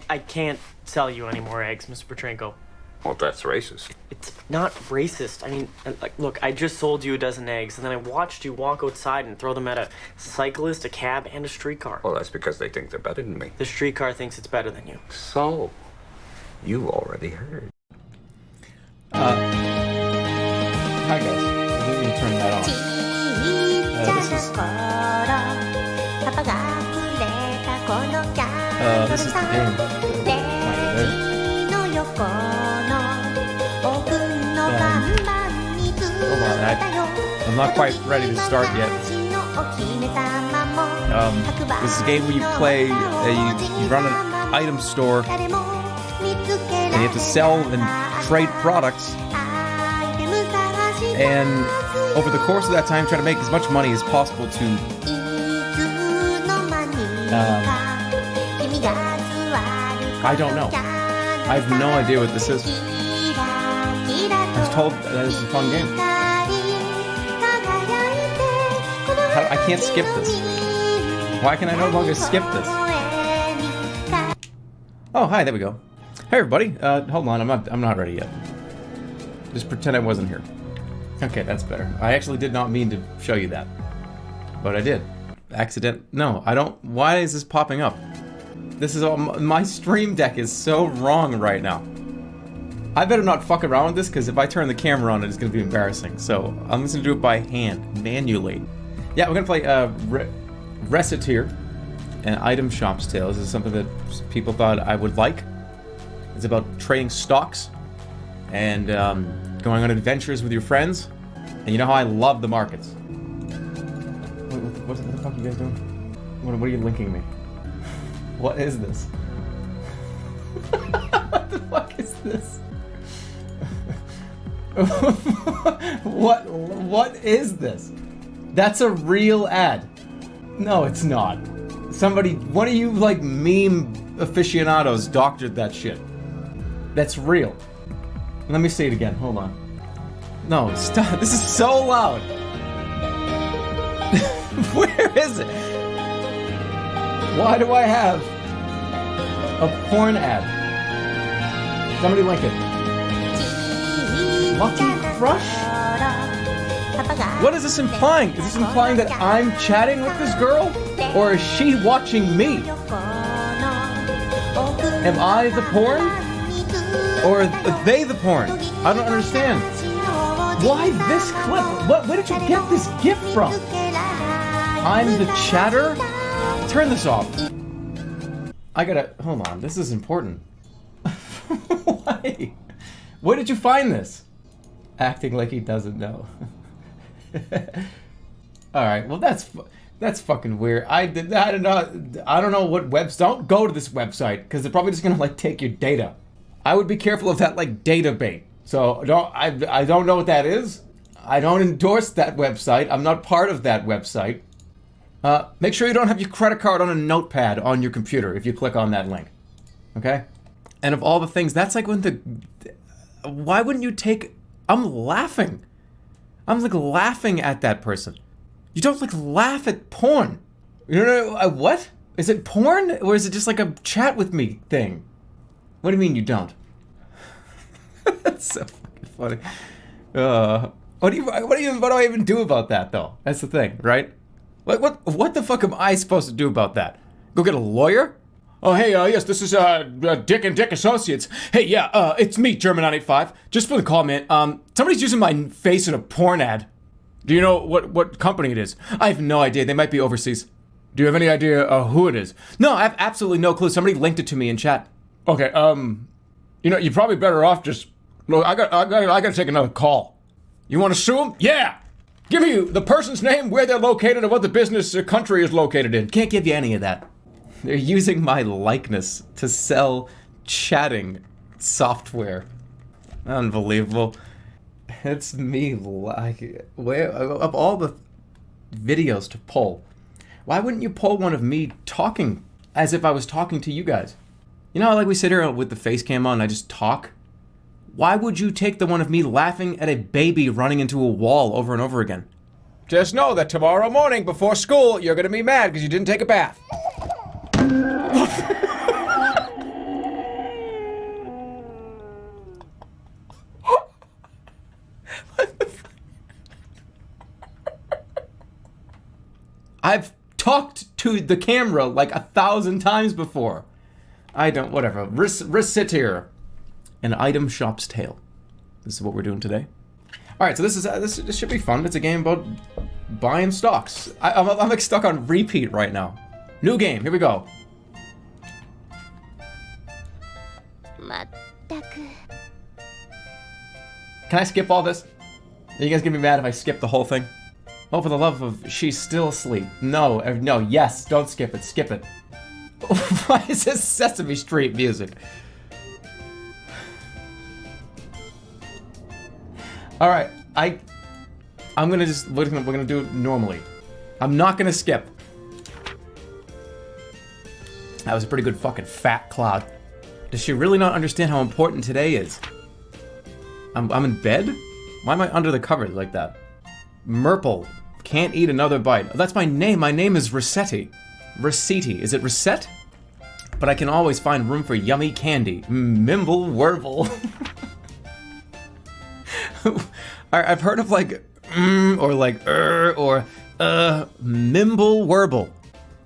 I can't sell you any more eggs, Mr. Petrenko. Well, that's racist. It's not racist. I mean, like, look, I just sold you a dozen eggs, and then I watched you walk outside and throw them at a cyclist, a cab, and a streetcar. Well, that's because they think they're better than me. The streetcar thinks it's better than you. So, you already heard. Hi guys. Let me turn that on. This is the game. Hold on, I'm not quite ready to start yet. This is a game where you play, you run an item store, and you have to sell and trade products, and over the course of that time try to make as much money as possible to I don't know. I have no idea what this is. I was told that it's a fun game. I can't skip this. Why can I no longer skip this? Oh, hi, there we go. Hey everybody, hold on, I'm not ready yet. Just pretend I wasn't here. Okay, that's better. I actually did not mean to show you that. But I did. No, I don't. Why is this popping up? This is all. My stream deck is so wrong right now. I better not fuck around with this, because if I turn the camera on, it's going to be embarrassing. So I'm just going to do it by hand, manually. Yeah, we're going to play Recettear, an item shop's tale. This is something that people thought I would like. It's about trading stocks and going on adventures with your friends. And you know how I love the markets. What the fuck are you guys doing? What are you linking me? What is this? What the fuck is this? What is this? That's a real ad. No, it's not. Somebody, one of you like meme aficionados doctored that shit. That's real. Let me say it again. Hold on. No, stop. This is so loud. Where is it? Why do I have a porn ad? Somebody link it. Lucky Crush? What is this implying? Is this implying that I'm chatting with this girl? Or is she watching me? Am I the porn? Or are they the porn? I don't understand. Why this clip? Where did you get this gift from? I'm the chatter? Turn this off. I gotta... Hold on, this is important. Why? Where did you find this? Acting like he doesn't know. Alright, well that's fucking weird. I don't know what webs... Don't go to this website, because they're probably just gonna, like, take your data. I would be careful of that, like, data bait. So, I don't know what that is. I don't endorse that website. I'm not part of that website. Make sure you don't have your credit card on a notepad on your computer if you click on that link. Okay? And of all the things, that's like when the... Why wouldn't you take... I'm laughing. I'm like laughing at that person. You don't like laugh at porn. You know, what? Is it porn? Or is it just like a chat with me thing? What do you mean you don't? That's so fucking funny. What do I even do about that though? That's the thing, right? Like what the fuck am I supposed to do about that? Go get a lawyer? Oh hey, yes, this is Dick and Dick Associates. Hey, yeah, it's me, Jerma985. Just for the call, man. Somebody's using my face in a porn ad. Do you know what company it is? I have no idea. They might be overseas. Do you have any idea who it is? No, I have absolutely no clue. Somebody linked it to me in chat. Okay, you know, you're probably better off just... Look, I gotta take another call. You want to sue them? Yeah! Give me the person's name, where they're located, and what the business or country is located in. Can't give you any of that. They're using my likeness to sell chatting software. Unbelievable. It's me, like... Where, of all the videos to pull, why wouldn't you pull one of me talking as if I was talking to you guys? You know, like we sit here with the face cam on and I just talk? Why would you take the one of me laughing at a baby running into a wall over and over again? Just know that tomorrow morning before school, you're gonna be mad because you didn't take a bath. talked to the camera like 1,000 times before. I don't, whatever. Recettear. An item shop's tale. This is what we're doing today. Alright, so this should be fun. It's a game about buying stocks. I'm like stuck on repeat right now. New game, here we go. Can I skip all this? Are you guys gonna be mad if I skip the whole thing? Oh, for the love of, she's still asleep. No, no, yes, don't skip it, skip it. Why is this Sesame Street music? Alright, I'm gonna just, we're gonna do it normally. I'm not gonna skip. That was a pretty good fucking fat cloud. Does she really not understand how important today is? I'm in bed? Why am I under the covers like that? Merple. Can't eat another bite. Oh, that's my name. My name is Recettear. Recettear. Is it Reset? But I can always find room for yummy candy. Mimble Werble. I've heard of like, or like, or, Mimble Werble.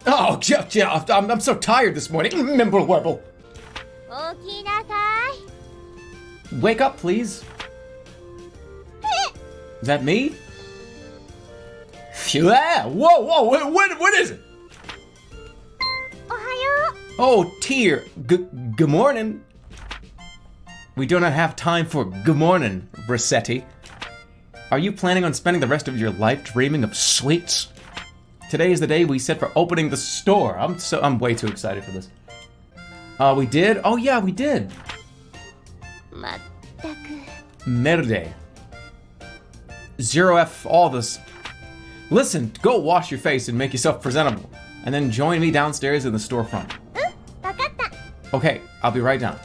Oh, yeah, I'm so tired this morning. Mimble Werble. Wake up, please. Is that me? Yeah. Whoa, what is it? Oh, Tear. Good morning. We do not have time for good morning, Recettear. Are you planning on spending the rest of your life dreaming of sweets? Today is the day we set for opening the store. I'm way too excited for this. We did? Oh yeah, we did. Merde. 0F all this. Listen, go wash your face and make yourself presentable. And then join me downstairs in the storefront. Okay, I'll be right down.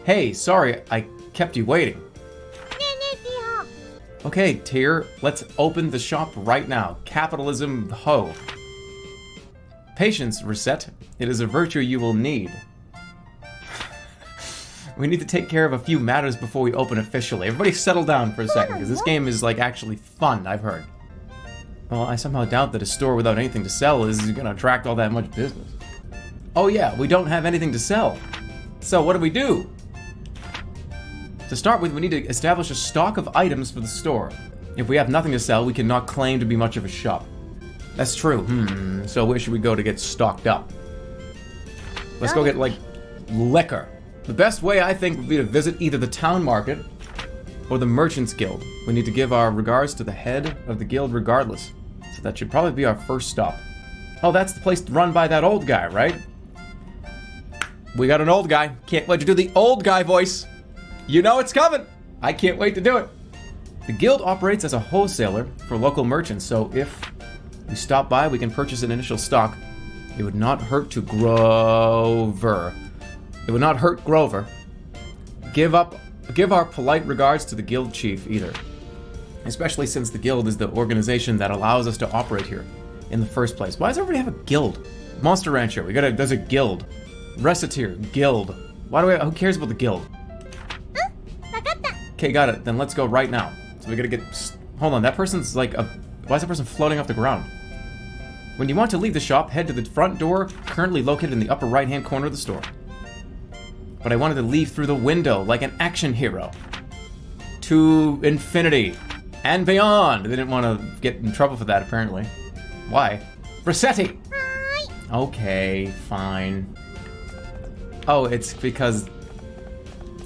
Hey, sorry, I kept you waiting. Okay, Tear, let's open the shop right now. Capitalism, ho. Patience, Reset. It is a virtue you will need. We need to take care of a few matters before we open officially. Everybody settle down for a second, because this game is like actually fun, I've heard. Well, I somehow doubt that a store without anything to sell is gonna attract all that much business. Oh yeah, we don't have anything to sell. So what do? To start with, we need to establish a stock of items for the store. If we have nothing to sell, we cannot claim to be much of a shop. That's true. So where should we go to get stocked up? Let's go get, like, liquor. The best way, I think, would be to visit either the town market or the Merchants Guild. We need to give our regards to the head of the guild regardless. So that should probably be our first stop. Oh, that's the place run by that old guy, right? We got an old guy. Can't wait to do the old guy voice. You know it's coming. I can't wait to do it. The guild operates as a wholesaler for local merchants, so if we stop by, we can purchase an initial stock. It would not hurt to Grover. It would not hurt Grover. Give our polite regards to the guild chief either. Especially since the guild is the organization that allows us to operate here in the first place. Why does everybody have a guild? Monster Rancher, there's a guild. Recettear, guild. Who cares about the guild? Okay, got it. Then let's go right now. So we gotta get... Hold on, that person's like a... Why is that person floating off the ground? When you want to leave the shop, head to the front door, currently located in the upper right-hand corner of the store. But I wanted to leave through the window, like an action hero. To infinity. And beyond. They didn't want to get in trouble for that, apparently. Why? Recettear! Hi! Okay, fine. Oh, it's because...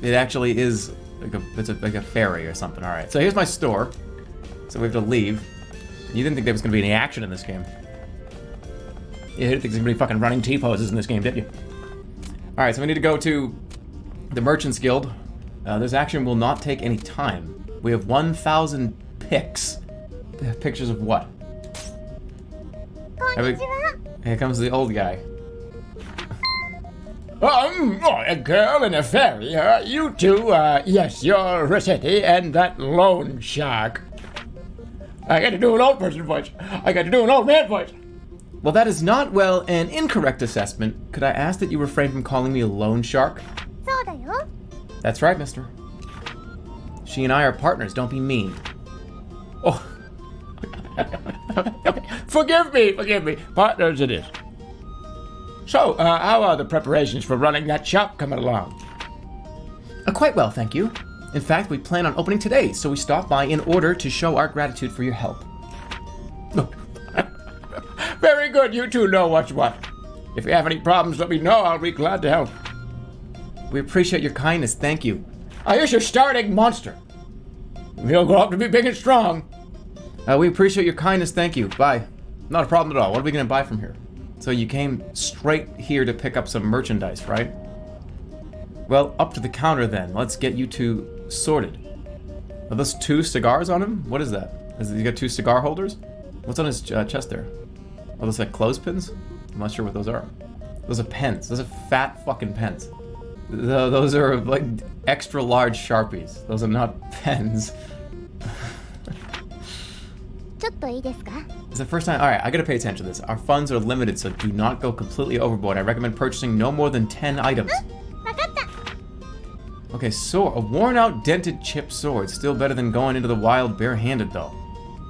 It actually is... It's like a ferry or something. Alright, so here's my store. So we have to leave. You didn't think there was going to be any action in this game. You didn't think there's going to be fucking running T-poses in this game, did you? Alright, so we need to go to the Merchants Guild. This action will not take any time. We have 1,000 pics. Pictures of what? Here comes the old guy. A girl in a ferry, you two, yes, you're Recettear and that loan shark. I got to do an old person voice. I got to do an old man voice. Well, that is not, well, an incorrect assessment. Could I ask that you refrain from calling me a loan shark? That's right, mister. She and I are partners, don't be mean. Oh. Forgive me. Partners it is. So, how are the preparations for running that shop coming along? Quite well, thank you. In fact, we plan on opening today, so we stopped by in order to show our gratitude for your help. Very good, you two know what's what. If you have any problems, let me know. I'll be glad to help. We appreciate your kindness, thank you. You're a starting monster. You'll grow up to be big and strong. We appreciate your kindness, thank you. Bye. Not a problem at all. What are we gonna buy from here? So you came straight here to pick up some merchandise, right? Well, up to the counter then. Let's get you two sorted. Are those 2 cigars on him? What is that? He got 2 cigar holders? What's on his chest there? Oh, those like clothespins? I'm not sure what those are. Those are pens. Those are fat fucking pens. Those are like extra large Sharpies. Those are not pens. It's the first time. Alright, I gotta pay attention to this. Our funds are limited, so do not go completely overboard. I recommend purchasing no more than 10 items. Okay, sword. A worn out, dented, chipped sword. Still better than going into the wild barehanded, though.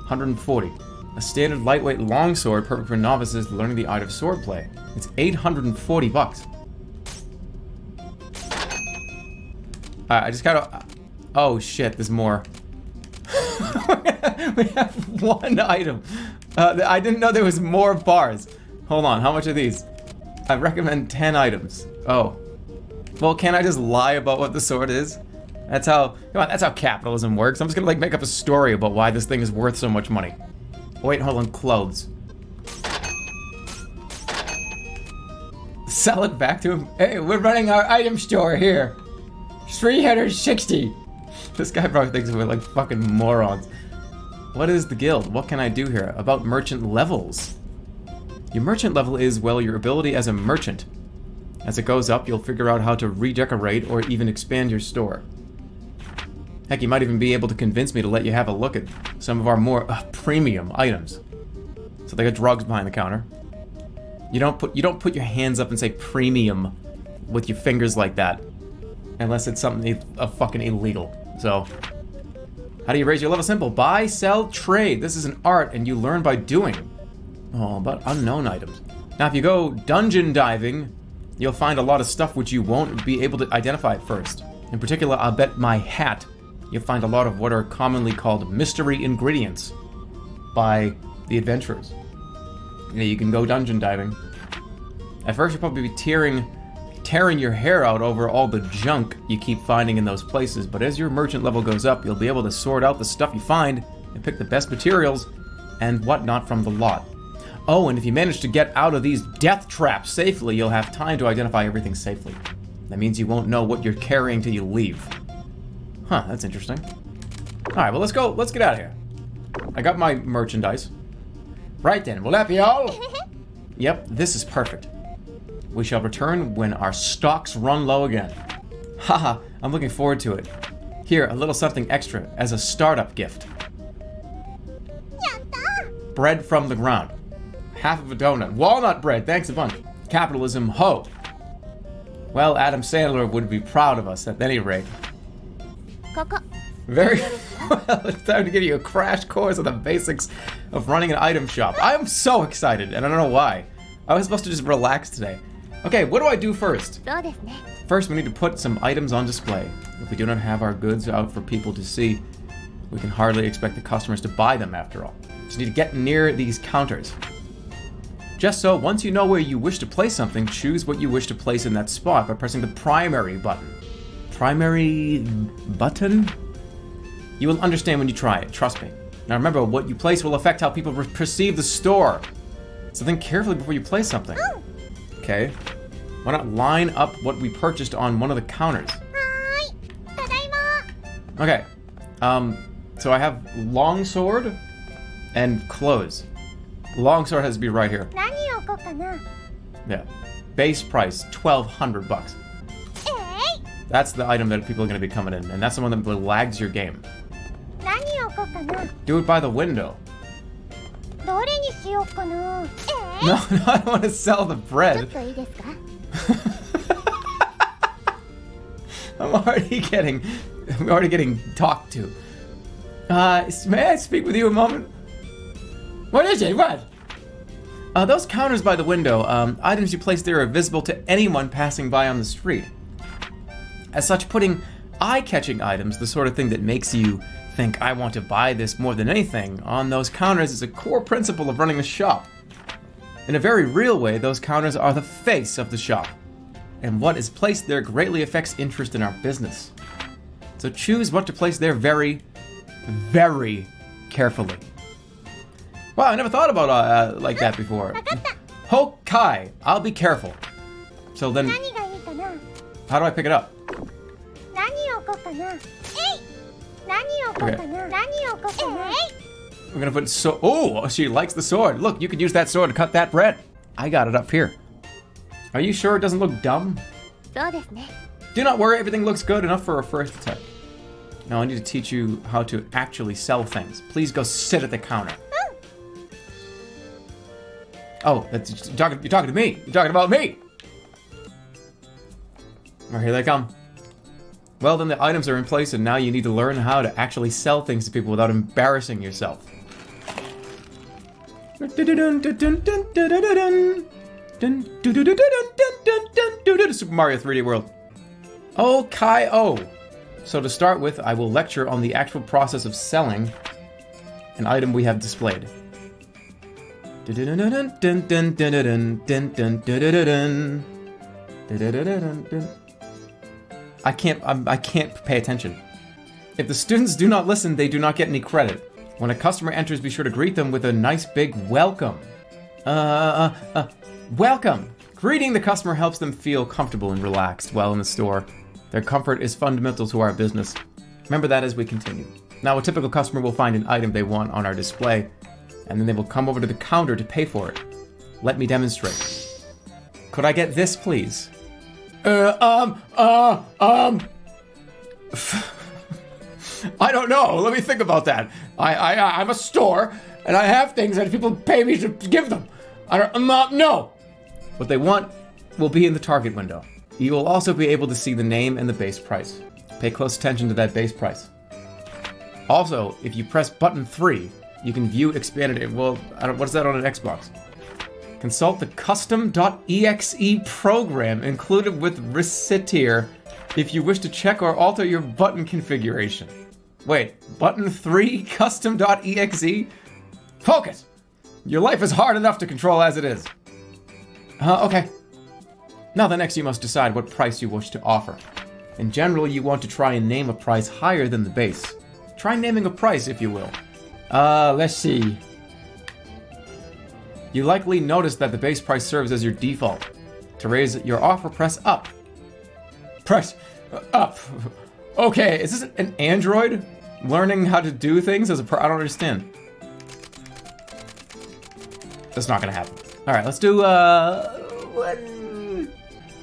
140. A standard lightweight longsword, perfect for novices learning the art of swordplay. It's 840 bucks. I just gotta. Oh shit, there's more. We have 1 item. I didn't know there was more bars. Hold on, how much are these? I recommend 10 items. Oh. Well, can't I just lie about what the sword is? That's how, come on, that's how capitalism works. I'm just gonna like make up a story about why this thing is worth so much money. Wait, hold on, clothes. Sell it back to him. Hey, we're running our item store here. 360. This guy probably thinks we're like fucking morons. What is the guild? What can I do here? About merchant levels. Your merchant level is, well, your ability as a merchant. As it goes up, you'll figure out how to redecorate or even expand your store. Heck, you might even be able to convince me to let you have a look at some of our more premium items. So they got drugs behind the counter. You don't put your hands up and say premium with your fingers like that. Unless it's something fucking illegal. So, how do you raise your level? Simple. Buy, sell, trade. This is an art and you learn by doing. Oh, but unknown items. Now, if you go dungeon diving, you'll find a lot of stuff which you won't be able to identify at first. In particular, I'll bet my hat, you'll find a lot of what are commonly called mystery ingredients by the adventurers. Yeah, you can go dungeon diving. At first, you'll probably be tearing your hair out over all the junk you keep finding in those places, but as your merchant level goes up, you'll be able to sort out the stuff you find and pick the best materials and whatnot from the lot. Oh, and if you manage to get out of these death traps safely, you'll have time to identify everything safely. That means you won't know what you're carrying till you leave. Huh, that's interesting. Alright, well let's go, let's get out of here. I got my merchandise. Right then, will that be all? Yep, this is perfect. We shall return when our stocks run low again. Haha, I'm looking forward to it. Here, a little something extra as a startup gift. Bread from the ground. Half of a donut. Walnut bread, thanks a bunch. Capitalism, ho. Well, Adam Sandler would be proud of us at any rate. Very well, it's time to give you a crash course on the basics of running an item shop. I'm so excited, and I don't know why. I was supposed to just relax today. Okay, what do I do first? First, we need to put some items on display. If we do not have our goods out for people to see, we can hardly expect the customers to buy them after all. Just need to get near these counters. Just so, once you know where you wish to place something, choose what you wish to place in that spot by pressing the primary button. Primary button? You will understand when you try it, trust me. Now remember, what you place will affect how people perceive the store. So think carefully before you place something. Okay. Why not line up what we purchased on one of the counters? Okay. So I have longsword and clothes. Longsword has to be right here. Yeah. Base price, 1,200 bucks. That's the item that people are going to be coming in, and that's the one that lags your game. Do it by the window. No, I don't want to sell the bread. I'm already getting talked to. May I speak with you a moment? What is it? What? Those counters by the window, items you place there are visible to anyone passing by on the street. As such, putting eye-catching items, the sort of thing that makes you think, I want to buy this more than anything, on those counters is a core principle of running a shop. In a very real way, those counters are the face of the shop, and what is placed there greatly affects interest in our business. So choose what to place there very, very carefully. Wow, I never thought about like that before. Hokai, I'll be careful. So then, how do I pick it up? We're gonna put oh, she likes the sword. Look, you could use that sword to cut that bread. I got it up here. Are you sure it doesn't look dumb? Do not worry, everything looks good enough for a first attempt. Now I need to teach you how to actually sell things. Please go sit at the counter. Oh, that's you're talking to me. You're talking about me. Alright, here they come. Well, then the items are in place, and now you need to learn how to actually sell things to people without embarrassing yourself. Super Mario 3D World. Okay. So to start with, I will lecture on the actual process of selling an item we have displayed. I can't pay attention. If the students do not listen, they do not get any credit. When a customer enters, be sure to greet them with a nice big welcome. Welcome! Greeting the customer helps them feel comfortable and relaxed while in the store. Their comfort is fundamental to our business. Remember that as we continue. Now, a typical customer will find an item they want on our display, and then they will come over to the counter to pay for it. Let me demonstrate. Could I get this, please? I don't know. Let me think about that. I'm a store, and I have things that people pay me to give them. No. What they want will be in the target window. You will also be able to see the name and the base price. Pay close attention to that base price. Also, if you press button 3, you can view expanded. Well, what's that on an Xbox? Consult the custom.exe program included with Recettear if you wish to check or alter your button configuration. Wait, button 3 custom.exe? Focus! Your life is hard enough to control as it is. Okay. Now the next you must decide what price you wish to offer. In general, you want to try and name a price higher than the base. Try naming a price, if you will. Let's see. You likely notice that the base price serves as your default. To raise your offer, press up. Press up. Okay, is this an android learning how to do things as a I don't understand. That's not gonna happen. All right, let's do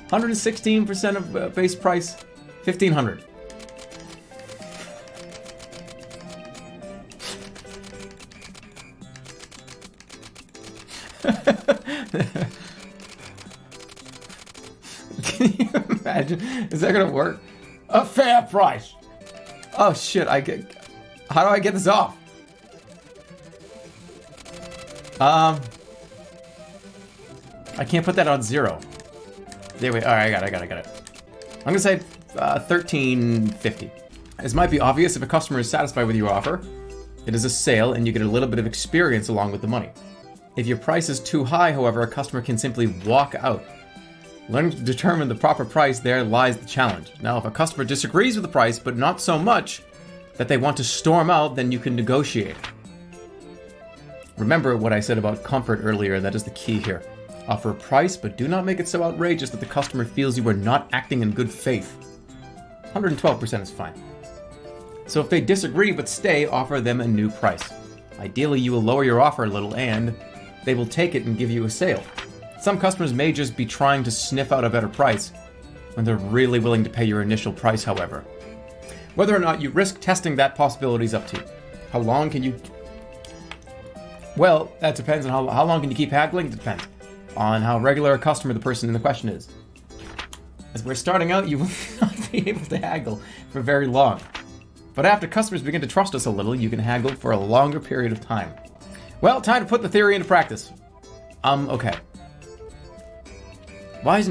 116% of base price, 1,500. Can you imagine? Is that gonna work? A fair price. Oh shit! How do I get this off? I can't put that on 0. There we. All right, I got it. I'm gonna say 1350. This might be obvious if a customer is satisfied with your offer. It is a sale, and you get a little bit of experience along with the money. If your price is too high, however, a customer can simply walk out. Learning to determine the proper price, there lies the challenge. Now, if a customer disagrees with the price, but not so much that they want to storm out, then you can negotiate. Remember what I said about comfort earlier, that is the key here. Offer a price, but do not make it so outrageous that the customer feels you are not acting in good faith. 112% is fine. So if they disagree but stay, offer them a new price. Ideally, you will lower your offer a little and they will take it and give you a sale. Some customers may just be trying to sniff out a better price when they're really willing to pay your initial price, however. Whether or not you risk testing that possibility is up to you. How long can you... Well, that depends on how long can you keep haggling? It depends on how regular a customer the person in the question is. As we're starting out, you will not be able to haggle for very long. But after customers begin to trust us a little, you can haggle for a longer period of time. Well, time to put the theory into practice. Okay. Why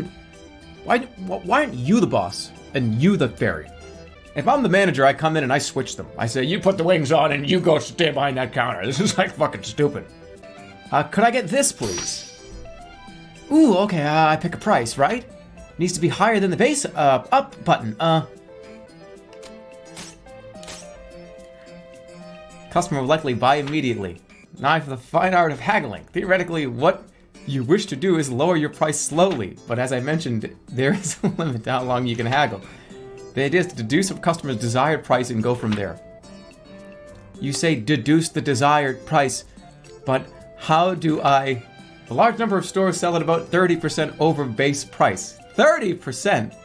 aren't you the boss and you the fairy? If I'm the manager, I come in and I switch them. I say, you put the wings on and you go stand behind that counter. This is like fucking stupid. Could I get this, please? Ooh, okay, I pick a price, right? Needs to be higher than the base, up button, Customer will likely buy immediately. Now for the fine art of haggling. Theoretically, what you wish to do is lower your price slowly, but as I mentioned, there is a limit to how long you can haggle. The idea is to deduce a customer's desired price and go from there. You say deduce the desired price, but how do I... A large number of stores sell at about 30% over base price. 30%?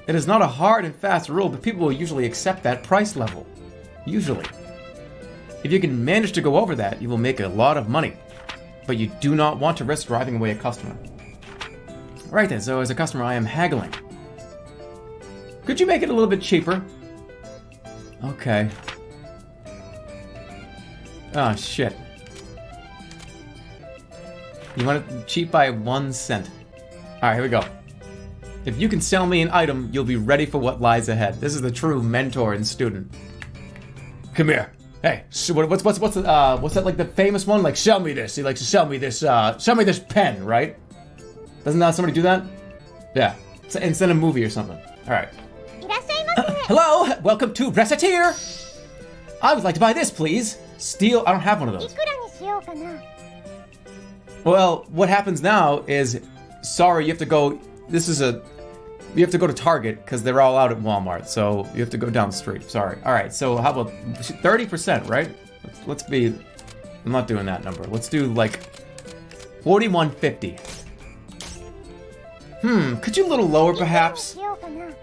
It is not a hard and fast rule, but people will usually accept that price level. Usually. If you can manage to go over that, you will make a lot of money. But you do not want to risk driving away a customer. Right then, so as a customer, I am haggling. Could you make it a little bit cheaper? Okay. Oh, shit. You want it cheap by 1 cent. Alright, here we go. If you can sell me an item, you'll be ready for what lies ahead. This is the true mentor and student. Come here. Hey, so what's that, like, the famous one? Like, sell me this. He likes to sell me this pen, right? Doesn't somebody do that? Yeah. It's in a movie or something. Alright. Hello! Welcome to Recettear! I would like to buy this, please. Steel? I don't have one of those. Well, what happens now is... Sorry, you have to go... You have to go to Target, because they're all out at Walmart, so you have to go down the street. Sorry. Alright, so how about 30%, right? Let's be... I'm not doing that number. Let's do, like... $41.50. Could you a little lower, perhaps?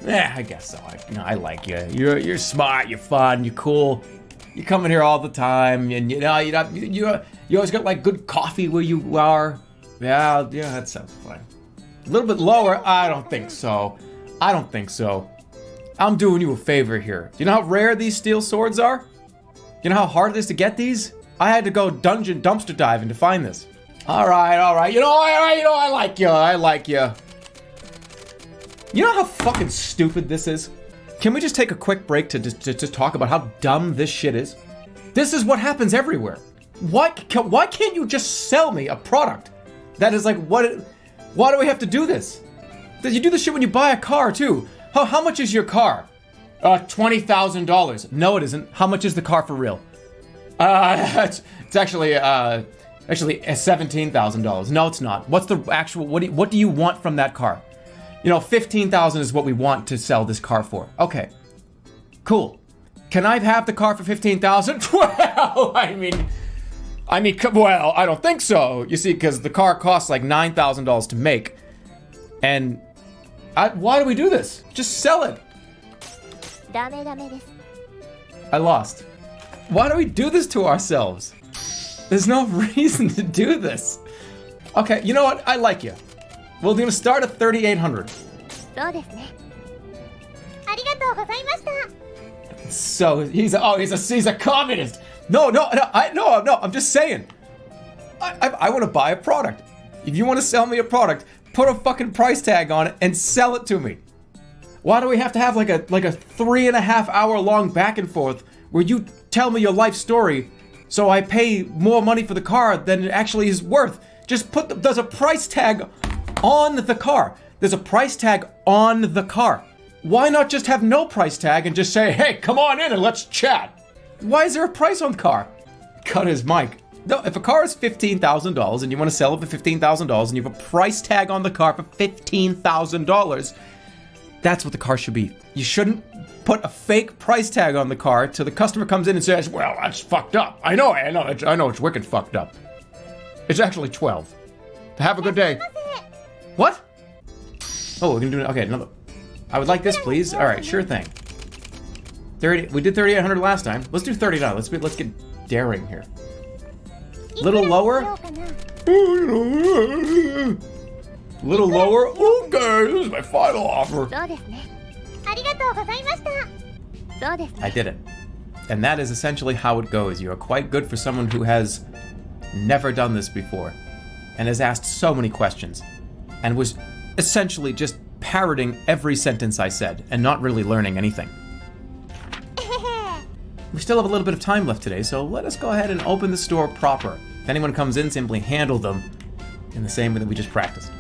Yeah, I guess so. I like you. You're smart, you're fun, you're cool. You come in here all the time, and you always got, like, good coffee where you are. Yeah, that sounds fine. A little bit lower? I don't think so. I'm doing you a favor here. Do you know how rare these steel swords are? You know how hard it is to get these? I had to go dungeon dumpster diving to find this. Alright. You know, I like you. You know how fucking stupid this is? Can we just take a quick break to talk about how dumb this shit is? This is what happens everywhere. Why can't you just sell me a product that is like why do we have to do this? You do this shit when you buy a car too. How much is your car? $20,000. No, it isn't. How much is the car for real? It's actually $17,000. No, it's not. What's the actual? What do you want from that car? You know, $15,000 is what we want to sell this car for. Okay, cool. Can I have the car for $15,000? Well, I mean, well, I don't think so. You see, because the car costs like $9,000 to make, and why do we do this? Just sell it. I lost. Why do we do this to ourselves? There's no reason to do this. Okay, you know what? I like you. We're gonna start at 3,800. So he's a communist. No, I'm just saying. I want to buy a product. If you want to sell me a product, put a fucking price tag on it and sell it to me. Why do we have to have like a 3.5 hour long back and forth where you tell me your life story so I pay more money for the car than it actually is worth? Just there's a price tag on the car. There's a price tag on the car. Why not just have no price tag and just say, hey, come on in and let's chat? Why is there a price on the car? Cut his mic. No, if a car is $15,000 and you want to sell it for $15,000 and you have a price tag on the car for $15,000, that's what the car should be. You shouldn't put a fake price tag on the car till the customer comes in and says, well, that's fucked up. I know, it's wicked fucked up. It's actually 12. Have a good day. What? Oh, we're gonna do it. Okay, another. I would like this, please. All right, sure thing. 30. We did 3,800 last time. Let's do 39. Let's get daring here. Little lower. Little lower. Okay, this is my final offer. I did it. And that is essentially how it goes. You are quite good for someone who has never done this before. and has asked so many questions, and was essentially just parroting every sentence I said, and not really learning anything. We still have a little bit of time left today, so let us go ahead and open the store proper. If anyone comes in, simply handle them in the same way that we just practiced.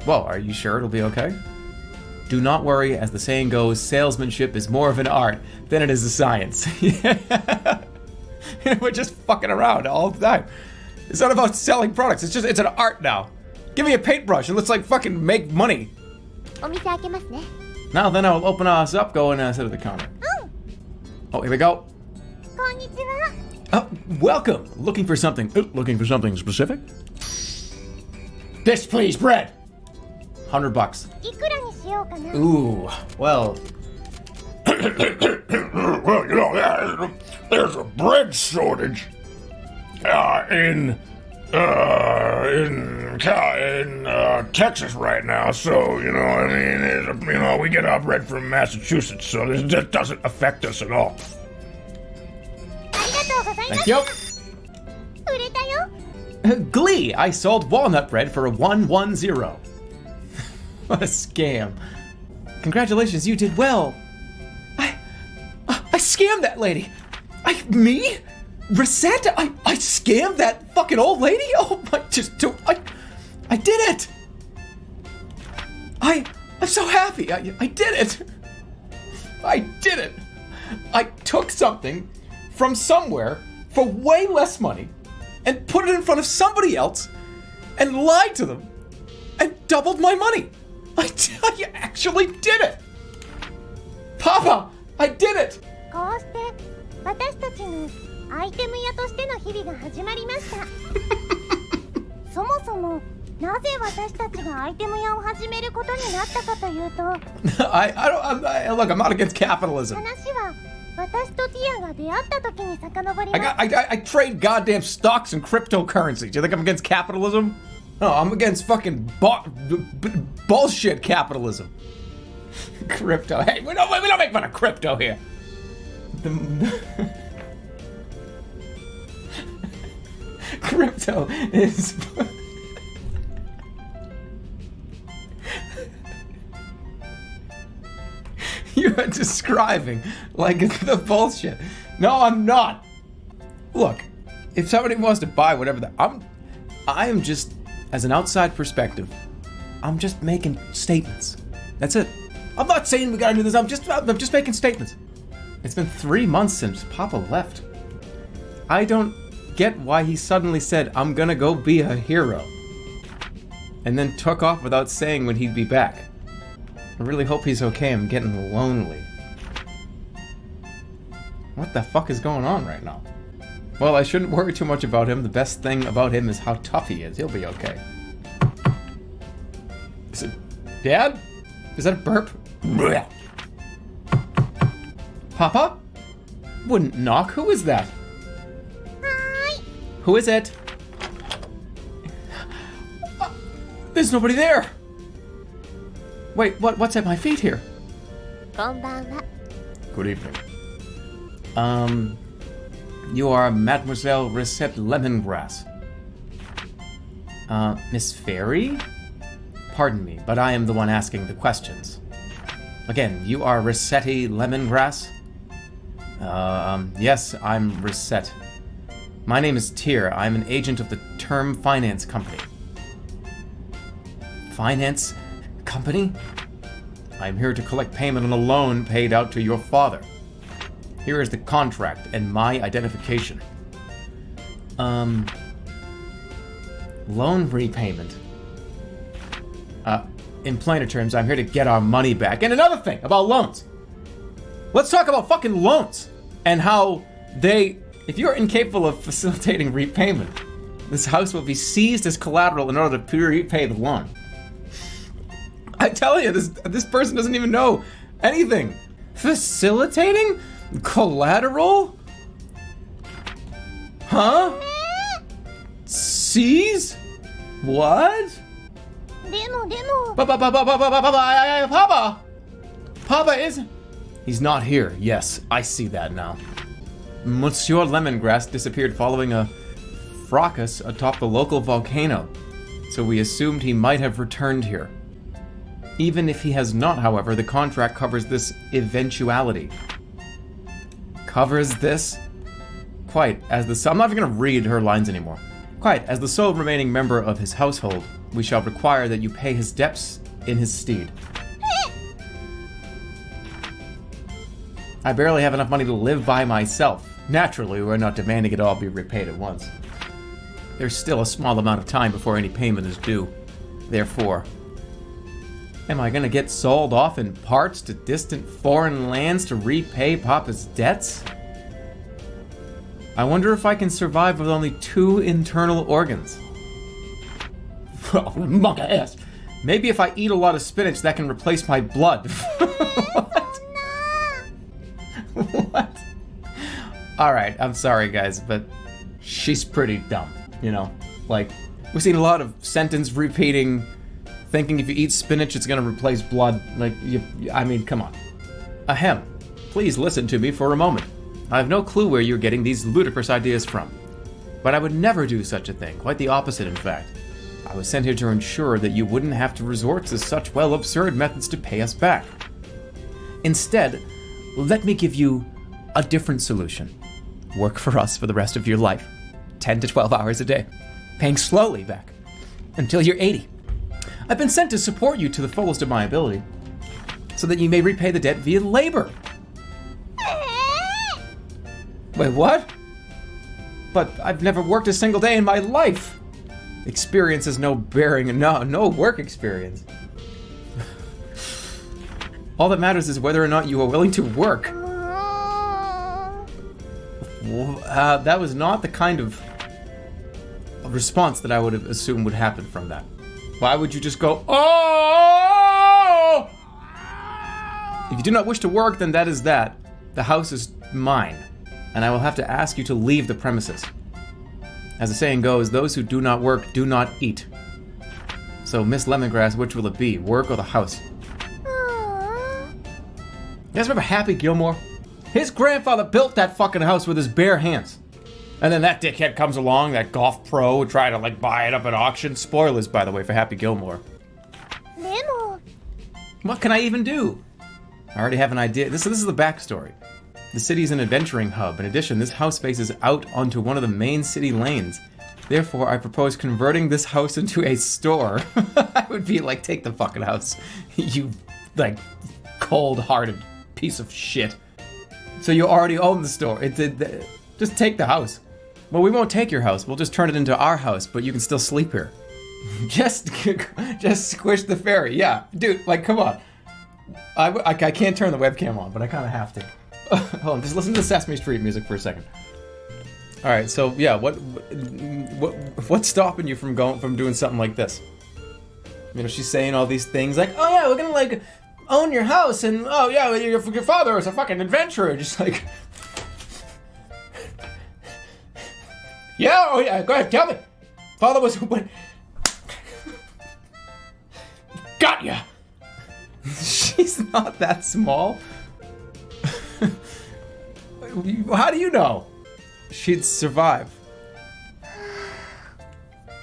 Well, are you sure it'll be okay? Do not worry, as the saying goes, salesmanship is more of an art than it is a science. We're just fucking around all the time. It's not about selling products, it's an art now. Give me a paintbrush and let's like fucking make money. Now then I'll open us up, go and sit at the counter. Oh, here we go. Welcome. Looking for something specific? This, please, bread. $100. Ooh, well. Well, you know, there's a bread shortage in Texas right now. So, you know, I mean, we get our bread from Massachusetts, so this doesn't affect us at all. Thank you. Glee! I sold walnut bread for a 110. What a scam. Congratulations, you did well. I scammed that lady. Me? Recettear? I scammed that fucking old lady? Oh my, I did it. I'm so happy. I did it. I did it. I took something from somewhere for way less money and put it in front of somebody else and lied to them and doubled my money. I actually did it. Papa, I did it. こうして私たちのアイテム屋としての日々が始まりました。そもそもなぜ私たちがアイテム屋を始めることになったかというと、look, I'm not against capitalism. 話は私とティアが出会った時に遡ります。I trade goddamn stocks and cryptocurrency. Do you think I'm against capitalism? No, I'm against fucking bullshit capitalism. Crypto. Hey, we don't make fun of crypto here. Crypto is. You are describing like the bullshit. No, I'm not. Look, if somebody wants to buy whatever I am just, as an outside perspective, I'm just making statements. That's it. I'm not saying we gotta do this. I'm just making statements. It's been 3 months since Papa left. I don't get why he suddenly said, I'm gonna go be a hero, and then took off without saying when he'd be back. I really hope he's okay. I'm getting lonely. What the fuck is going on right now? Well, I shouldn't worry too much about him. The best thing about him is how tough he is. He'll be okay. Is it Dad? Is that a burp? Blech. Papa? Wouldn't knock. Who is that? Hi. Who is it? There's nobody there. Wait, what's at my feet here? こんばんは。 Good evening. You are Mademoiselle Recettear Lemongrass. Miss Fairy? Pardon me, but I am the one asking the questions. Again, you are Recettear Lemongrass? Yes, I'm Recettear. My name is Tyr. I'm an agent of the Term Finance Company. Finance Company? I'm here to collect payment on a loan paid out to your father. Here is the contract and my identification. Loan repayment. In plainer terms, I'm here to get our money back. And another thing about loans. Let's talk about fucking loans and how if you're incapable of facilitating repayment, this house will be seized as collateral in order to repay the loan. I tell you, this person doesn't even know anything. Facilitating? Collateral? Huh? Seize? What? でも Papa! Papa is... He's not here. Yes, I see that now. Monsieur Lemongrass disappeared following a fracas atop the local volcano, so we assumed he might have returned here. Even if he has not, however, the contract covers this eventuality. Covers this? Quite, as the... I'm not even going to read her lines anymore. Quite, as the sole remaining member of his household, we shall require that you pay his debts in his stead. I barely have enough money to live by myself. Naturally, we're not demanding it all be repaid at once. There's still a small amount of time before any payment is due. Therefore, am I gonna get sold off in parts to distant foreign lands to repay Papa's debts? I wonder if I can survive with only 2 internal organs. Oh, monk ass. Maybe if I eat a lot of spinach, that can replace my blood. What? What? Alright, I'm sorry guys, but she's pretty dumb, you know? Like, we've seen a lot of sentence repeating, thinking if you eat spinach it's gonna replace blood. Like, I mean, come on. Ahem. Please listen to me for a moment. I have no clue where you're getting these ludicrous ideas from. But I would never do such a thing, quite the opposite in fact. I was sent here to ensure that you wouldn't have to resort to such, well, absurd methods to pay us back. Instead, let me give you a different solution. Work for us for the rest of your life. 10 to 12 hours a day. Paying slowly back. Until you're 80. I've been sent to support you to the fullest of my ability, so that you may repay the debt via labor. Wait, what? But I've never worked a single day in my life. Experience has no bearing, no work experience. All that matters is whether or not you are willing to work. That was not the kind of response that I would have assumed would happen from that. Why would you just go, oh? If you do not wish to work, then that is that. The house is mine, and I will have to ask you to leave the premises. As the saying goes, those who do not work do not eat. So, Miss Lemongrass, which will it be, work or the house? You guys remember Happy Gilmore? His grandfather built that fucking house with his bare hands. And then that dickhead comes along, that golf pro, try to like buy it up at auction. Spoilers, by the way, for Happy Gilmore. What can I even do? I already have an idea. This is the backstory. The city is an adventuring hub. In addition, this house faces out onto one of the main city lanes. Therefore, I propose converting this house into a store. I would be like, take the fucking house. You, like, cold-hearted piece of shit. So you already own the store. Just take the house. Well, we won't take your house. We'll just turn it into our house, but you can still sleep here. just squish the fairy. Yeah, dude, like, come on. I can't turn the webcam on, but I kind of have to. Hold on, just listen to the Sesame Street music for a second. All right, so yeah, what's stopping you from doing something like this? You know, she's saying all these things like, oh yeah, we're gonna like own your house, and oh yeah, your father is a fucking adventurer. Just like, yeah, oh yeah, go ahead, tell me. Father was what? Got ya. She's not that small. How do you know? She'd survive.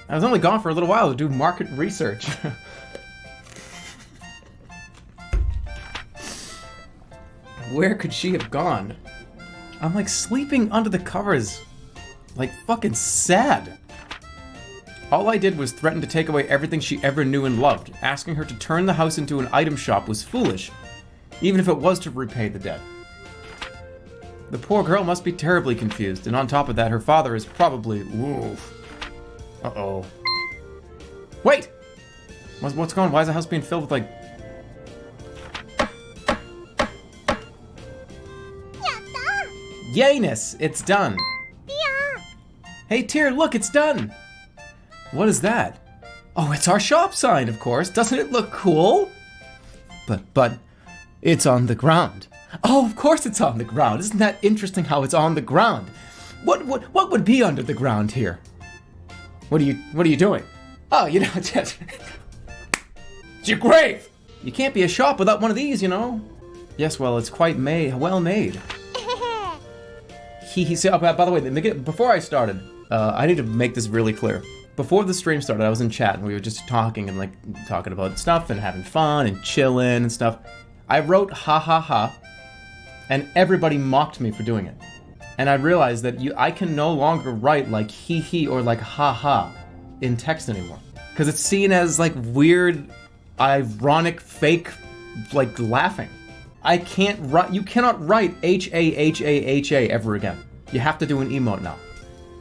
I was only gone for a little while to do market research. Where could she have gone? I'm like sleeping under the covers. Like fucking sad. All I did was threaten to take away everything she ever knew and loved. Asking her to turn the house into an item shop was foolish, even if it was to repay the debt. The poor girl must be terribly confused, and on top of that, her father is probably... Oof. Uh-oh. Wait! What's going on? Why is the house being filled with, like... Yayness! It's done! Hey, Tyr, look, it's done! What is that? Oh, it's our shop sign, of course. Doesn't it look cool? But, it's on the ground. Oh, of course it's on the ground. Isn't that interesting how it's on the ground? What would be under the ground here? What are you doing? Oh, you know, just... It's your grave! You can't be a shop without one of these, you know? Yes, well, it's quite well made. He said, oh, by the way, before I started, I need to make this really clear. Before the stream started, I was in chat and we were just talking and like talking about stuff and having fun and chilling and stuff. I wrote ha ha ha, and everybody mocked me for doing it. And I realized that I can no longer write like he he or like ha ha in text anymore, because it's seen as like weird, ironic, fake, like laughing. I can't write. You cannot write H-A-H-A-H-A ever again. You have to do an emote now.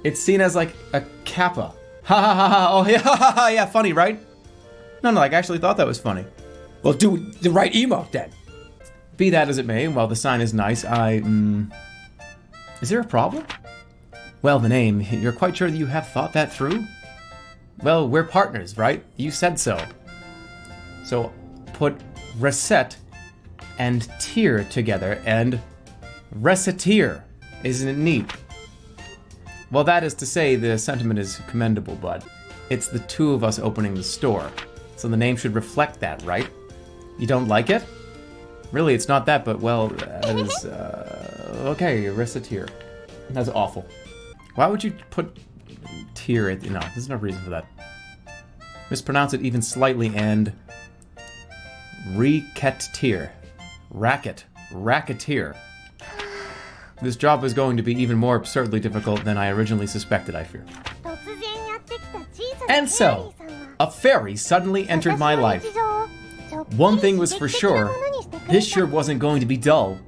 It's seen as like a kappa. Ha ha ha ha, oh yeah, ha ha ha, yeah, funny, right? No, like, I actually thought that was funny. Well, do the right emote then. Be that as it may, while the sign is nice, Is there a problem? Well, the name, you're quite sure that you have thought that through? Well, we're partners, right? You said so. So, put Recette and Tear together, and Recettear. Isn't it neat? Well, that is to say, the sentiment is commendable, bud. It's the two of us opening the store, so the name should reflect that, right? You don't like it? Really, it's not that, but well, as, okay, Recettear. That's awful. Why would you put tear at, no, there's no reason for that. Mispronounce it even slightly and Recettear. Racketeer. This job is going to be even more absurdly difficult than I originally suspected, I fear. And so, a fairy suddenly entered my life. One thing was for sure, this sure wasn't going to be dull.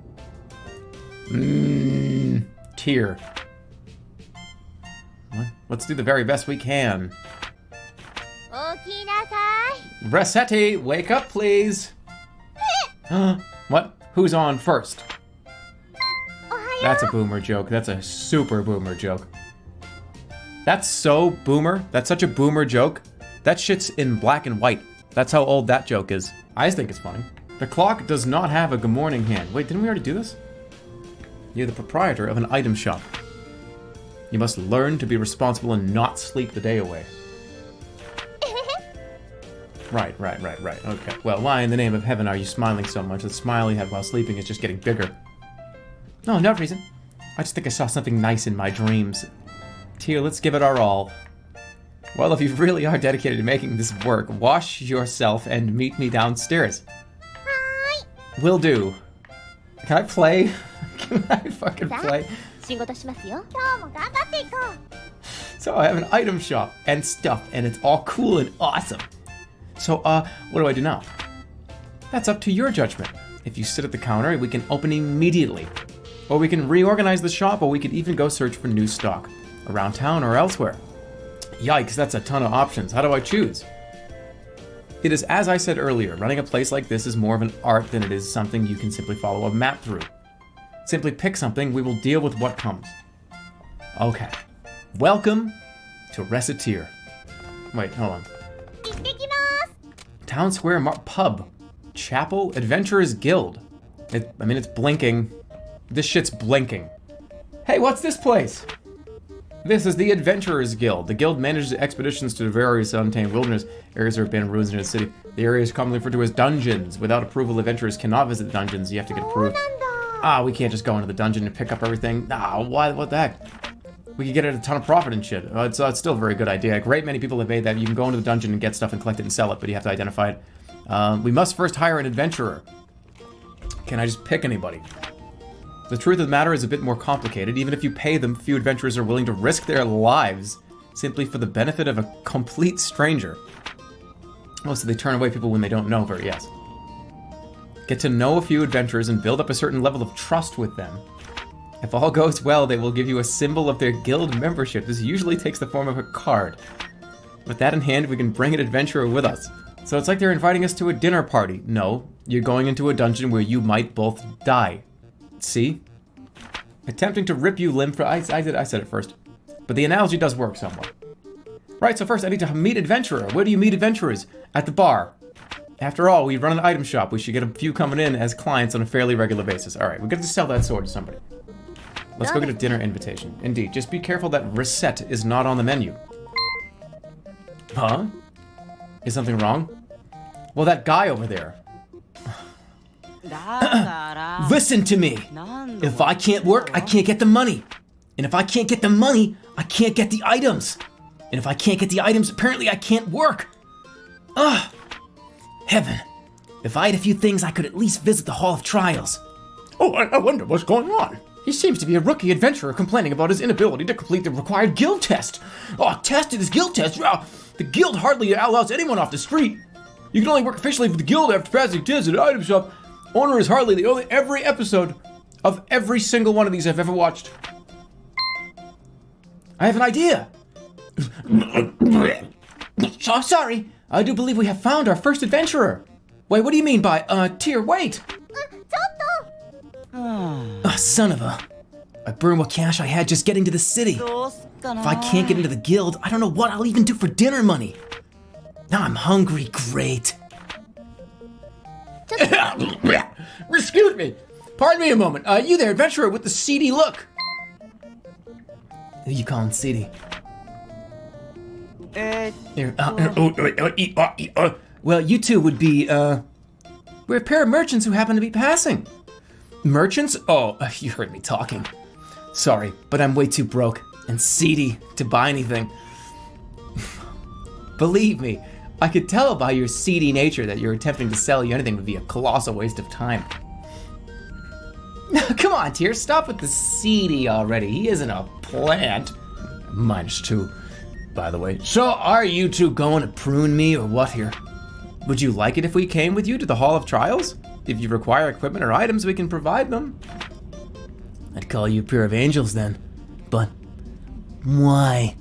Tear. Let's do the very best we can. Recette, wake up, please. What? Who's on first? That's a boomer joke. That's a super boomer joke. That's so boomer. That's such a boomer joke. That shit's in black and white. That's how old that joke is. I just think it's funny. The clock does not have a good morning hand. Wait, didn't we already do this? You're the proprietor of an item shop. You must learn to be responsible and not sleep the day away. Right. Okay. Well, why in the name of heaven are you smiling so much? The smile you have while sleeping is just getting bigger. No, no reason. I just think I saw something nice in my dreams. Tear, let's give it our all. Well, if you really are dedicated to making this work, wash yourself and meet me downstairs. Hi. Will do. Can I play? Can I fucking play? So I have an item shop and stuff, and it's all cool and awesome. So, what do I do now? That's up to your judgment. If you sit at the counter, we can open immediately. Or we can reorganize the shop, or we could even go search for new stock. Around town or elsewhere. Yikes, that's a ton of options. How do I choose? It is as I said earlier, running a place like this is more of an art than it is something you can simply follow a map through. Simply pick something, we will deal with what comes. Okay. Welcome to Recettear. Wait, hold on. Town Square Pub. Chapel Adventurers Guild. It's blinking. This shit's blinking. Hey, what's this place? This is the Adventurers Guild. The guild manages expeditions to various untamed wilderness areas or abandoned ruins in the city. The area is commonly referred to as dungeons. Without approval, adventurers cannot visit the dungeons. You have to get approved. We can't just go into the dungeon and pick up everything. Why? What the heck? We could get a ton of profit and shit. It's still a very good idea. A great many people have made that. You can go into the dungeon and get stuff and collect it and sell it, but you have to identify it. We must first hire an adventurer. Can I just pick anybody? The truth of the matter is a bit more complicated. Even if you pay them, few adventurers are willing to risk their lives simply for the benefit of a complete stranger. Oh, so they turn away people when they don't know very, yes. Get to know a few adventurers and build up a certain level of trust with them. If all goes well, they will give you a symbol of their guild membership. This usually takes the form of a card. With that in hand, we can bring an adventurer with us. So it's like they're inviting us to a dinner party. No, you're going into a dungeon where you might both die. See? Attempting to rip you limb from... I said it first. But the analogy does work somewhat. Right, so first I need to meet adventurer. Where do you meet adventurers? At the bar. After all, we run an item shop. We should get a few coming in as clients on a fairly regular basis. Alright, we got to sell that sword to somebody. Let's go get a dinner invitation. Indeed, just be careful that Recette is not on the menu. Huh? Is something wrong? Well, that guy over there. Listen to me! If I can't work, I can't get the money. And if I can't get the money, I can't get the items. And if I can't get the items, apparently I can't work. Ugh. Heaven. If I had a few things, I could at least visit the Hall of Trials. Oh, I wonder what's going on. He seems to be a rookie adventurer complaining about his inability to complete the required guild test. Oh, tested his guild test. The guild hardly allows anyone off the street. You can only work officially for the guild after passing tests at an item shop. Owner is hardly the only every episode of every single one of these I've ever watched. I have an idea. Oh, sorry. I do believe we have found our first adventurer. Wait, what do you mean by, Tier, wait? Oh, son of a... I burned what cash I had just getting to the city. If I can't get into the guild, I don't know what I'll even do for dinner money. Now I'm hungry, great. Excuse me. Pardon me a moment. You there, adventurer with the seedy look. Who you calling seedy? Well, you two would be, we're a pair of merchants who happen to be passing. Merchants? Oh, you heard me talking. Sorry, but I'm way too broke and seedy to buy anything. Believe me, I could tell by your seedy nature that you're attempting to sell you anything would be a colossal waste of time. Come on, Tier, stop with the seedy already. He isn't a plant. -2, by the way. So, are you two going to prune me or what here? Would you like it if we came with you to the Hall of Trials? If you require equipment or items, we can provide them. I'd call you a pair of angels then. But why?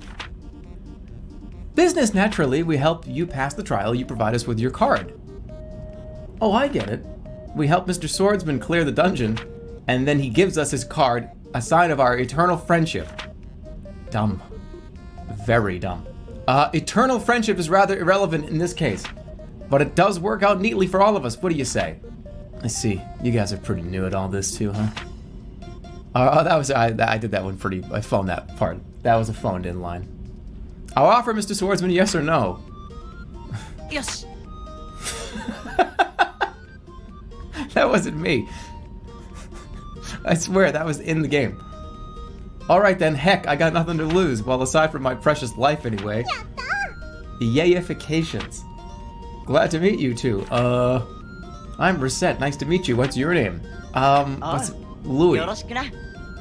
Business, naturally. We help you pass the trial. You provide us with your card. Oh, I get it. We help Mr. Swordsman clear the dungeon, and then he gives us his card, a sign of our eternal friendship. Dumb. Very dumb. Eternal friendship is rather irrelevant in this case, but it does work out neatly for all of us. What do you say? I see. You guys are pretty new at all this too, huh? I did that one pretty, I phoned that part. That was a phoned in line. I'll offer Mr. Swordsman yes or no. Yes. That wasn't me. I swear, that was in the game. Alright then, heck, I got nothing to lose. Well, aside from my precious life anyway. Yayifications. Glad to meet you two. I'm Recette, nice to meet you. What's your name? What's Louis?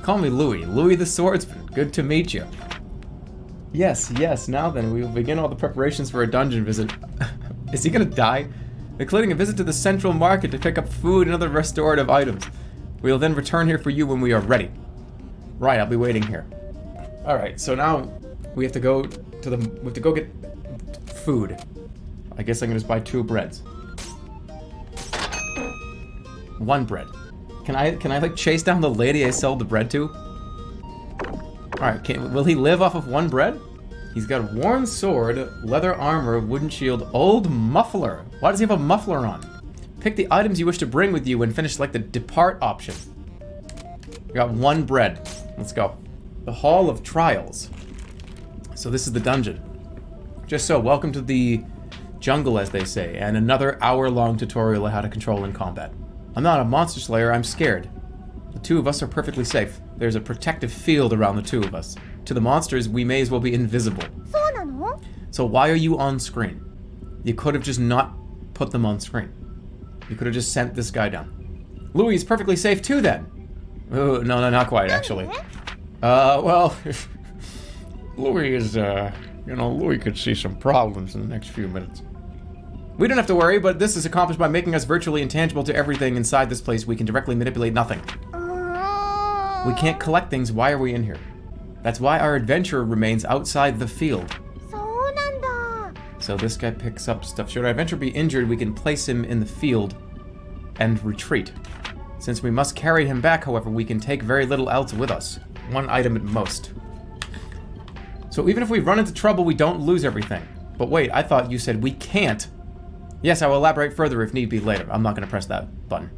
Call me Louis. Louis the Swordsman. Good to meet you. Yes, now then, we will begin all the preparations for a dungeon visit. Is he gonna die? Including a visit to the central market to pick up food and other restorative items. We will then return here for you when we are ready. Right, I'll be waiting here. Alright, so now we have to go to get food. I guess I can just buy 2 breads. 1 bread. Can I like chase down the lady I sold the bread to? Alright, will he live off of 1 bread? He's got a worn sword, leather armor, wooden shield, old muffler. Why does he have a muffler on? Pick the items you wish to bring with you and finish like the depart option. We got 1 bread. Let's go. The Hall of Trials. So this is the dungeon. Just so, welcome to the jungle, as they say, and another hour-long tutorial on how to control in combat. I'm not a monster slayer, I'm scared. The 2 of us are perfectly safe. There's a protective field around the 2 of us. To the monsters, we may as well be invisible. So why are you on screen? You could have just not put them on screen. You could have just sent this guy down. Louis is perfectly safe too then. Oh, no, not quite actually. Well, Louis is, Louis could see some problems in the next few minutes. We don't have to worry, but this is accomplished by making us virtually intangible to everything inside this place. We can directly manipulate nothing. We can't collect things. Why are we in here? That's why our adventurer remains outside the field. So this guy picks up stuff. Should our adventurer be injured, we can place him in the field and retreat. Since we must carry him back, however, we can take very little else with us. 1 item at most. So even if we run into trouble, we don't lose everything. But wait, I thought you said we can't. Yes, I will elaborate further if need be later. I'm not going to press that button.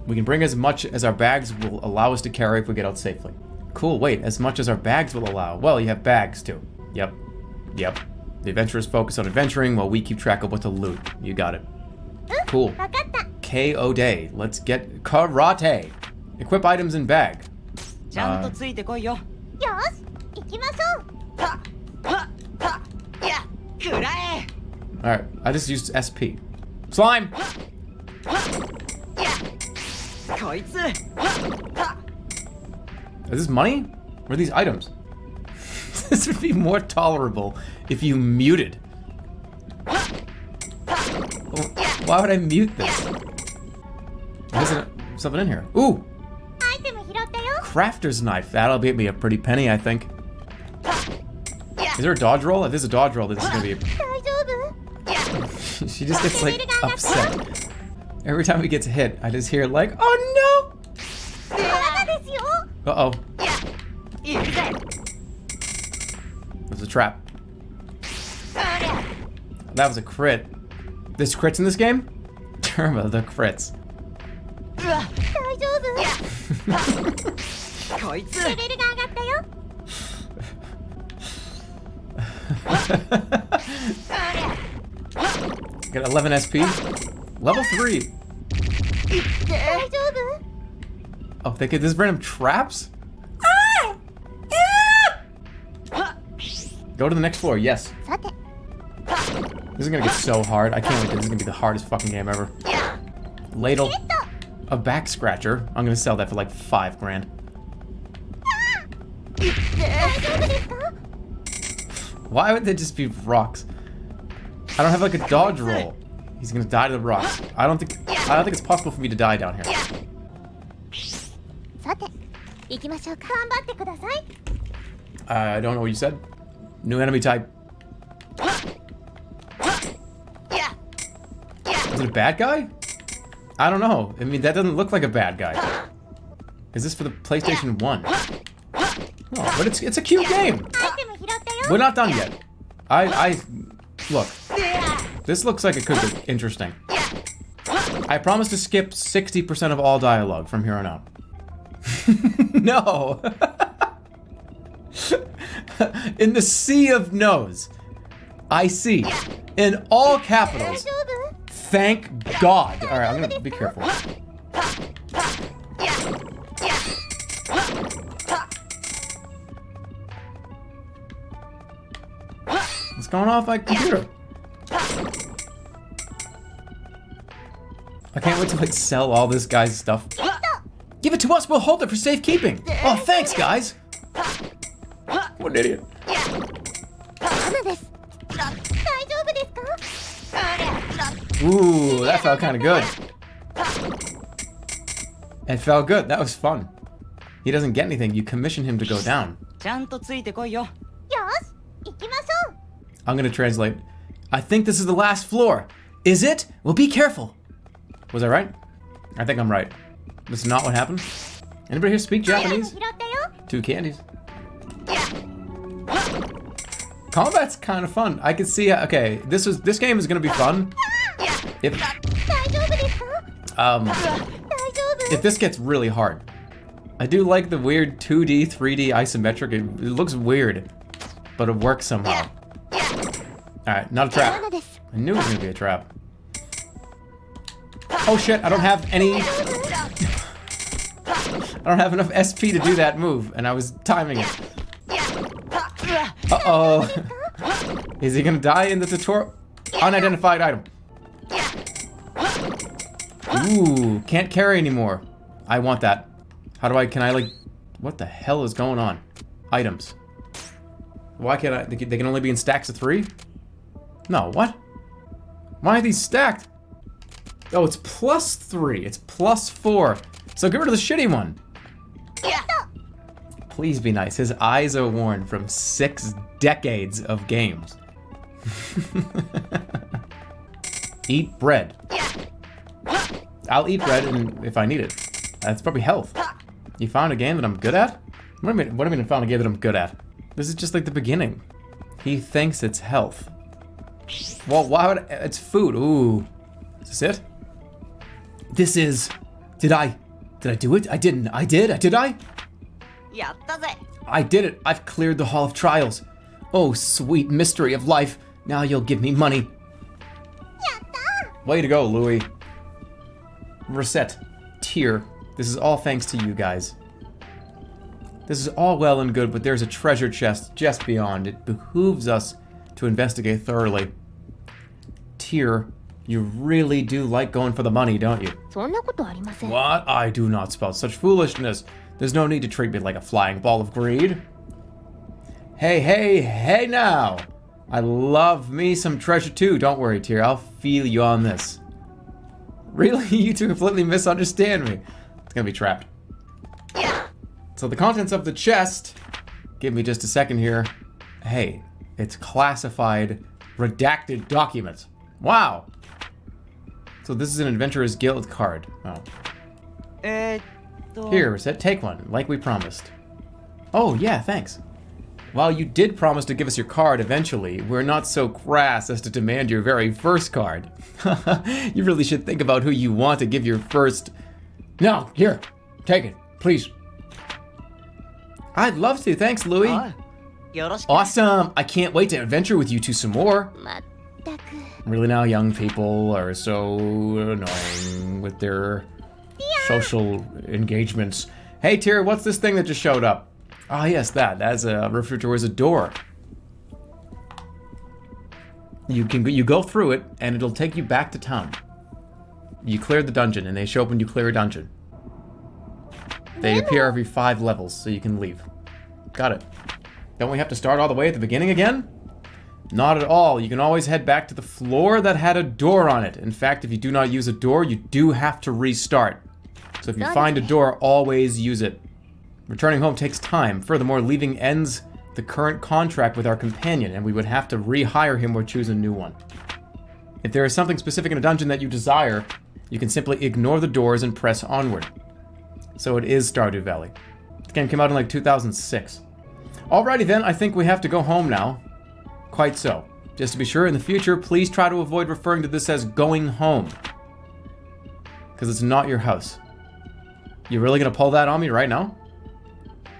We can bring as much as our bags will allow us to carry if we get out safely. Cool, wait, as much as our bags will allow. Well, you have bags too. Yep. The adventurers focus on adventuring while we keep track of what to loot. You got it. Cool. KO day. Let's get karate. Equip items in bag. Alright, I just used SP. Slime! Is this money? Or are these items? This would be more tolerable if you muted. Why would I mute this? There's something in here. Ooh! アイテム拾ったよ。 Crafter's knife. That'll get me a pretty penny, I think. Is there a dodge roll? If there's a dodge roll, this is gonna be. 大丈夫？ She just gets like upset. Every time he gets hit, I just hear like, oh あなたですよ。 no! Uh oh. There's a trap. That was a crit. There's crits in this game? Jerma, the crits. 大丈夫？レベルが上がったよ。 Got 11 SP. Level 3. 大丈夫？ Oh, they get this random traps? Go to the next floor, yes. さて、 This is gonna get so hard. I can't wait. This is gonna be the hardest fucking game ever. Ladle. A back scratcher. I'm gonna sell that for like 5 grand. 大丈夫ですか？ Why would they just be rocks? I don't have like a dodge roll. He's gonna die to the rocks. I don't think it's possible for me to die down here. さて、行きましょうか。頑張ってください。 I don't know what you said. New enemy type. Is it a bad guy? I don't know. I mean, that doesn't look like a bad guy. Is this for the PlayStation 1? Oh, but it's a cute game. アイテム拾ったよ。 We're not done yet. Look. This looks like it could be interesting. I promise to skip 60% of all dialogue from here on out. No. In the sea of no's, I see, in all 大 capitals, 丈夫？ thank God. All right, I'm gonna be careful. What's going on with my computer? I can't wait to like sell all this guy's stuff. Give it to us, we'll hold it for safekeeping. Oh, thanks, guys. What an idiot. 花です。大丈夫ですか？ Ooh, that felt kind of good. It felt good. That was fun. He doesn't get anything. You commission him to go down. ちゃんとついてこいよ。よし、行きましょう。 I'm gonna translate. I think this is the last floor. Is it? Well, be careful. Was I right? I think I'm right. This is not what happened. Anybody here speak アイテム Japanese? 拾ったよ。 2 candies. Combat's kind of fun. I can see. Okay, this game is gonna be fun. If 大丈夫ですか？ 大丈夫？ if this gets really hard. I do like the weird 2D, 3D isometric. It looks weird, but it works somehow. Alright, not a trap. 花です。 I knew it was gonna be a trap. Oh shit, I don't have any... I don't have enough SP to do that move, and I was timing it. Uh-oh. Is he gonna die in the tutorial? Unidentified item. Ooh, can't carry anymore. I want that. How do I, can I like... What the hell is going on? Items. Why can't I, they can only be in stacks of 3? No, what? Why are these stacked? Oh, it's +3. It's +4. So get rid of the shitty one. Please be nice. His eyes are worn from 6 decades of games. Eat bread. I'll eat bread if I need it. That's probably health. You found a game that I'm good at? What do I mean found a game that I'm good at? This is just like the beginning. He thinks it's health. Well, why would it's food? Ooh. Is this it? This is... Did I do it? I didn't. I did? Did I? やったぜ。 I did it. I've cleared the Hall of Trials. Oh, sweet mystery of life. Now you'll give me money. やったー。 Way to go, Louis. Recettear. This is all thanks to you guys. This is all well and good, but there's a treasure chest just beyond. It behooves us to investigate thoroughly. Tyr, you really do like going for the money, don't you? そんなことありません。 What? I do not spout such foolishness. There's no need to treat me like a flying ball of greed. Hey now! I love me some treasure too. Don't worry, Tyr. I'll feel you on this. Really? You two completely misunderstand me. It's gonna be trapped. So the contents of the chest, give me just a second here. Hey, it's classified, redacted documents. Wow. So this is an Adventurer's Guild card. Oh. Here, Recette, take one, like we promised. Oh, yeah, thanks. While you did promise to give us your card eventually, we're not so crass as to demand your very first card. You really should think about who you want to give your first... No, here, take it, please. I'd love to, thanks, Louie. よろしく。 Awesome! I can't wait to adventure with you two some more. まったく。 Really now, young people are so annoying with their social engagements. Hey, Tyr, what's this thing that just showed up? Ah, yes, that's referred to as a door. You go through it, and it'll take you back to town. You clear the dungeon, and they show up when you clear a dungeon. They appear every 5 levels, so you can leave. Got it. Don't we have to start all the way at the beginning again? Not at all. You can always head back to the floor that had a door on it. In fact, if you do not use a door, you do have to restart. So if you find a door, always use it. Returning home takes time. Furthermore, leaving ends the current contract with our companion, and we would have to rehire him or choose a new one. If there is something specific in a dungeon that you desire, you can simply ignore the doors and press onward. So it is Stardew Valley. The game came out in like 2006. Alrighty then, I think we have to go home now. Quite so. Just to be sure, in the future, please try to avoid referring to this as going home. Because it's not your house. You really gonna pull that on me right now?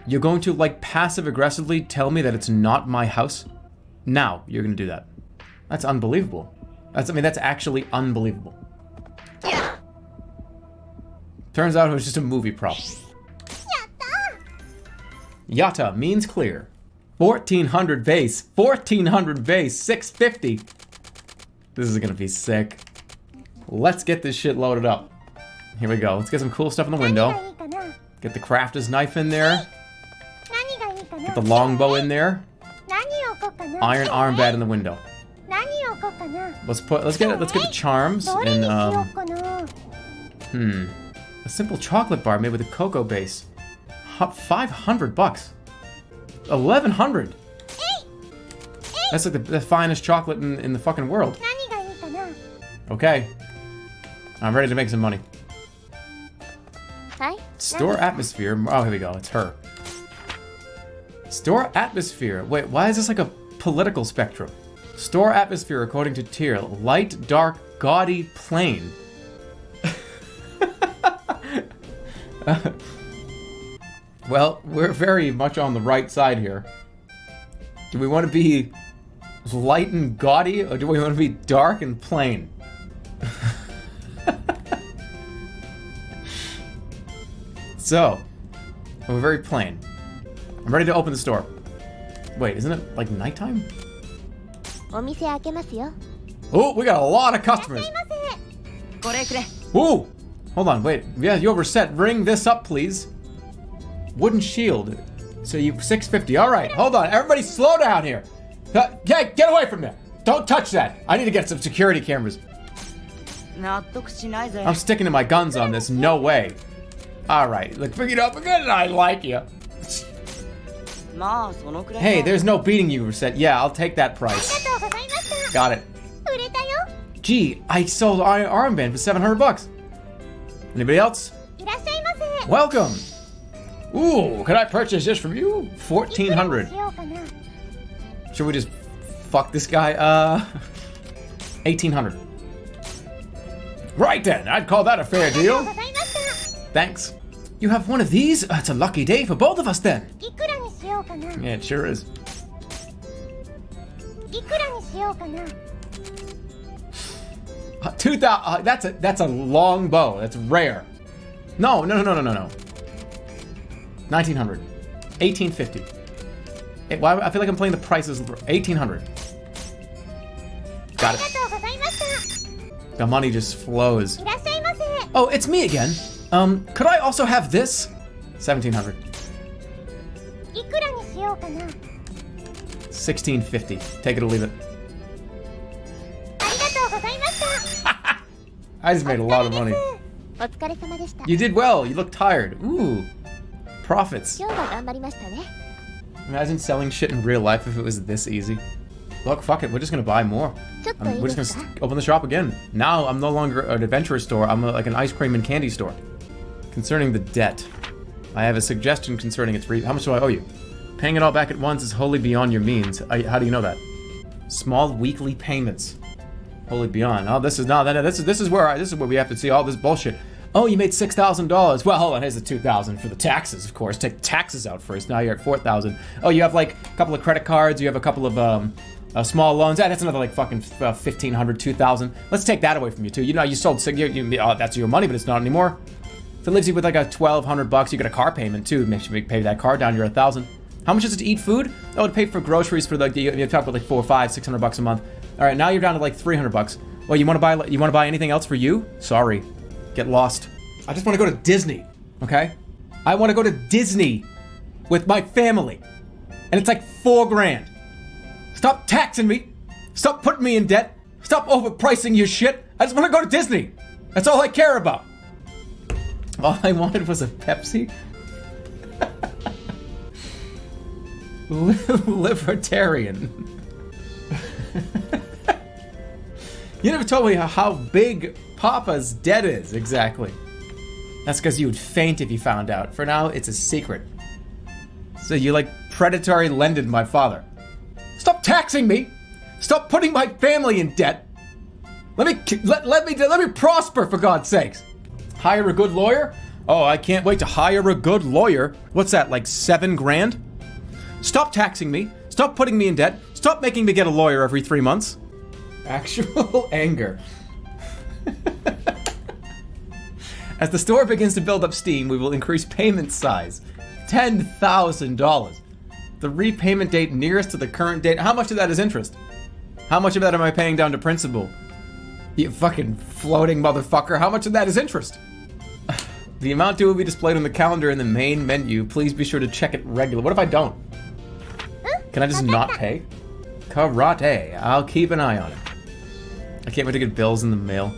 You're going to, like, passive-aggressively tell me that it's not my house? Now, you're gonna do that. That's unbelievable. That's actually unbelievable. Turns out it was just a movie prop. Yatta means clear. 1400 base. 1400 base. 650. This is gonna be sick. Let's get this shit loaded up. Here we go. Let's get some cool stuff in the window. Get the crafter's knife in there. Get the longbow in there. Iron armband in the window. Let's get the charms and a simple chocolate bar made with a cocoa base. $500. 1100. That's like the finest chocolate in the fucking world. Okay. I'm ready to make some money. Store atmosphere. Oh, here we go. It's her. Store atmosphere. Wait, why is this like a political spectrum? Store atmosphere according to Tyr. Light, dark, gaudy, plain. Well, we're very much on the right side here. Do we want to be light and gaudy, or do we want to be dark and plain? So, we're very plain. I'm ready to open the store. Wait, isn't it like nighttime? お店開けますよ。 Oh, we got a lot of customers. これくれ。 Ooh, hold on, wait. Yeah, you overset. Ring this up, please. Wooden shield. So you 650. All right, hold on. Everybody, slow down here. Hey, get away from there. Don't touch that. I need to get some security cameras. 納得しないぜ。 I'm sticking to my guns on this. No way. All right, look, pick it up again. I like you. まあそのくらい。 Hey, there's no beating you, Recette. Yeah, I'll take that price. ありがとうございました。 Got it. 売れたよ。 Gee, I sold an armband for $700. Anybody else? いらっしゃいませ。 Welcome. Ooh, can I purchase this from you? 1400. しようかな。 Should we just fuck this guy? 1800. Right then, I'd call that a fair ありがとう deal. ございました。 Thanks. You have one of these? It's a lucky day for both of us then. いくらにしようかな。 Yeah, it sure is. いくらにしようかな。 2000. That's a long bow. That's rare. No. 1900. 1850. I feel like I'm playing the prices. 1800. Got it. ありがとうございました。 The money just flows. いらっしゃいませ。 Oh, it's me again. Could I also have this? 1700. いくらにしようかな。 1650. Take it or leave it. ありがとうございました。 I just made a lot of money. お疲れ様でした。 You did well. You look tired. Ooh. Profits. 今日は頑張りましたね。 Imagine selling shit in real life if it was this easy. Look, fuck it. We're just gonna buy more. ちょっといい We're で just す gonna か。 open the shop again. Now I'm no longer an adventure store. I'm like an ice cream and candy store. Concerning the debt, I have a suggestion concerning its how much do I owe you? Paying it all back at once is wholly beyond your means. How do you know that? Small weekly payments. Wholly beyond. Oh, this is where we have to see all this bullshit. Oh, you made $6,000. Well, hold on. Here's the $2,000 for the taxes, of course. Take taxes out first. Now you're at $4,000. Oh, you have like a couple of credit cards. You have a couple of small loans. That's another like fucking $1,500, $2,000. Let's take that away from you too. You know, you sold. That's your money, but it's not anymore. If it leaves you with like a $1,200, you get a car payment too. Make sure you pay that car down. You're $1,000. How much is it to eat food? Oh, to pay for groceries for like you talk about like $400, $500, $600 a month. All right, now you're down to like $300. Well, you want to buy anything else for you? Sorry, get lost. I just want to go to Disney. Okay, I want to go to Disney with my family, and it's like $4 grand. Stop taxing me. Stop putting me in debt. Stop overpricing your shit. I just want to go to Disney. That's all I care about. All I wanted was a Pepsi. Libertarian. You never told me how big Papa's debt is exactly. That's because you would faint if you found out. For now, it's a secret. So you like predatory lended my father. Stop taxing me. Stop putting my family in debt. Let me prosper, for God's sakes. Hire a good lawyer? Oh, I can't wait to hire a good lawyer. What's that, like $7 grand? Stop taxing me. Stop putting me in debt. Stop making me get a lawyer every 3 months. Actual anger. As the store begins to build up steam, we will increase payment size. $10,000. The repayment date nearest to the current date. How much of that is interest? How much of that am I paying down to principal? You fucking floating motherfucker. How much of that is interest? The amount due will be displayed on the calendar in the main menu. Please be sure to check it regularly. What if I don't? Can I just not pay? Karate. I'll keep an eye on it. I can't wait to get bills in the mail.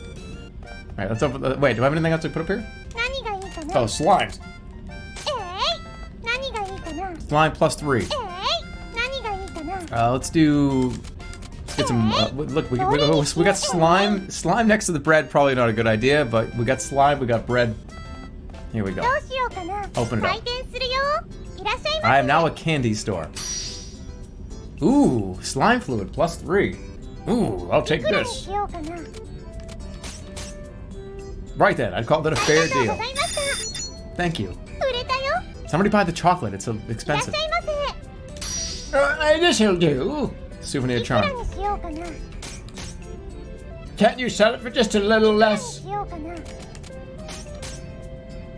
Alright, let's open the... Wait, do I have anything else to put up here? 何がいいかな。 Oh, slimes. 何がいいかな。 Slime plus 3. 何がいいかな。 Let's get some... look, we got slime. Slime next to the bread, probably not a good idea, but we got slime, we got bread. Here we go. どうしようかな。 Open it up. 開店するよ。いらっしゃいませ。 I am now a candy store. Ooh, slime fluid plus 3. Ooh, I'll take いくらに this. しようかな。 Right then, I'd call that a fair ありがとう deal. ございました。 Thank you. 売れたよ。 Somebody buy the chocolate, it's いらっ expensive. しゃいませ。 This'll do. Souvenir いくら charm. にしようかな。 Can't you sell it for just a little いくらに less? しようかな。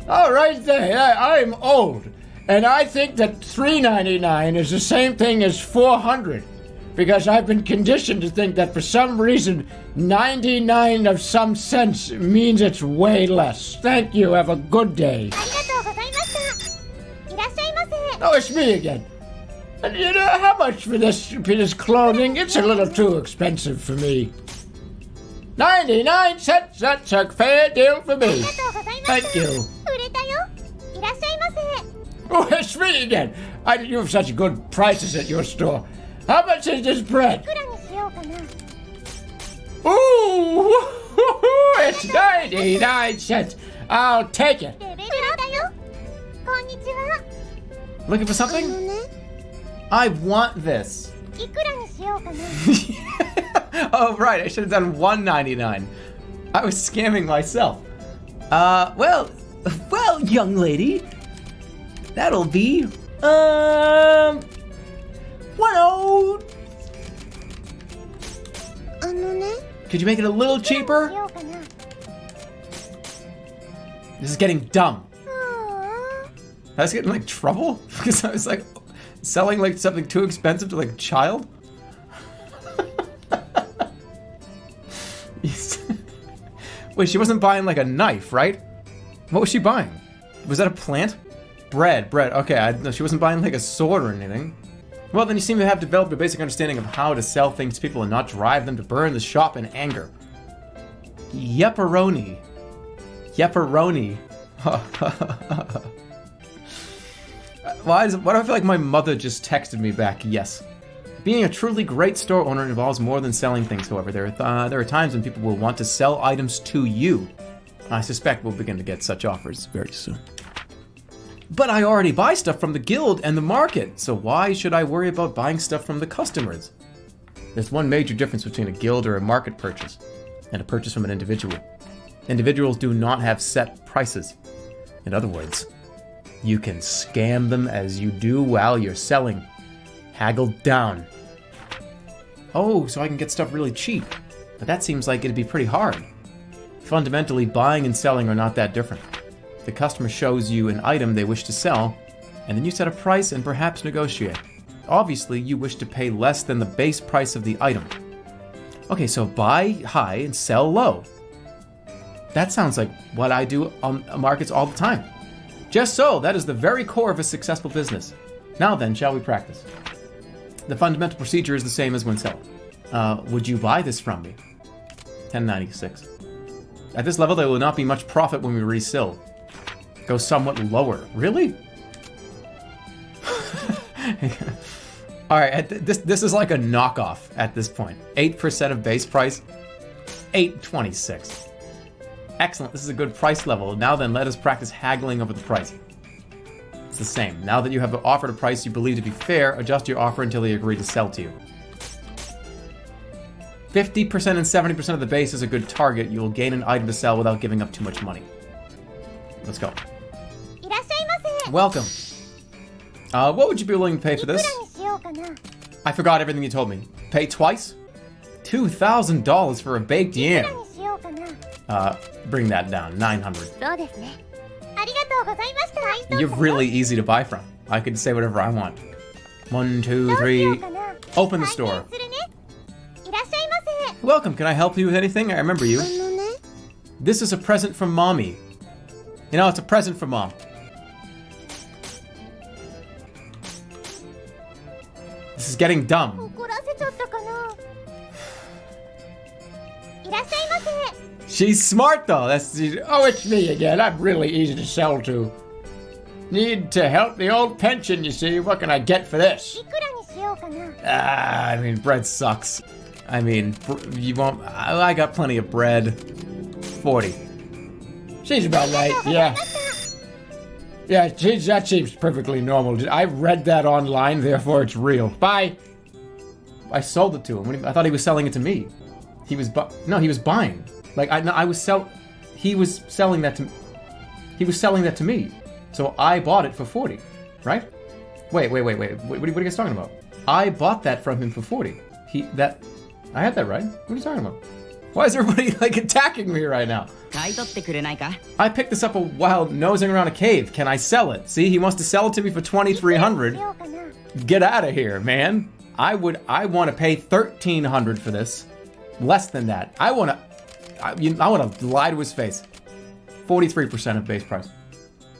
All right there. I'm old, and I think that $3.99 is the same thing as $400, because I've been conditioned to think that for some reason 99 of some cents means it's way less. Thank you. Have a good day. ありがとうございました。いらっしゃいませ。 Oh, it's me again. And you know how much for this clothing? It's a little too expensive for me. 99 cents. That's a fair deal for あり me. がとうございました。 Thank you. 売れたよ。いらっしゃいませ。 Oh, it's me again. You have such good prices at your store. How much is this bread? いくらにしようかな。 Ooh, it's 99 cents. I'll take it. レベルだよ。こんにちは。 Looking for something? ね。 I want this. いくらにしようかな。 Oh, right, I should have done $1.99. I was scamming myself. Well, young lady. That'll be, well... あのね。 Could you make it a little いくら cheaper? にしようかな。 This is getting dumb. あ I was getting like trouble because I was like selling like something too expensive to like a child. Wait, she wasn't buying like a knife, right? What was she buying? Was that a plant? Bread. Okay, no, she wasn't buying like a sword or anything. Well, then you seem to have developed a basic understanding of how to sell things to people and not drive them to burn the shop in anger. Yepperoni. Why do I feel like my mother just texted me back? Yes. Being a truly great store owner involves more than selling things, however. There are times when people will want to sell items to you. I suspect we'll begin to get such offers very soon. But I already buy stuff from the guild and the market, so why should I worry about buying stuff from the customers? There's one major difference between a guild or a market purchase and a purchase from an individual. Individuals do not have set prices. In other words, you can scam them as you do while you're selling. Haggle down. Oh, so I can get stuff really cheap. But that seems like it'd be pretty hard. Fundamentally, buying and selling are not that different. The customer shows you an item they wish to sell, and then you set a price and perhaps negotiate. Obviously, you wish to pay less than the base price of the item. Okay, so buy high and sell low. That sounds like what I do on markets all the time. Just so, that is the very core of a successful business. Now then, shall we practice? The fundamental procedure is the same as when selling. Would you buy this from me? 1096. At this level, there will not be much profit when we resell. Go somewhat lower. Really? Alright, this is like a knockoff at this point. 8% of base price. 826. Excellent, this is a good price level. Now then, let us practice haggling over the price. It's the same. Now that you have offered a price you believe to be fair, adjust your offer until they agree to sell to you. 50% and 70% of the base is a good target. You will gain an item to sell without giving up too much money. Let's go. Welcome. What would you be willing to pay for this? I forgot everything you told me. Pay twice? $2,000 for a baked yam. Bring that down. 900. You're really easy to buy from. I could say whatever I want. 1, 2, 3. Open the store. Welcome. Can I help you with anything? I remember you. This is a present from Mommy. You know, it's a present from Mom. This is getting dumb. She's smart though. Oh, it's me again. I'm really easy to sell to. Need to help the old pension, you see. What can I get for this? I mean, bread sucks. I mean, you won't. I got plenty of bread. 40. She's about right. Yeah. Yeah, that seems perfectly normal. I read that online, therefore it's real. Bye. I sold it to him. I thought he was selling it to me. He was no, he was buying. Like he was selling that to. He was selling that to me. So I bought it for 40, right? Wait. What are you guys talking about? I bought that from him for 40. I had that right. What are you talking about? Why is everybody like attacking me right now? I picked this up while nosing around a cave. Can I sell it? See, he wants to sell it to me for 2,300. Get out of here, man. I want to pay 1,300 for this. Less than that. I want to lie to his face. 43% of base price.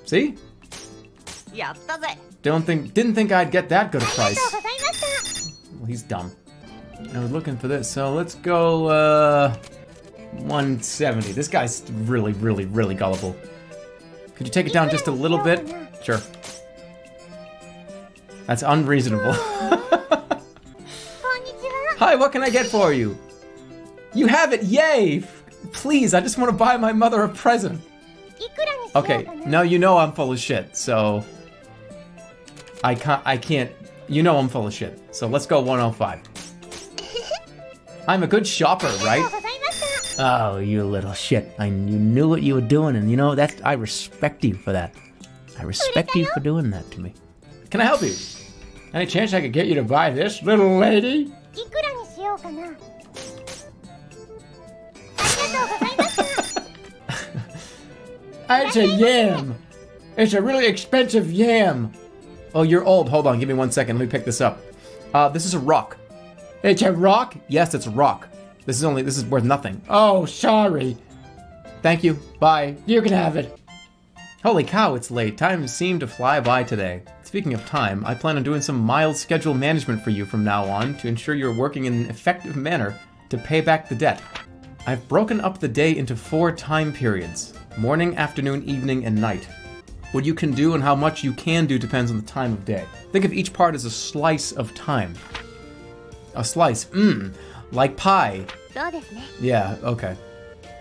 See? Didn't think I'd get that good a price. Well, he's dumb. I was looking for this, so let's go 170. This guy's really, really, really gullible. Could you take it down just a little bit? Sure. That's unreasonable. Hi, what can I get for you? You have it, yay! Please, I just want to buy my mother a present. Okay, now you know I'm full of shit, so I can't, you know I'm full of shit. So let's go 105. I'm a good shopper, right? Oh, you little shit. You knew what you were doing, and you know, I respect you for that. I respect you for doing that to me. Can I help you? Any chance I could get you to buy this, little lady? It's a yam. It's a really expensive yam. Oh, you're old. Hold on, give me 1 second. Let me pick this up. This is a rock. It's a rock? Yes, it's a rock. This is worth nothing. Oh, sorry. Thank you. Bye. You can have it. Holy cow, it's late. Time seemed to fly by today. Speaking of time, I plan on doing some mild schedule management for you from now on to ensure you're working in an effective manner to pay back the debt. I've broken up the day into 4 time periods: morning, afternoon, evening, and night. What you can do and how much you can do depends on the time of day. Think of each part as a slice of time. A slice, like pie. そうですね。 Yeah, okay.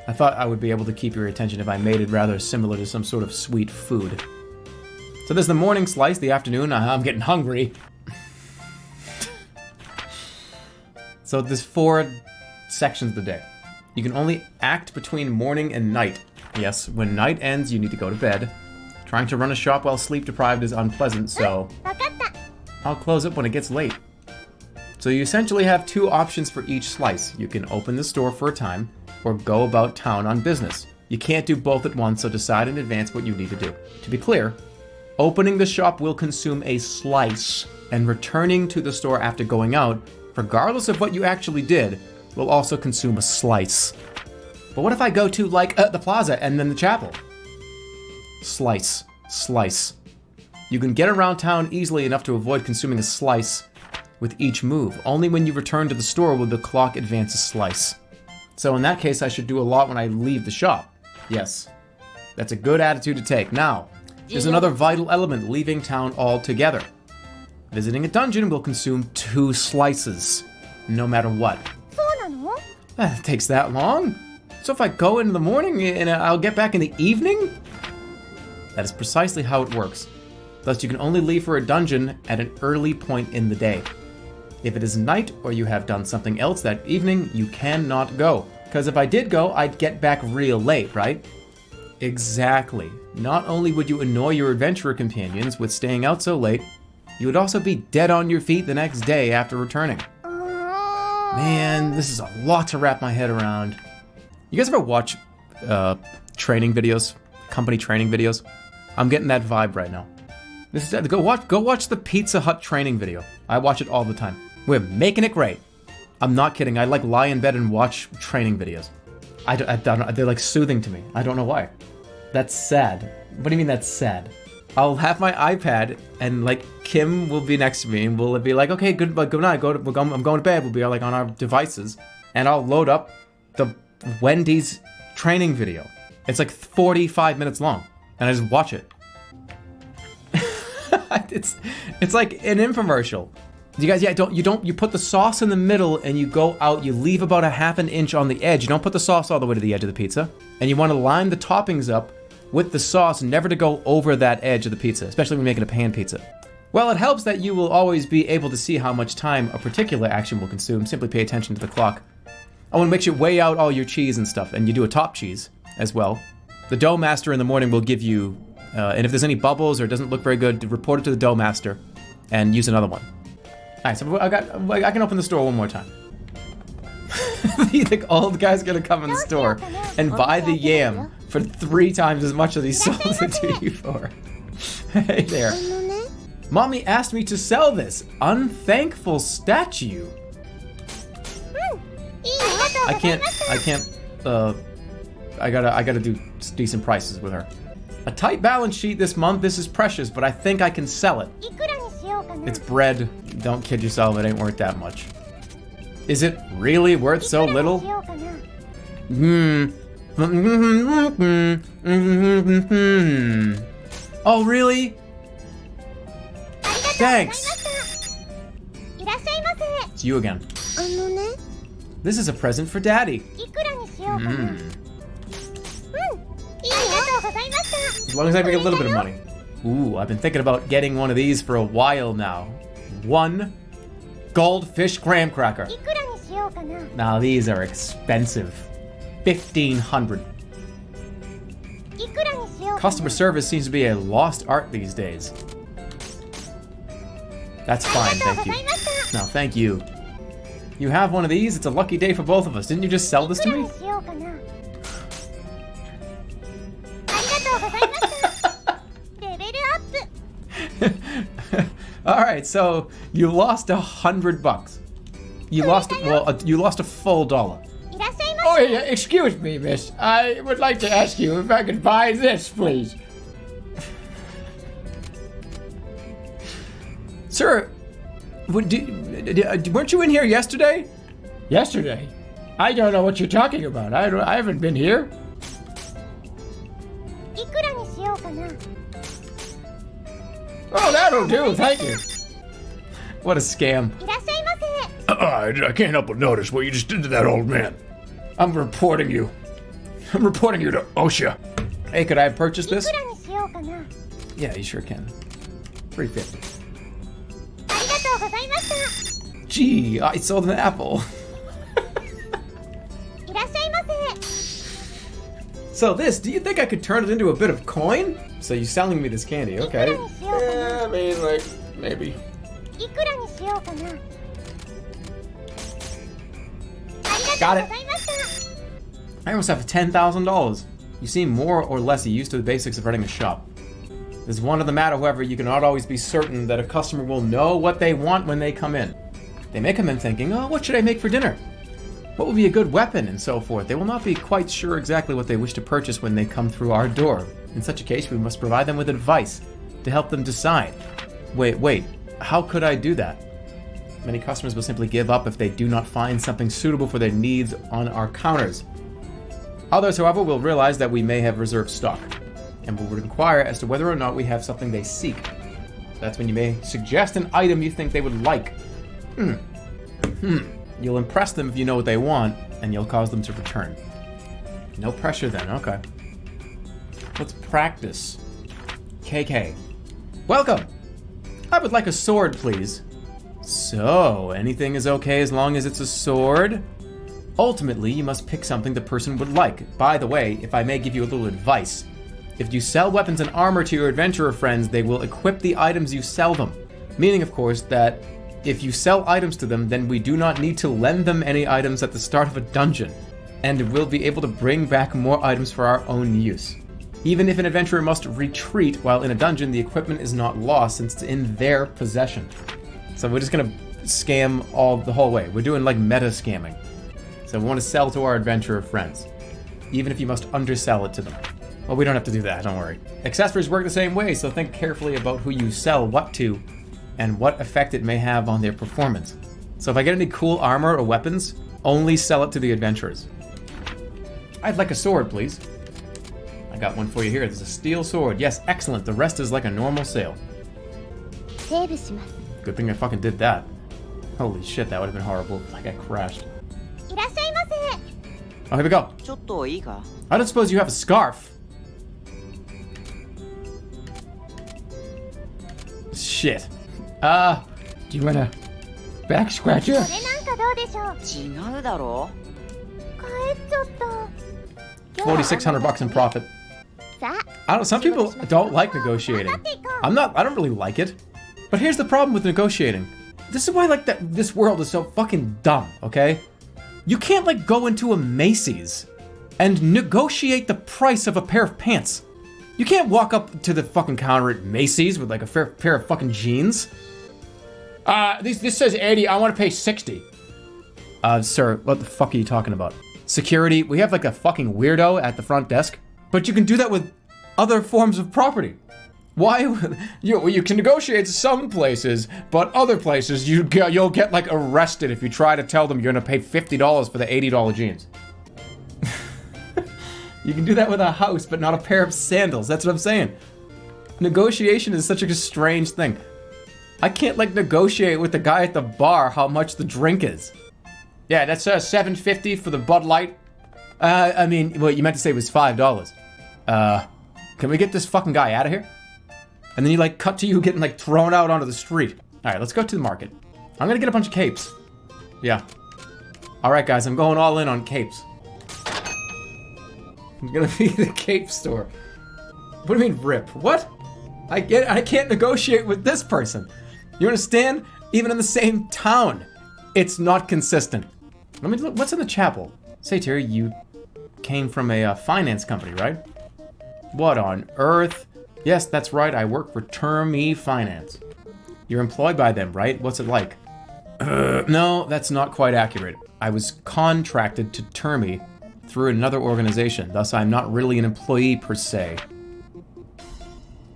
I thought I would be able to keep your attention if I made it rather similar to some sort of sweet food. So there's the morning slice, the afternoon, I'm getting hungry. So there's 4 sections of the day. You can only act between morning and night. Yes, when night ends, you need to go to bed. Trying to run a shop while sleep deprived is unpleasant, so わかった。 I'll close up when it gets late. So you essentially have 2 options for each slice. You can open the store for a time, or go about town on business. You can't do both at once, so decide in advance what you need to do. To be clear, opening the shop will consume a slice, and returning to the store after going out, regardless of what you actually did, will also consume a slice. But what if I go to, like, the plaza and then the chapel? Slice. Slice. You can get around town easily enough to avoid consuming a slice with each move. Only when you return to the store will the clock advance a slice. So in that case, I should do a lot when I leave the shop. Yes. That's a good attitude to take. Now, there's another vital element: leaving town altogether. Visiting a dungeon will consume 2 slices, no matter what. そうなの？ It takes that long? So if I go in the morning and I'll get back in the evening? That is precisely how it works. Thus, you can only leave for a dungeon at an early point in the day. If it is night or you have done something else that evening, you cannot go. Because if I did go, I'd get back real late, right? Exactly. Not only would you annoy your adventurer companions with staying out so late, you would also be dead on your feet the next day after returning. Man, this is a lot to wrap my head around. You guys ever watch training videos? Company training videos? I'm getting that vibe right now. This is go watch the Pizza Hut training video. I watch it all the time. We're making it great. I'm not kidding. I like lie in bed and watch training videos. I don't know. They're like soothing to me. I don't know why. That's sad. What do you mean that's sad? I'll have my iPad and like Kim will be next to me and we'll be like, okay, good night. I'm going to bed. We'll be like on our devices and I'll load up the Wendy's training video. It's like 45 minutes long and I just watch it. It's like an infomercial. You guys, you put the sauce in the middle and you go out, you leave about a half an inch on the edge. You don't put the sauce all the way to the edge of the pizza. And you want to line the toppings up with the sauce, never to go over that edge of the pizza, especially when making a pan pizza. Well, it helps that you will always be able to see how much time a particular action will consume. Simply pay attention to the clock. Oh, and make sure you weigh out all your cheese and stuff, and you do a top cheese as well. The dough master in the morning will give you, and if there's any bubbles or it doesn't look very good, report it to the dough master and use another one. Alright, so I can open the store one more time. The old guy's gonna come in the store and buy the yam for 3 times as much as he sold it to you for. Hey there. Mommy asked me to sell this unthankful statue. I gotta do decent prices with her. A tight balance sheet this month. This is precious, but I think I can sell it. It's bread. Don't kid yourself, it ain't worth that much. Is it really worth so little? Oh, really? Thanks. It's you again. This is a present for Daddy. As long as I make a little bit of money. Ooh, I've been thinking about getting one of these for a while now. 1 goldfish graham cracker. Now these are expensive. 1,500. Customer service seems to be a lost art these days. That's fine, thank you. No, thank you. You have one of these? It's a lucky day for both of us. Didn't you just sell this to me? All right, so you lost $100. You lost you lost a full $1. いらっしゃいま Oh, yeah, excuse me, miss. I would like to ask you if I could buy this, please. Sir, weren't you in here yesterday? Yesterday? I don't know what you're talking about. I haven't been here. せ。いくらにしようかな。 Oh, that'll do. Thank you. What a scam. いらっしゃいませ。 I can't help but notice what you just did to that old man. I'm reporting you. I'm reporting you to OSHA. Hey, could I have purchased い this? くらにしようかな。 Yeah, you sure can. $3.50. ありがとうございました。 Gee, I sold an apple. いらっしゃいませ。 So this, do you think I could turn it into a bit of coin? So you're selling me this candy, いく okay. らにしようかな。 I mean, like, maybe. いくらにしようかな。あり Got が it. とうございました。 I almost have $10,000. You seem more or less used to the basics of running a shop. There's one other matter, however, you cannot always be certain that a customer will know what they want when they come in. They may come in thinking, oh, what should I make for dinner? What would be a good weapon, and so forth. They will not be quite sure exactly what they wish to purchase when they come through our door. In such a case, we must provide them with advice to help them decide. Wait, how could I do that? Many customers will simply give up if they do not find something suitable for their needs on our counters. Others, however, will realize that we may have reserved stock, and will inquire as to whether or not we have something they seek. That's when you may suggest an item you think they would like. You'll impress them if you know what they want, and you'll cause them to return. No pressure then, okay. Let's practice. KK. Welcome! I would like a sword, please. So, anything is okay as long as it's a sword? Ultimately, you must pick something the person would like. By the way, if I may give you a little advice, if you sell weapons and armor to your adventurer friends, they will equip the items you sell them. Meaning, of course, that if you sell items to them, then we do not need to lend them any items at the start of a dungeon, and we'll be able to bring back more items for our own use. Even if an adventurer must retreat while in a dungeon, the equipment is not lost since it's in their possession. So we're just gonna scam the whole way. We're doing like meta scamming. So we want to sell to our adventurer friends, even if you must undersell it to them. Well, we don't have to do that, don't worry. Accessories work the same way, so think carefully about who you sell what to and what effect it may have on their performance. So if I get any cool armor or weapons, only sell it to the adventurers. I'd like a sword, please. I got one for you here. There's a steel sword. Yes, excellent. The rest is like a normal sale. セーブします。 Good thing I fucking did that. Holy shit, that would have been horrible if I got crashed. いらっしゃいませ。 Oh, here we go. ちょっといいか I don't suppose you have a scarf. Shit. Do you want a back scratcher? これなんかどうでしょう。違うだろ帰っちゃった。 $4,600 in profit. さあ。 I don't. Some people don't like negotiating. I don't really like it. But here's the problem with negotiating. This is why this world is so fucking dumb. Okay, you can't like go into a Macy's and negotiate the price of a pair of pants. You can't walk up to the fucking counter at Macy's with like a pair of fucking jeans. This says 80. I want to pay 60. Sir, what the fuck are you talking about? Security? We have like a fucking weirdo at the front desk, but you can do that with other forms of property. Why? You can negotiate some places, but other places you'll get like arrested if you try to tell them you're gonna pay $50 for the $80 jeans. You can do that with a house, but not a pair of sandals. That's what I'm saying. Negotiation is such a strange thing. I can't like negotiate with the guy at the bar how much the drink is. Yeah, that's $7.50 for the Bud Light. I mean, what you meant to say was $5. Can we get this fucking guy out of here? And then you like cut to you getting like thrown out onto the street. All right, let's go to the market. I'm gonna get a bunch of capes. Yeah. All right, guys, I'm going all in on capes. I'm gonna be the cape store. What do you mean rip? What? I can't negotiate with this person. You understand? Even in the same town, it's not consistent. Let me look. What's in the chapel? Recettear, you came from a finance company, right? What on earth? Yes, that's right. I work for Term Finance. You're employed by them, right? What's it like? No, that's not quite accurate. I was contracted to Termy through another organization, thus I'm not really an employee per se.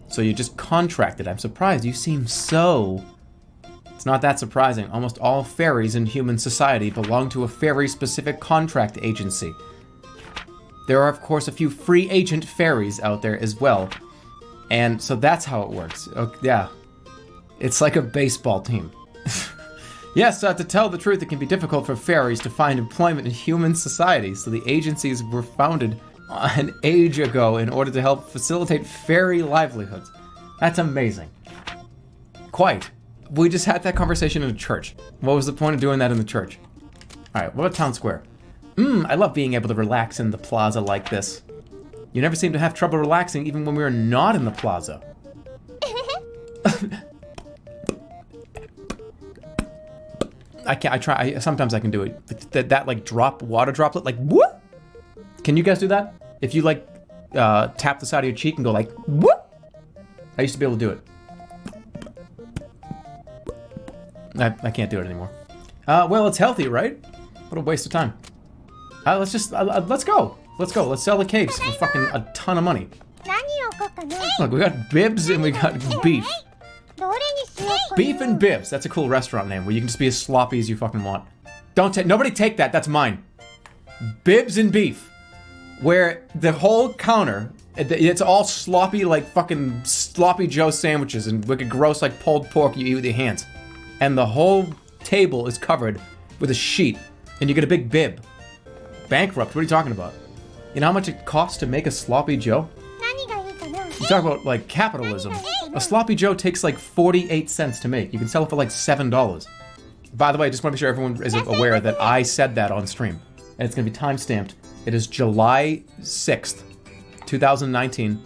So you're just contracted. I'm surprised. You seem so... It's not that surprising. Almost all fairies in human society belong to a fairy-specific contract agency. There are, of course, a few free agent fairies out there as well. And so that's how it works. Okay, yeah. It's like a baseball team. Yes, to tell the truth, it can be difficult for fairies to find employment in human society, so the agencies were founded an age ago in order to help facilitate fairy livelihoods. That's amazing. Quite. We just had that conversation in a church. What was the point of doing that in the church? Alright, what about Town Square? I love being able to relax in the plaza like this. You never seem to have trouble relaxing even when we were not in the plaza. Sometimes I can do it. That like water droplet, like what? Can you guys do that? If you like tap the side of your cheek and go like what? I used to be able to do it. I can't do it anymore. Well, it's healthy, right? What a waste of time. Let's go. Let's sell the capes for fucking a ton of money. Look, we got bibs and we got beef. Beef and Bibs. That's a cool restaurant name where you can just be as sloppy as you fucking want. Nobody take that. That's mine. Bibs and Beef. Where the whole counter, it's all sloppy like fucking sloppy Joe sandwiches and wicked gross like pulled pork you eat with your hands. And the whole table is covered with a sheet. And you get a big bib. Bankrupt. What are you talking about? You know how much it costs to make a sloppy Joe? You talk about like capitalism. A sloppy Joe takes like 48 cents to make. You can sell it for like $7. By the way, I just want to be sure everyone is aware that I said that on stream. And it's going to be timestamped. It is July 6th, 2019.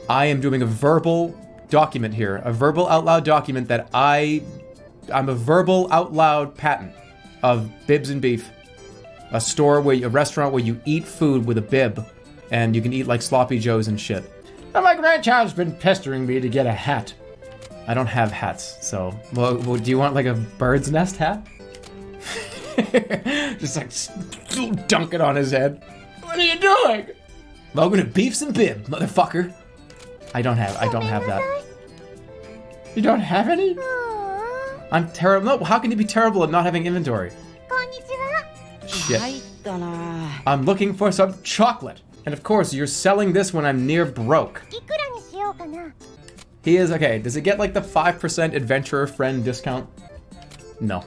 I am doing a verbal document here. A verbal out loud document that I'm a verbal out loud patent of Bibs and Beef. A restaurant where you eat food with a bib. And you can eat like sloppy Joes and shit. Now, my grandchild's been pestering me to get a hat. I don't have hats, so... Well, do you want, like, a bird's nest hat? Just, like, dunk it on his head. What are you doing? Welcome to Beefs and Bib, motherfucker. I don't have that. You don't have any? I'm terrible. No, how can you be terrible at not having inventory? Shit. I'm looking for some chocolate. And of course, you're selling this when I'm near broke. He is, okay, does it get like the 5% adventurer friend discount? No.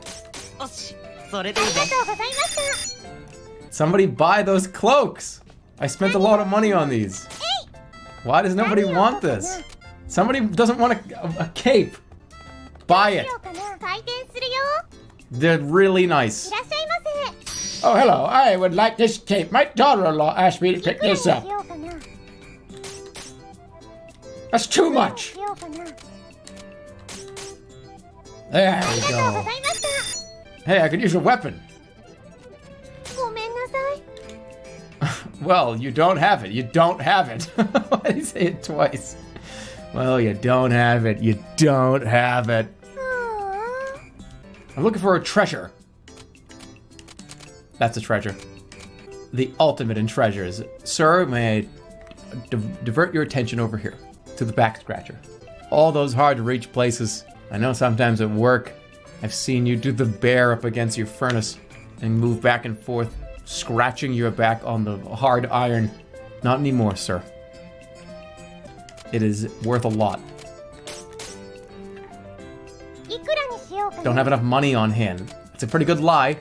Somebody buy those cloaks! I spent a lot of money on these. Why does nobody want this? Somebody doesn't want a cape. Buy it. They're really nice. Oh, hello. I would like this cape. My daughter-in-law asked me to pick this up. That's too much. There we go. Hey, I could use a weapon. Well, you don't have it. You don't have it. Why did he say it twice? Well, you don't have it. You don't have it. I'm looking for a treasure. That's a treasure. The ultimate in treasures. Sir, may I divert your attention over here to the back scratcher. All those hard to reach places. I know sometimes at work, I've seen you do the bear up against your furnace and move back and forth, scratching your back on the hard iron. Not anymore, sir. It is worth a lot. Don't have enough money on hand. It's a pretty good lie.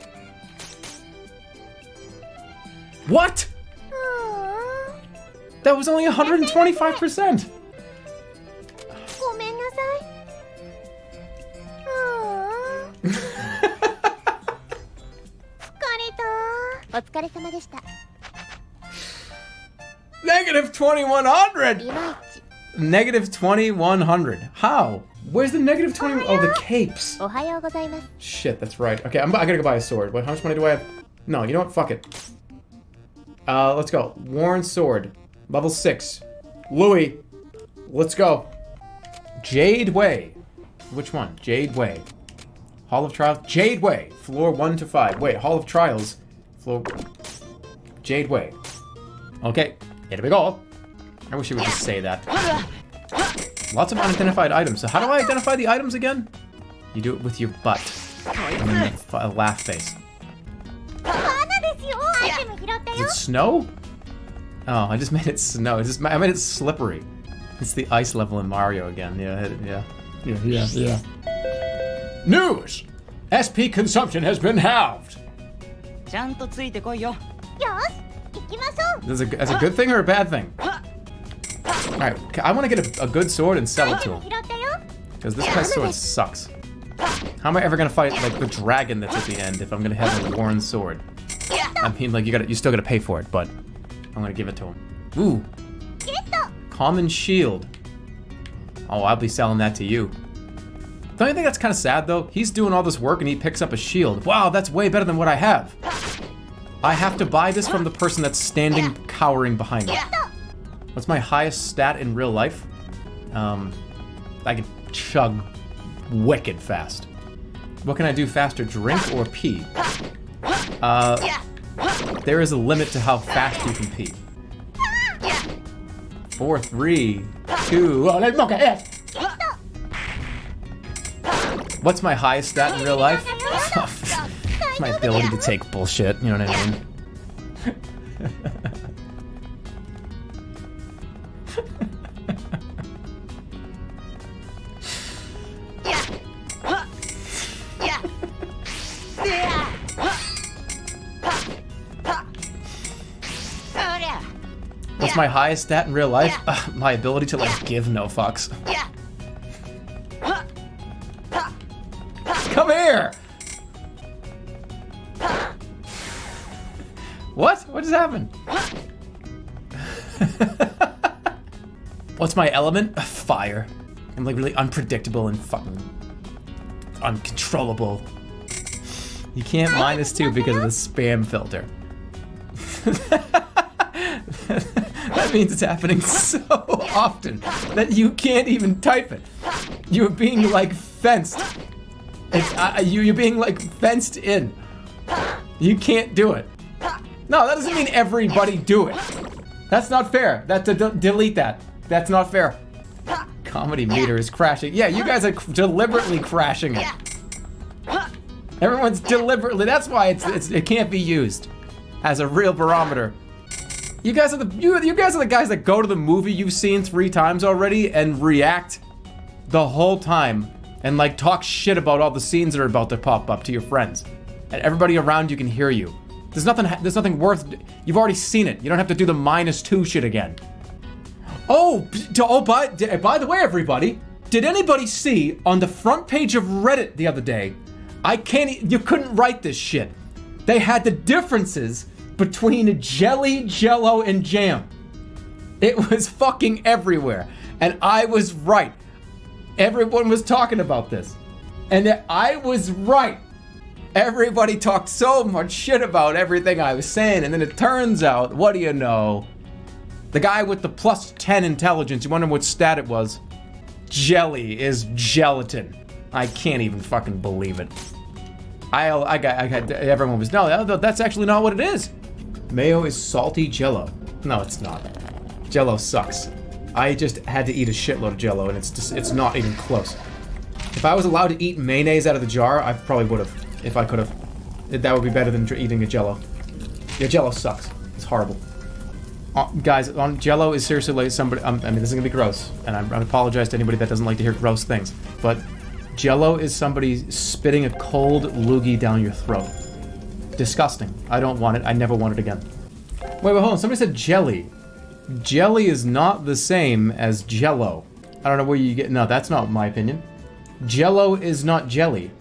What? That was only 125%. Negative 2100. Negative 2100. How? Where's the negative 20? Oh, the capes. Shit, that's right. Okay, I gotta go buy a sword. Wait, how much money do I have? No, you know what? Fuck it. Let's go. Worn sword. Level 6. Louis. let's go. Jade Way. Which one? Jade Way. Hall of Trials. Jade Way. Floor 1 to 5. Wait, Hall of Trials. Floor... Jade Way. Okay, here we go. I wish you would just say that. Lots of unidentified items. So how do I identify the items again? You do it with your butt. And then a laugh face. Is it snow? Oh, I just made it snow. I made it slippery. It's the ice level in Mario again. Yeah. News! SP consumption has been halved. ちゃんとついてこいよ。That's a good thing or a bad thing? Alright, I want to get a good sword and sell it to him. Because this guy's sword sucks. How am I ever going to fight, like, the dragon that's at the end if I'm going to have a worn sword? I mean, like, you still got to pay for it, but I'm going to give it to him. Ooh. Common shield. Oh, I'll be selling that to you. Don't you think that's kind of sad, though? He's doing all this work and he picks up a shield. Wow, that's way better than what I have. I have to buy this from the person that's standing cowering behind me. What's my highest stat in real life? I can chug wicked fast. What can I do faster, drink or pee? There is a limit to how fast you can pee. 4, 3, 2... Well, let's look at it. What's my highest stat in real life? My ability to take bullshit, you know what I mean? What's my highest stat in real life? My ability to, like, give no fucks. Come here! What? What just happened? What's my element? Fire. I'm, like, really unpredictable and fucking uncontrollable. You can't -2 because of the spam filter. That means it's happening so often that you can't even type it. You're being, like, fenced. You're being, like, fenced in. You can't do it. No, that doesn't mean everybody do it. That's not fair. Delete that. That's not fair. Comedy meter is crashing. Yeah, you guys are deliberately crashing it. Everyone's deliberately. That's why it can't be used as a real barometer. You guys are the guys that go to the movie you've seen 3 times already and react the whole time and, like, talk shit about all the scenes that are about to pop up to your friends, and everybody around you can hear you. There's nothing worth. You've already seen it. You don't have to do the -2 shit again. By the way, everybody, did anybody see on the front page of Reddit the other day? You couldn't write this shit. They had the differences between jelly, jello, and jam. It was fucking everywhere. And I was right. Everyone was talking about this. And I was right. Everybody talked so much shit about everything I was saying, and then it turns out, what do you know? The guy with the +10 intelligence, you wonder what stat it was? Jelly is gelatin. I can't even fucking believe it. Everyone was, no, that's actually not what it is. Mayo is salty jello. No, it's not. Jello sucks. I just had to eat a shitload of jello, and it's not even close. If I was allowed to eat mayonnaise out of the jar, I probably would have, if I could have. That would be better than eating a jello. Yeah, jello sucks. It's horrible. Guys, on jello is seriously like somebody. I mean, this is gonna be gross, and I apologize to anybody that doesn't like to hear gross things. But jello is somebody spitting a cold loogie down your throat. Disgusting. I don't want it. I never want it again. Wait, hold on. Somebody said jelly. Jelly is not the same as jello. I don't know where you get. No, that's not my opinion. Jello is not jelly.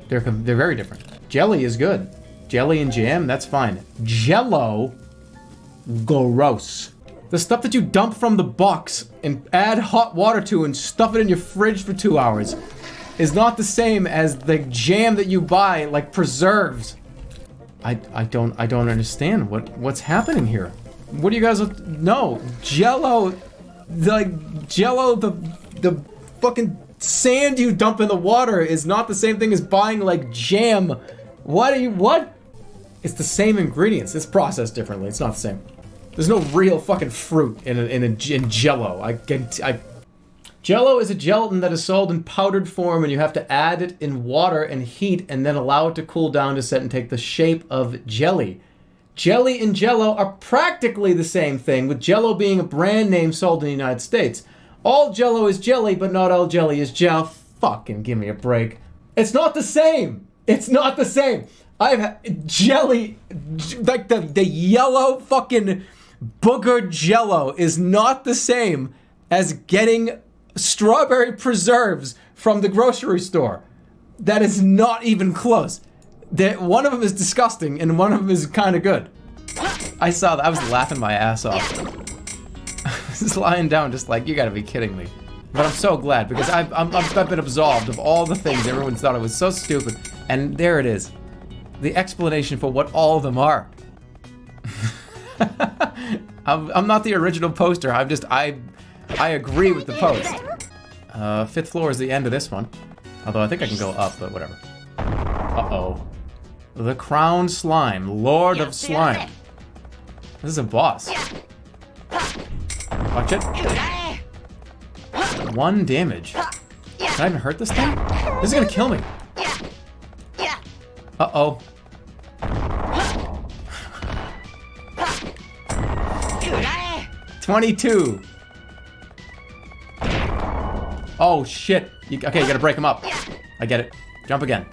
They're very different. Jelly is good. Jelly and jam, that's fine. Jello, gross. The stuff that you dump from the box and add hot water to and stuff it in your fridge for 2 hours is not the same as the jam that you buy, like preserves. I don't understand what's happening here. What do you guys know? Jello like Jello, the fucking sand you dump in the water is not the same thing as buying like jam. What? It's the same ingredients. It's processed differently. It's not the same. There's no real fucking fruit in Jello. Jello is a gelatin that is sold in powdered form, and you have to add it in water and heat, and then allow it to cool down to set and take the shape of jelly. Jelly and Jello are practically the same thing, with Jello being a brand name sold in the United States. All Jello is jelly, but not all jelly is Jello. Fucking give me a break. It's not the same. It's not the same. I've had jelly, like the yellow fucking booger Jello is not the same as getting strawberry preserves from the grocery store. That is not even close. One of them is disgusting and one of them is kind of good. I saw that. I was laughing my ass off. I was just lying down just like, you gotta be kidding me. But I'm so glad because I've been absolved of all the things everyone thought it was so stupid. And there it is. The explanation for what all of them are. I'm not the original poster. I agree with the post. 5th floor is the end of this one. Although I think I can go up, but whatever. Uh-oh. The Crown Slime, Lord of Slime. This is a boss. Watch it. 1 damage. Can I even hurt this thing? This is gonna kill me. Uh-oh. $22. Oh shit. Okay, you gotta break him up. I get it. Jump again.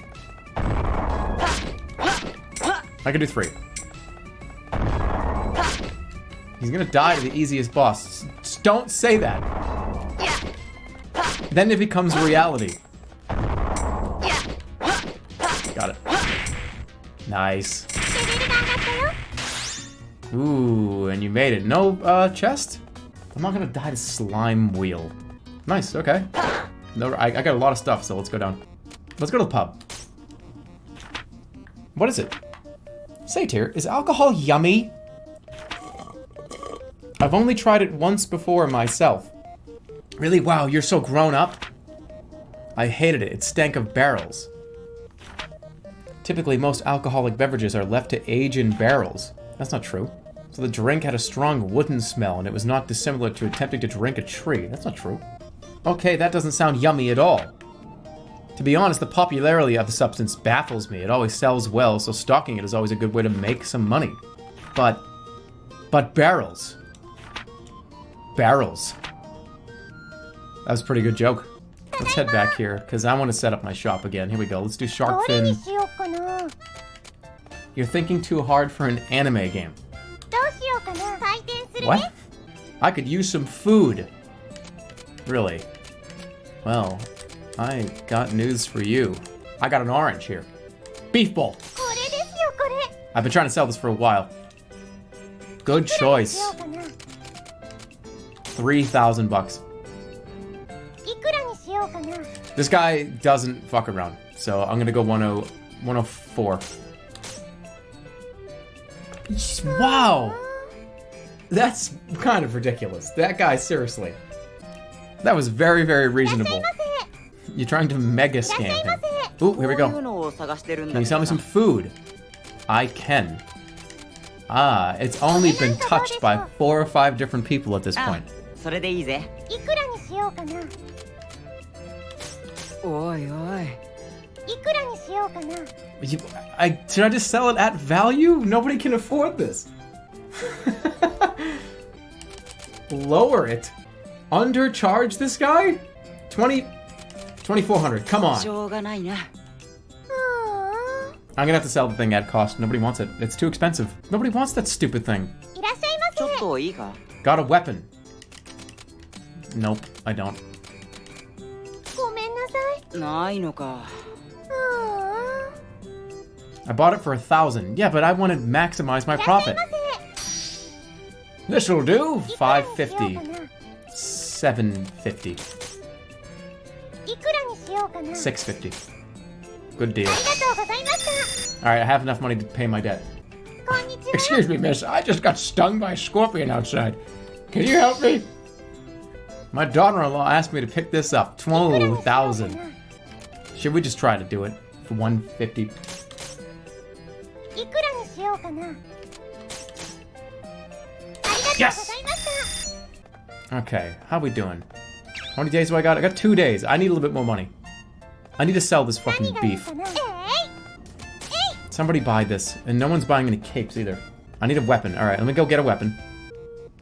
I can do 3. He's gonna die to the easiest boss. Just don't say that. Then it becomes reality. Got it. Nice. Ooh, and you made it. No chest? I'm not gonna die to slime wheel. Nice, okay. No, I got a lot of stuff, so let's go down. Let's go to the pub. What is it? Recettear, is alcohol yummy? I've only tried it once before myself. Really? Wow, you're so grown up? I hated it. It stank of barrels. Typically, most alcoholic beverages are left to age in barrels. That's not true. So the drink had a strong wooden smell, and it was not dissimilar to attempting to drink a tree. That's not true. Okay, that doesn't sound yummy at all. To be honest, the popularity of the substance baffles me. It always sells well, so stocking it is always a good way to make some money. But barrels. Barrels. That was a pretty good joke. Let's head back here, because I want to set up my shop again. Here we go. Let's do shark fin. You're thinking too hard for an anime game. What? I could use some food. Really? Well, I got news for you. I got an orange here. Beef bowl. I've been trying to sell this for a while. Good choice. 3,000 bucks. This guy doesn't fuck around, so I'm gonna go 104. Wow! That's kind of ridiculous. That guy, seriously. That was very, very reasonable. You're trying to mega scam him. Ooh, here we go. Can you sell me some food? I can. Ah, it's only been touched by 4 or 5 different people at this point. Should I just sell it at value? Nobody can afford this. Lower it. Undercharge this guy? 2,400. Come on. I'm gonna have to sell the thing at cost. Nobody wants it. It's too expensive. Nobody wants that stupid thing. Got a weapon. Nope, I don't. I bought it for 1,000. Yeah, but I want to maximize my profit. This'll do. 550. 750. 650. Good deal. Alright, I have enough money to pay my debt. Excuse me, miss. I just got stung by a scorpion outside. Can you help me? My daughter-in-law asked me to pick this up. 12,000. Should we just try to do it for 150? いくらにしようかな。ありがとうございました。 Okay, how we doing? How many days do I got? I got 2 days. I need a little bit more money. I need to sell this fucking 何がいい beef. かな。Somebody buy this. And no one's buying any capes either. I need a weapon. Alright, let me go get a weapon.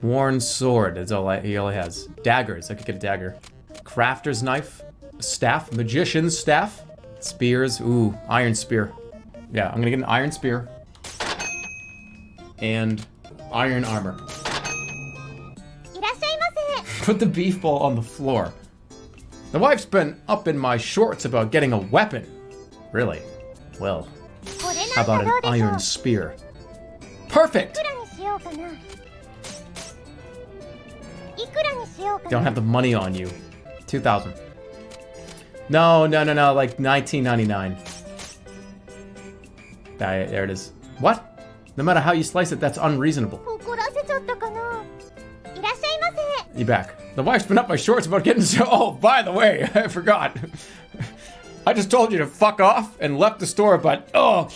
Worn sword is all he only has. Daggers. I could get a dagger. Crafter's knife. Staff. Magician's staff. Spears. Ooh, iron spear. Yeah, I'm gonna get an iron spear. And iron armor. いらっしゃいませ。 Put the beef ball on the floor. The wife's been up in my shorts about getting a weapon. Really? Well, これ how なん about かどう an でしょう。 iron spear? Perfect! いくらにしようかな。いくらにしようか Don't な。 have the money on you. 2,000. No, like 19.99. There it is. What? No matter how you slice it, that's unreasonable. 怒らせちゃったかな。いらっしゃいませ。 You back. The wife's been up my shorts about getting so. Oh, by the way, I forgot. I just told you to fuck off and left the store, but oh,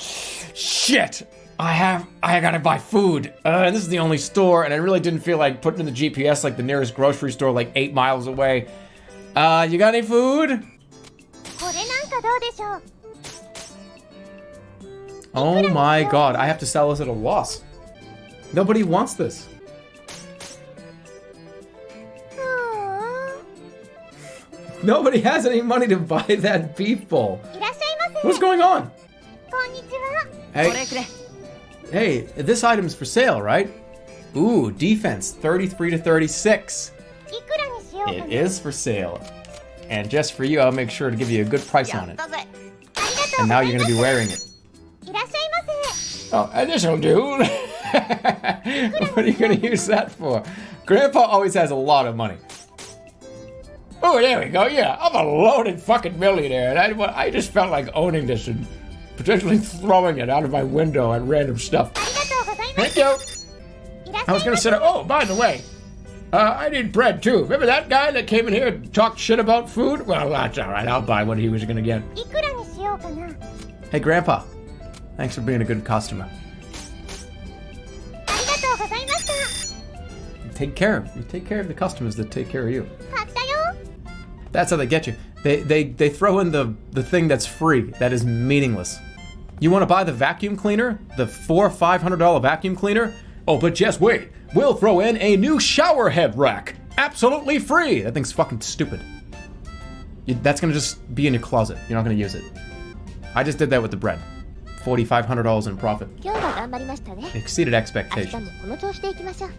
shit. I gotta buy food. And this is the only store, and I really didn't feel like putting in the GPS like the nearest grocery store like 8 miles away. You got any food? これなんかどうでしょう。 Oh my god, I have to sell this at a loss. Nobody wants this. うーん。 Nobody has any money to buy that beef bowl. いらっしゃいませ。 What's going on? こんにちは。こ Hey, れくれ。 hey, this item's for sale, right? Ooh, defense 33 to 36. いくらにしようかな。 It is for sale. And just for you, I'll make sure to give you a good price や on っ it. たぜ。ありがとう And ござ now い you're ま gonna す。 be wearing it. いらっしゃいませ。 Oh, and this'll do. What are you gonna use that for? Grandpa always has a lot of money. Oh, there we go. Yeah, I'm a loaded fucking millionaire, and I just felt like owning this and potentially throwing it out of my window at random stuff. ありがとうございま Thank す。 you. いらっし I ゃ was い gonna ませ。 say, oh, by the way, I need bread too. Remember that guy that came in here and talked shit about food? Well, that's all right. I'll buy what he was gonna get. いくらにしようかな。 Hey, Grandpa. Thanks for being a good customer. ありがとうございました。 You take care of the customers that take care of you. 買ったよ。 That's how they get you. They throw in the thing that's free, that is meaningless. You want to buy the vacuum cleaner? The $400-500 vacuum cleaner? Oh, but just wait. We'll throw in a new shower head rack. Absolutely free. That thing's fucking stupid. That's gonna just be in your closet. You're not gonna use it. I just did that with the bread. $4,500 in profit. 今日は頑張りましたね。 Exceeded 明日 expectations. もこの調子でいきましょう。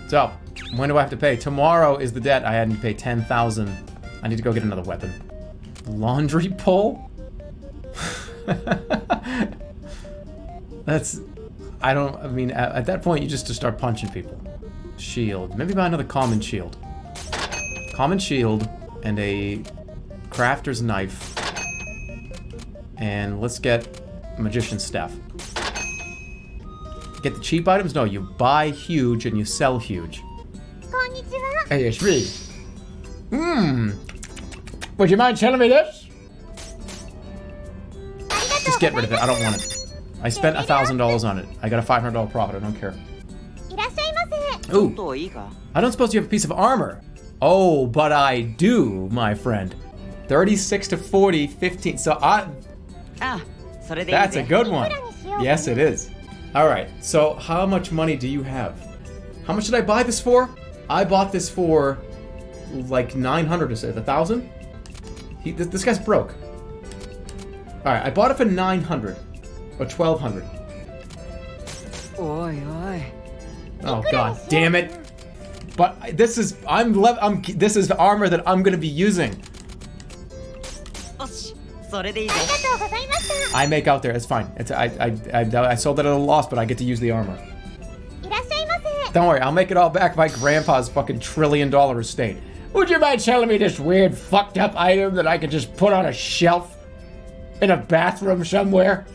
So, when do I have to pay? Tomorrow is the debt. I had to pay 10,000. I need to go get another weapon. Laundry pole? I mean, at that point, you just start punching people. Shield. Maybe buy another common shield. Common shield and a crafter's knife. And let's get magician's staff. Get the cheap items? No, you buy huge and you sell huge. こんにちは。 Hey, it's me. Would you mind telling me this? ありがとう Just ござ get いま rid す。 of it. I don't want it. I spent $1,000 on it. I got a $500 profit. I don't care. いらっしゃいませ。 Ooh, といいか。 I don't suppose you have a piece of armor. Oh, but I do, my friend. 36 to 40, 15. So あ、それでいい that's ぜ a。good one. いくらにしようかな。 Yes, it is. All right. So how much money do you have? How much did I buy this for? I bought this for like 900 or so. 1,000? This guy's broke. All right. I bought it for 900 or 1,200. おいおい。 Oh God, damn it! But this is this is armor that I'm gonna be using. よし、それでいいぜ。ありがとうございました。 I make out there. It's fine. I sold it at a loss, but I get to use the armor. いらっしゃいませ。 Don't worry, I'll make it all back by Grandpa's fucking $1 trillion estate. Would you mind telling me this weird fucked up item that I could just put on a shelf in a bathroom somewhere?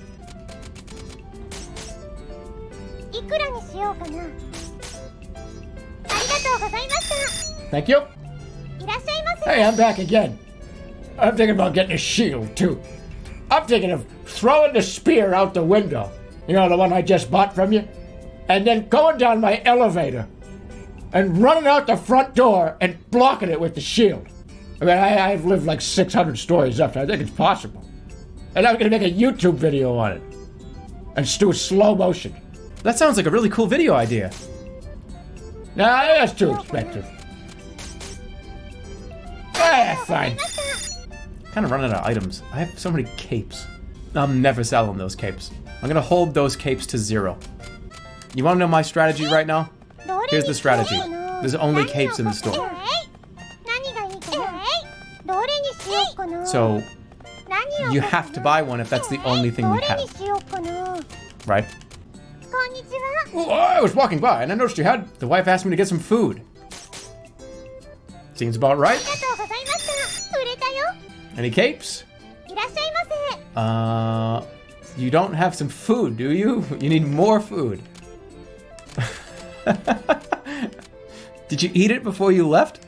いくらにしようかな。ありがとうございました。 Thank you. Hey, I'm back again. I'm thinking about getting a shield, too. I'm thinking of throwing the spear out the window. You know, the one I just bought from you? And then going down my elevator and running out the front door and blocking it with the shield. I mean, I've lived like 600 stories up, so I think it's possible. And I'm going to make a YouTube video on it. And do slow motion. That sounds like a really cool video idea. Nah, that's too expensive. Fine. Kind of running out of items. I have so many capes. I'm never selling those capes. I'm gonna hold those capes to 0. You wanna know my strategy right now? Here's the strategy. There's only capes in the store. So, you have to buy one if that's the only thing we have. Right? Oh, I was walking by and I noticed you had... The wife asked me to get some food. Seems about right. Any capes? You don't have some food, do you? You need more food. Did you eat it before you left?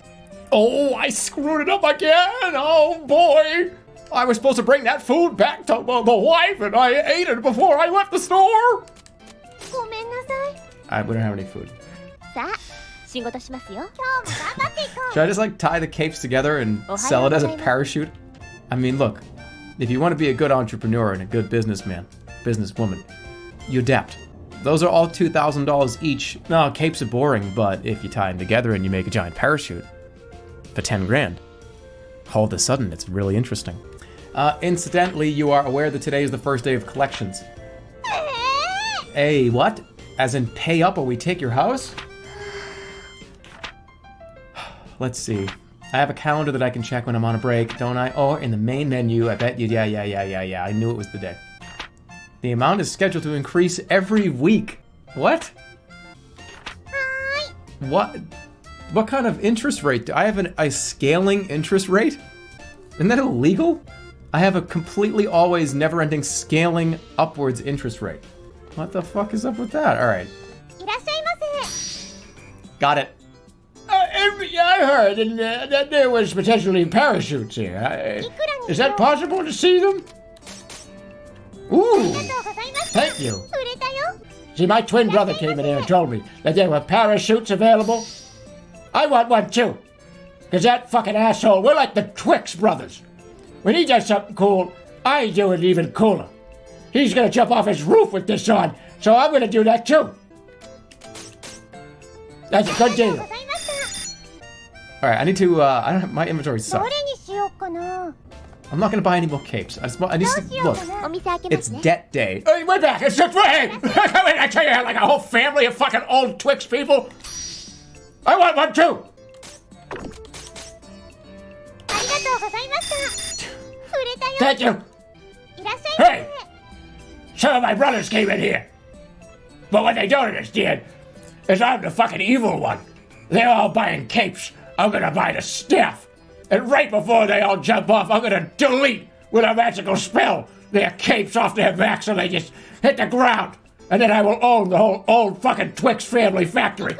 Oh, I screwed it up again! Oh, boy! I was supposed to bring that food back to the wife, and I ate it before I left the store! We don't have any food. Should I just like tie the capes together and sell it as a parachute? I mean, look, if you want to be a good entrepreneur and a good businesswoman, you adapt. Those are all $2,000 each. No, capes are boring, but if you tie them together and you make a giant parachute for 10 grand, all of a sudden it's really interesting. Incidentally, you are aware that today is the first day of collections. Hey, what? As in pay up or we take your house? Let's see. I have a calendar that I can check when I'm on a break, don't I? Oh, in the main menu, I bet you, yeah. I knew it was the day. The amount is scheduled to increase every week. What? What kind of interest rate? Do I have a scaling interest rate? Isn't that illegal? I have a completely always never-ending scaling upwards interest rate. What the fuck is up with that? All right. Got it. I heard that there was potentially parachutes here. Is that possible to see them? Ooh, thank you. See, my twin brother came in here and told me that there were parachutes available. I want one too. Because that fucking asshole, we're like the Twix brothers. When he does something cool, I do it even cooler. He's gonna jump off his roof with this on, so I'm gonna do that too. That's a good deal. Alright, I need to, I don't have, my inventory sucks. I'm not gonna buy any more capes. I need to, look, it's debt day. Hey, we're back, it's just, hey! I tell you, I had like a whole family of fucking old Twix people. I want one too! Thank you! Hey! Some of my brothers came in here. But what they don't understand is I'm the fucking evil one. They're all buying capes. I'm gonna buy the staff. And right before they all jump off, I'm gonna delete with a magical spell their capes off their backs so they just hit the ground. And then I will own the whole old fucking Twix family factory.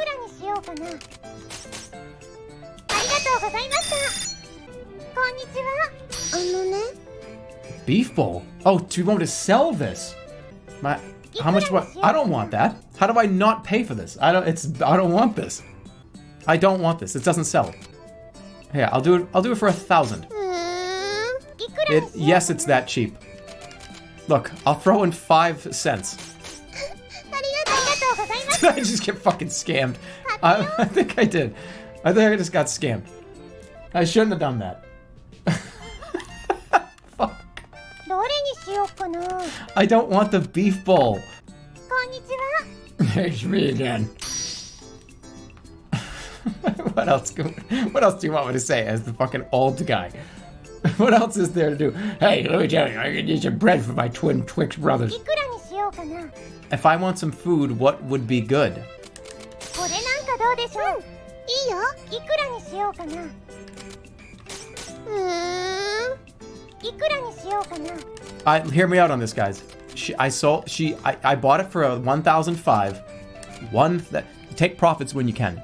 Beef bowl? Oh, do you want me to sell this? How much do I don't want that. How do I not pay for this? I don't want this. I don't want this. It doesn't sell. Yeah, I'll do it for 1,000. Yes, it's that cheap. Look, I'll throw in 5 cents. Did I just get fucking scammed? I think I did. I think I just got scammed. I shouldn't have done that. Fuck. I don't want the beef bowl. It's me again. What else do you want me to say as the fucking old guy? What else is there to do? Hey, let me tell you, I could use some bread for my twin Twix brothers. If I want some food, what would be good? Hear me out on this, guys. I bought it for a 1,005. Take profits when you can.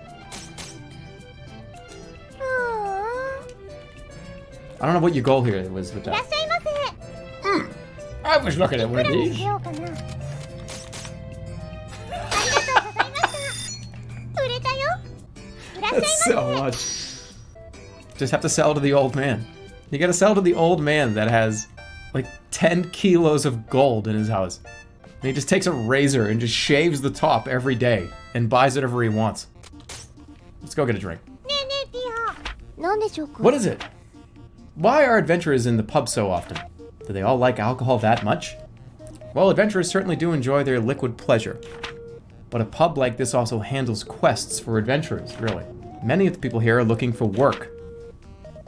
I don't know what your goal here was with いらっ that. しゃいませ。 I was looking at one いく of らに these. しようかな。ありがとうございました。売れたよ。いらっしゃいま That's せ。 so much. Just have to sell to the old man. You gotta sell to the old man that has like 10 kilos of gold in his house. And he just takes a razor and just shaves the top every day and buys whatever he wants. Let's go get a drink. ねえねえティア。なんでしょうか。 What is it? Why are adventurers in the pub so often? Do they all like alcohol that much? Well, adventurers certainly do enjoy their liquid pleasure. But a pub like this also handles quests for adventurers, really. Many of the people here are looking for work.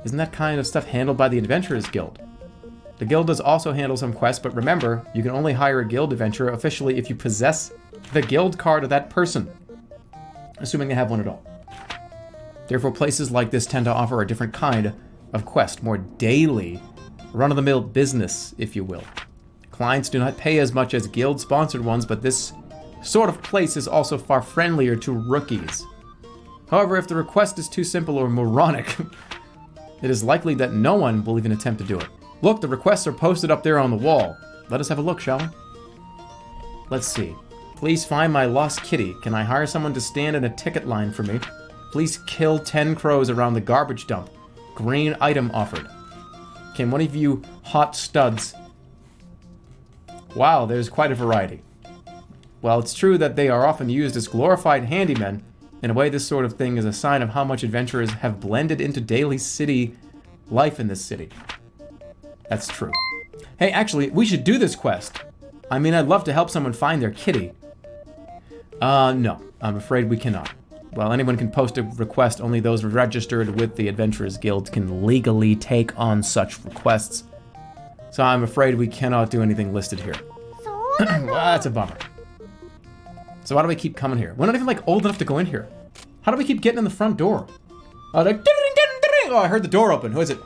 Isn't that kind of stuff handled by the Adventurers Guild? The guild does also handle some quests, but remember, you can only hire a guild adventurer officially if you possess the guild card of that person. Assuming they have one at all. Therefore, places like this tend to offer a different kind of quest, more daily, run-of-the-mill business, if you will. Clients do not pay as much as guild-sponsored ones, but this sort of place is also far friendlier to rookies. However, if the request is too simple or moronic, it is likely that no one will even attempt to do it. Look, the requests are posted up there on the wall. Let us have a look, shall we? Let's see. Please find my lost kitty. Can I hire someone to stand in a ticket line for me? Please kill 10 crows around the garbage dump. Green item offered. Can one of you hot studs... Wow, there's quite a variety. While it's true that they are often used as glorified handymen, in a way this sort of thing is a sign of how much adventurers have blended into daily city life in this city. That's true. Hey, actually, we should do this quest. I mean, I'd love to help someone find their kitty. No, I'm afraid we cannot. While anyone can post a request, only those registered with the Adventurers Guild can legally take on such requests. So I'm afraid we cannot do anything listed here. そうなんだ。 Well, that's a bummer. So why do we keep coming here? We're not even like old enough to go in here. How do we keep getting in the front door? Oh, like, oh, I heard the door open. Who is it?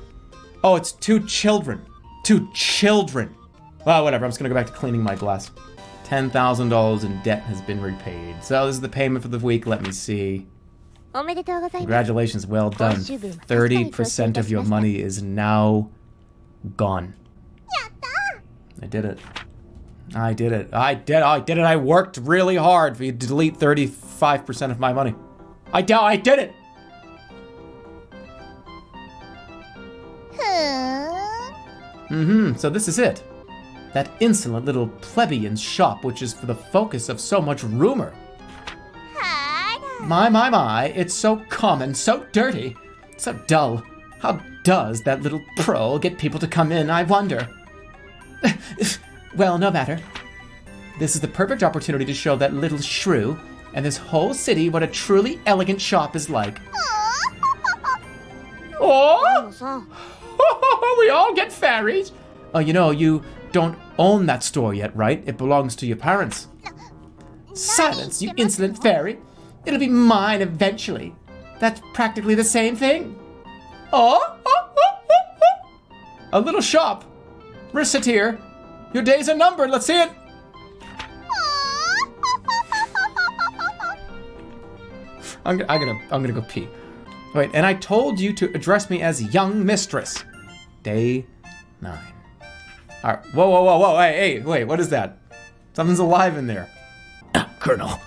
Oh, it's 2 children. 2 children. Well, whatever. I'm just gonna go back to cleaning my glass. $10,000 in debt has been repaid. So this is the payment for the week. Let me see. おめでとうございます。 Congratulations, well done. 30% of your money is now gone. やったー。 I did it. I did it. I did it. I worked really hard for you to delete 35% of my money. I did it. ふーん。 So this is it. That insolent little plebeian shop which is for the focus of so much rumor. はーら。 My, it's so common, so dirty, so dull. How does that little pro get people to come in, I wonder? Well, no matter. This is the perfect opportunity to show that little shrew and this whole city what a truly elegant shop is like. Oh! さ、 We all get fairies. Oh, you know, you don't own that store yet, right? It belongs to your parents. Silence, you insolent fairy. It'll be mine eventually. That's practically the same thing. Oh! A little shop. Recettear. Your days are numbered. Let's see it. I'm gonna go pee. Wait, and I told you to address me as young mistress. Day 9. All right. Whoa. Hey, wait, what is that? Something's alive in there. Colonel.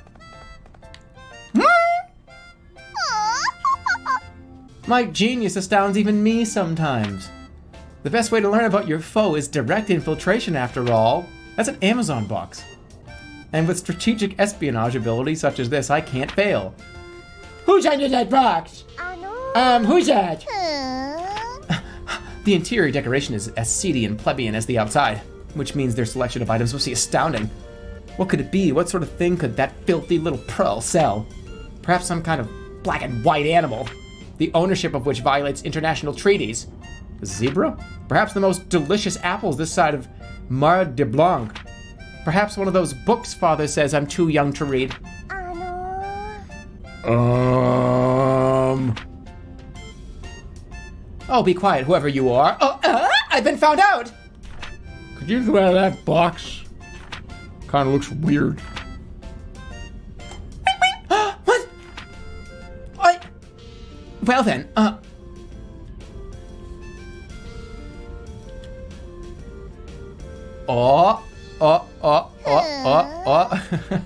My genius astounds even me sometimes. The best way to learn about your foe is direct infiltration, after all. That's an Amazon box. And with strategic espionage abilities such as this, I can't fail. Who's under that box? あのー。 Who's that? ふーん。 The interior decoration is as seedy and plebeian as the outside, which means their selection of items must be astounding. What could it be? What sort of thing could that filthy little pearl sell? Perhaps some kind of black and white animal, the ownership of which violates international treaties. A zebra? Perhaps the most delicious apples this side of Mar de Blanc. Perhaps one of those books Father says I'm too young to read. あのー。 Oh, be quiet, whoever you are. I've been found out! Could you go out of that box? Kind of looks weird. What? Well then, Oh.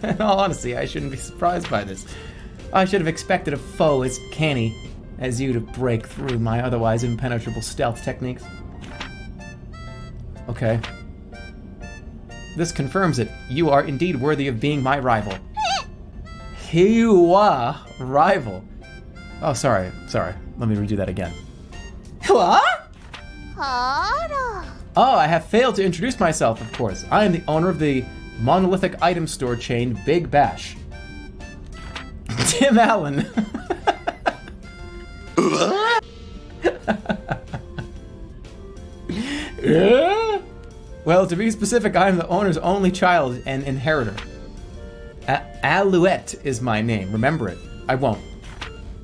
In all honesty, I shouldn't be surprised by this. I should have expected a foe as canny as you to break through my otherwise impenetrable stealth techniques. Okay. This confirms it. You are indeed worthy of being my rival. Hiwa rival. Oh, sorry. Let me redo that again. What? Oh, I have failed to introduce myself, of course. I am the owner of the monolithic item store chain Big Bash. Tim Allen. Well, to be specific, I am the owner's only child and inheritor. Alouette is my name. Remember it. I won't.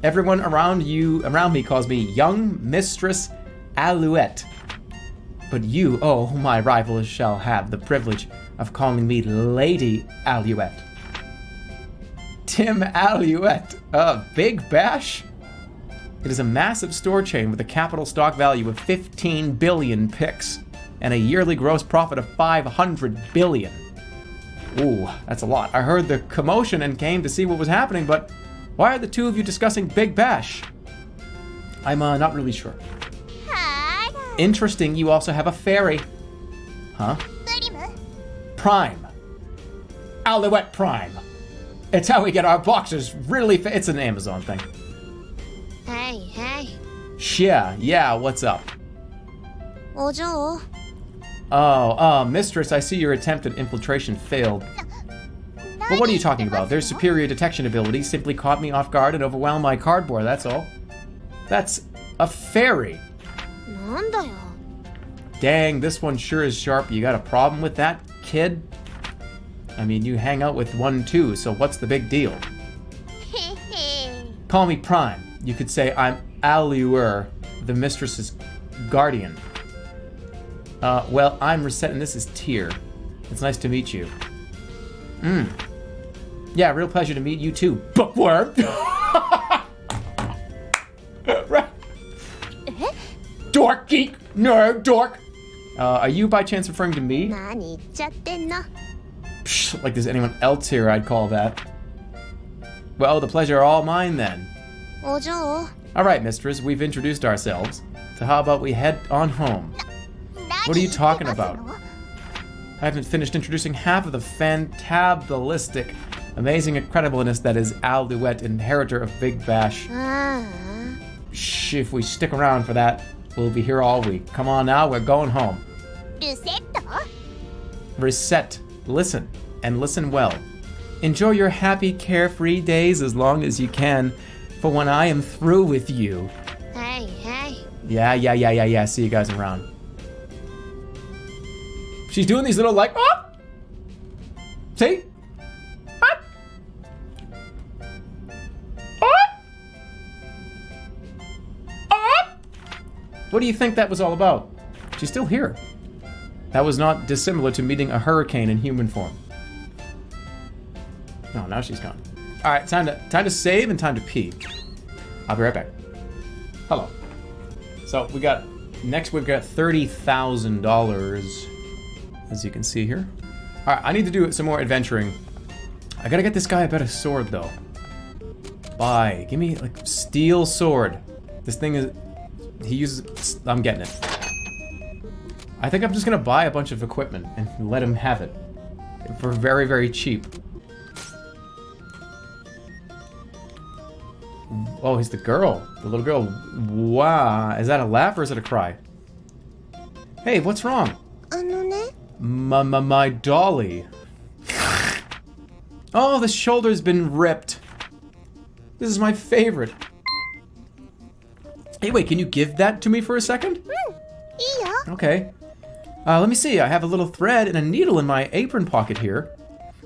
Everyone around me calls me Young Mistress Alouette. But you, oh, my rival, shall have the privilege of calling me Lady Alouette. Tim Alouette, Big Bash? It is a massive store chain with a capital stock value of 15 billion pix and a yearly gross profit of 500 billion. Ooh, that's a lot. I heard the commotion and came to see what was happening, but why are the two of you discussing Big Bash? I'm not really sure. Interesting, you also have a fairy. Huh? Prime. Alouette Prime. It's how we get our boxes really it's an Amazon thing. Hey. Yeah, what's up? Oh, mistress, I see your attempt at infiltration failed. But what are you talking about? Their superior detection ability simply caught me off guard and overwhelmed my cardboard, that's all. That's a fairy. Dang, this one sure is sharp. You got a problem with that, kid? I mean, you hang out with one too, so what's the big deal? Call me Prime. You could say I'm Allure, the mistress's guardian. Well, I'm Recettear and this is Tear. It's nice to meet you. Yeah, real pleasure to meet you too, bookworm. Dork, geek, nerd, dork. Are you by chance referring to me? Psh, like there's anyone else here I'd call that. Well, the pleasure all mine then. Alright, mistress, we've introduced ourselves. So how about we head on home? What are you talking about? I haven't finished introducing half of the fantabulistic, amazing incredibleness that is Alouette, inheritor of Big Bash. Shh, if we stick around for that, we'll be here all week. Come on now, we're going home. Reset. Listen, and listen well. Enjoy your happy, carefree days as long as you can, for when I am through with you. Yeah. See you guys around. She's doing these little like, oh! See? Ah! Ah! Ah! What do you think that was all about? She's still here. That was not dissimilar to meeting a hurricane in human form. No, now she's gone. All right, time to save and time to pee. I'll be right back. Hello. So we've got $30,000, as you can see here. All right, I need to do some more adventuring. I gotta get this guy a better sword though. Buy, give me like steel sword. This thing is, he uses, I'm getting it. I think I'm just gonna buy a bunch of equipment and let him have it for very, very cheap. Oh, he's the girl. The little girl. Wow. Is that a laugh or is it a cry? Hey, what's wrong? My dolly. Oh, the shoulder's been ripped. This is my favorite. Hey, wait, can you give that to me for a second? Okay. Let me see. I have a little thread and a needle in my apron pocket here.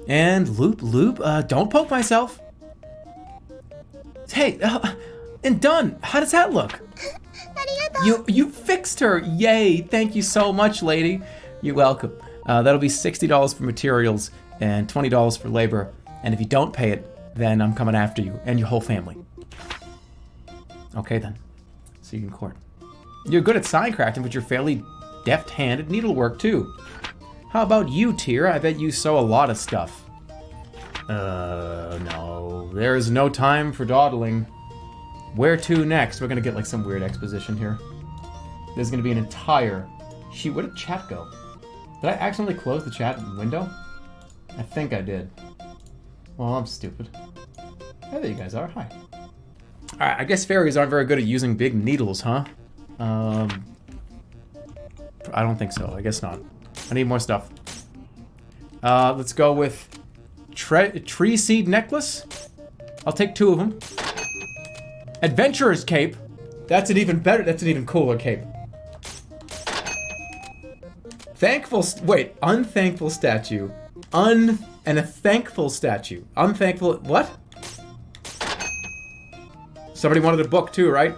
And loop. Don't poke myself. Hey, and done. How does that look? You fixed her. Yay. Thank you so much, lady. You're welcome. That'll be $60 for materials and $20 for labor. And if you don't pay it, then I'm coming after you and your whole family. Okay, then. See you in court. You're good at sign crafting, but you're fairly deft-handed needlework, too. How about you, Tyr? I bet you sew a lot of stuff. No. There's no time for dawdling. Where to next? We're gonna get like some weird exposition here. There's gonna be an entire... Shoot, where did chat go? Did I accidentally close the chat window? I think I did. Well, I'm stupid. Oh, there you guys are. Hi. Alright, I guess fairies aren't very good at using big needles, huh? I don't think so. I guess not. I need more stuff. Let's go with tree seed necklace. I'll take 2 of them. Adventurer's cape. That's an even better. That's an even cooler cape. Unthankful statue. And a thankful statue. Unthankful. What? Somebody wanted a book too, right?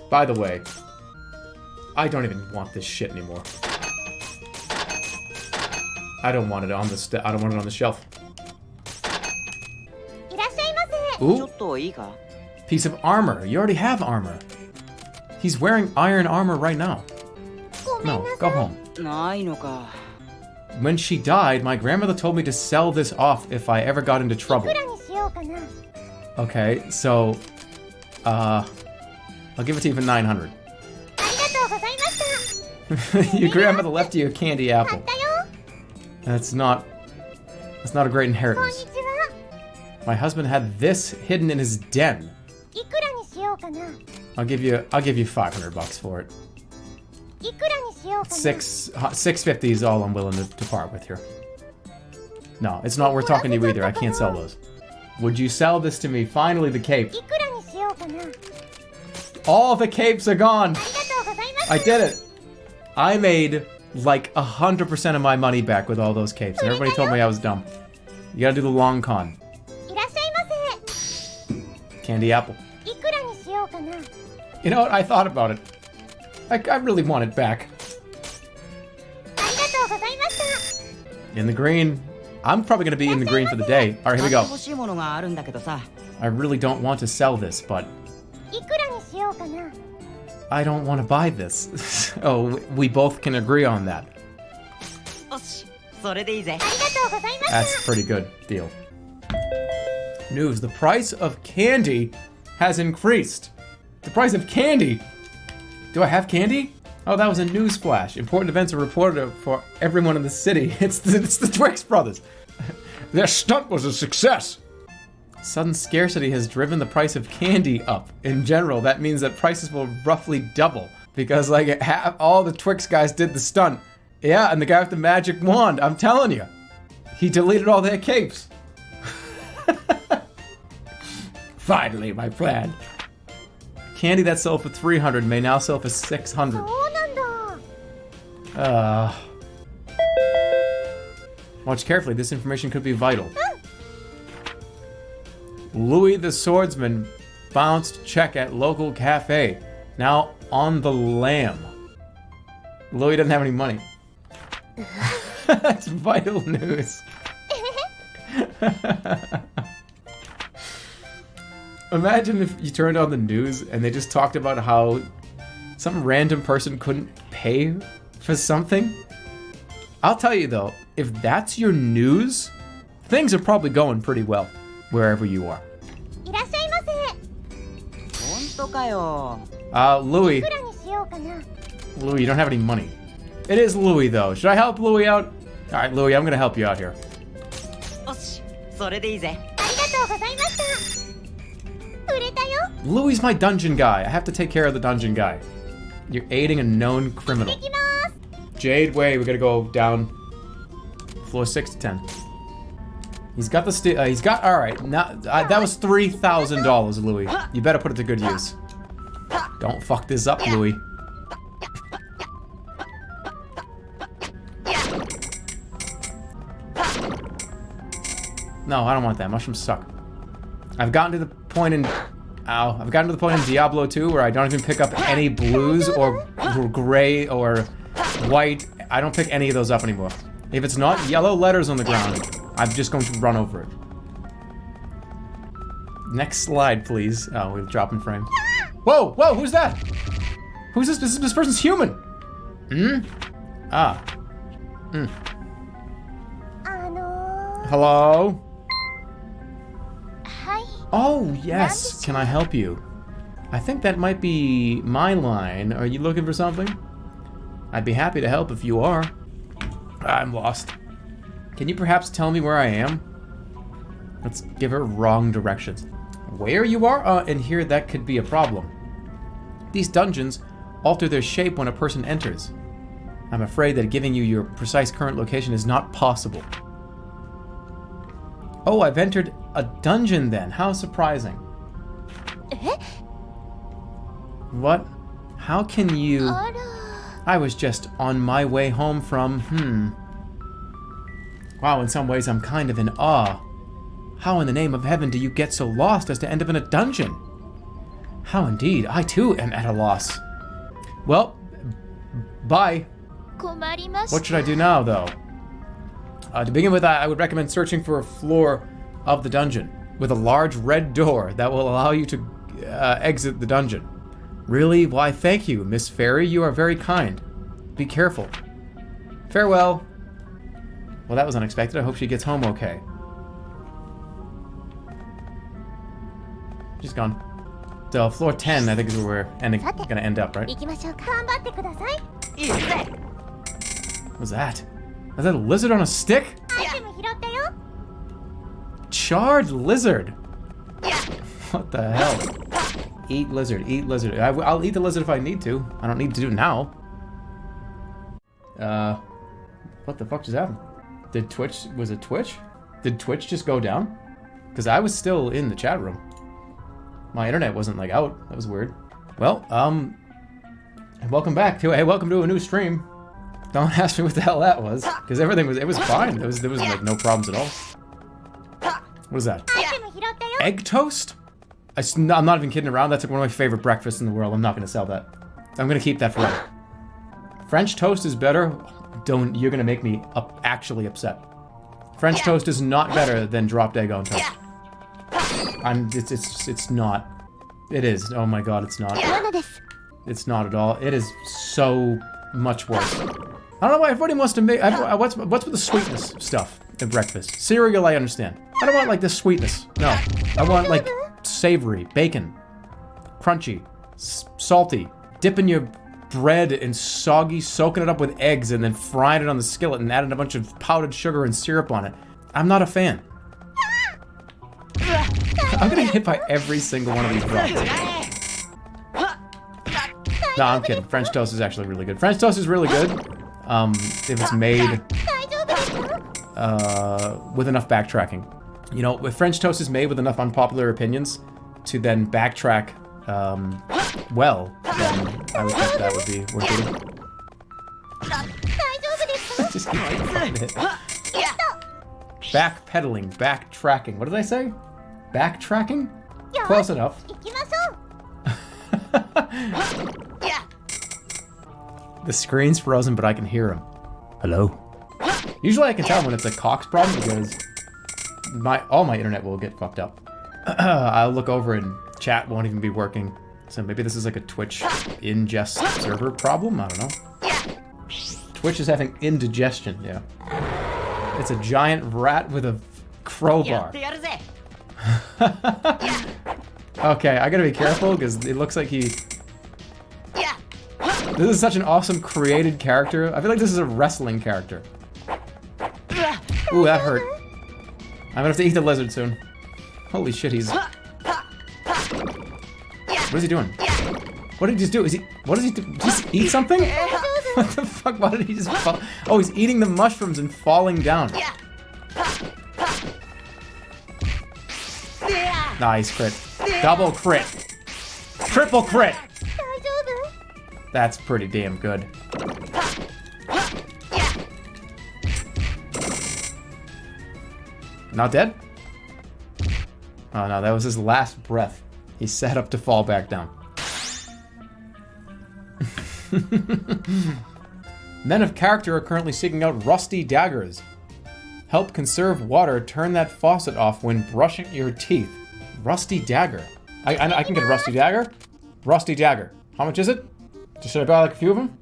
By the way, I don't even want this shit anymore. I don't want it on the I don't want it on the shelf. Ooh. Piece of armor. You already have armor. He's wearing iron armor right now. No, go home. When she died, my grandmother told me to sell this off if I ever got into trouble. Okay, so I'll give it to you for 900. Your grandmother left you a candy apple. That's not a great inheritance. My husband had this hidden in his den. I'll give you $500 for it. 650 is all I'm willing to part with here. No, it's not worth talking to you either. I can't sell those. Would you sell this to me? Finally, the cape. All the capes are gone. I did it. I made like 100% of my money back with all those capes, and everybody told me I was dumb. You gotta do the long con. Candy apple. You know what? I thought about it. I really want it back. In the green. I'm probably going to be in the green for the day. Alright, here we go. I really don't want to sell this, but... I don't want to buy this. Oh, we both can agree on that. That's a pretty good deal. News. The price of candy has increased. The price of candy? Do I have candy? Oh, that was a news flash. Important events are reported for everyone in the city. It's the Twix brothers. Their stunt was a success. Sudden scarcity has driven the price of candy up. In general, that means that prices will roughly double. Because, like, all the Twix guys did the stunt. Yeah, and the guy with the magic wand, I'm telling you. He deleted all their capes. Finally, my plan. Candy that sold for 300 may now sell for 600. Watch carefully, this information could be vital. Louis the Swordsman bounced check at local cafe. Now on the lam. Louis doesn't have any money. That's vital news. Imagine if you turned on the news and they just talked about how some random person couldn't pay for something. I'll tell you though, if that's your news, things are probably going pretty well wherever you are. Louis. Louis, you don't have any money. It is Louis though. Should I help Louis out? Alright, Louis, I'm gonna help you out here. Louis my dungeon guy. I have to take care of the dungeon guy. You're aiding a known criminal. Jade Way, we gotta go down floor 6 to 10. He's got the he's got, alright, now that was $3,000, Louis. You better put it to good use. Don't fuck this up, Louis. No, I don't want that. Mushrooms suck. I've gotten to the point in Diablo 2 where I don't even pick up any blues or gray or white. I don't pick any of those up anymore. If it's not yellow letters on the ground, I'm just going to run over it. Next slide, please. Oh, we'll drop in frame. Whoa, whoa, who's that? Who's this? This person's human. Ah. ー Hello? はい Oh, yes. Can I help you? I think that might be my line. Are you looking for something? I'd be happy to help if you are. I'm lost. Can you perhaps tell me where I am? Let's give her wrong directions. Where you are? And here that could be a problem. These dungeons alter their shape when a person enters. I'm afraid that giving you your precise current location is not possible. Oh, I've entered a dungeon then. How surprising. What? How can you... あら I was just on my way home from... Wow, in some ways I'm kind of in awe. How in the name of heaven do you get so lost as to end up in a dungeon? How indeed, I too am at a loss. Well, bye. 困りました What should I do now, though? To begin with, I would recommend searching for a floor of the dungeon with a large red door that will allow you to exit the dungeon. Really? Why, thank you, Miss Fairy. You are very kind. Be careful. Farewell. Well, that was unexpected. I hope she gets home okay. She's gone. So, floor 10, I think, is where we're gonna end up, right? 行きましょうか頑張ってください What was that? Is that a lizard on a stick? アイテム拾ったよ Charred lizard. What the hell? Eat lizard, eat lizard. I'll eat the lizard if I need to. I don't need to do it now. What the fuck just happened? Did Twitch, was it Twitch? Did Twitch just go down? Because I was still in the chat room. My internet wasn't like out. That was weird. Well, welcome back to, hey, welcome to a new stream. Don't ask me what the hell that was, because everything was, it was fine. There was like no problems at all. What is that? アイテム拾ったよ Egg toast? I'm not even kidding around. That's like one of my favorite breakfasts in the world. I'm not going to sell that. I'm going to keep that forever. French toast is better. You're going to make me actually upset. French toast is not better than dropped egg on toast. It's not. It is. Oh my god, it's not. 罠です It's not at all. It is so much worse. I don't know why everybody wants to make... What's with the sweetness stuff in breakfast? Cereal, I understand. I don't want, like, this sweetness. No. I want, like, savory, bacon, crunchy, salty, dipping your bread in soggy, soaking it up with eggs, and then frying it on the skillet and adding a bunch of powdered sugar and syrup on it. I'm not a fan. I'm gonna get hit by every single one of these drops. No, I'm kidding. French toast is actually really good. French toast is really good if it's made 大丈夫ですか with enough backtracking. You know, if French toast is made with enough unpopular opinions to then backtrack well, then I would think that would be worth it. 大丈夫ですか Just keep fighting it. Backpedaling, backtracking. What did I say? Backtracking? Close enough. 行きましょう The screen's frozen, but I can hear him. Hello? Usually I can tell when it's a Cox problem because all my internet will get fucked up. I'll look over and chat won't even be working. So maybe this is like a Twitch ingest server problem? I don't know. Twitch is having indigestion, yeah. It's a giant rat with a crowbar. Okay, I gotta be careful because it looks like he... This is such an awesome created character. I feel like this is a wrestling character. Ooh, that hurt. I'm gonna have to eat the lizard soon. Holy shit, he's... What is he doing? What did he just do? What does he do? Just eat something? What the fuck? Why did he just fall? Oh, he's eating the mushrooms and falling down. Nice crit. Double crit. Triple crit. 大丈夫 That's pretty damn good. Not dead? Oh no, that was his last breath. He set up to fall back down. Men of character are currently seeking out rusty daggers. Help conserve water, turn that faucet off when brushing your teeth. Rusty dagger. I can get a rusty dagger. Rusty dagger. How much is it? Should I buy like a few of them?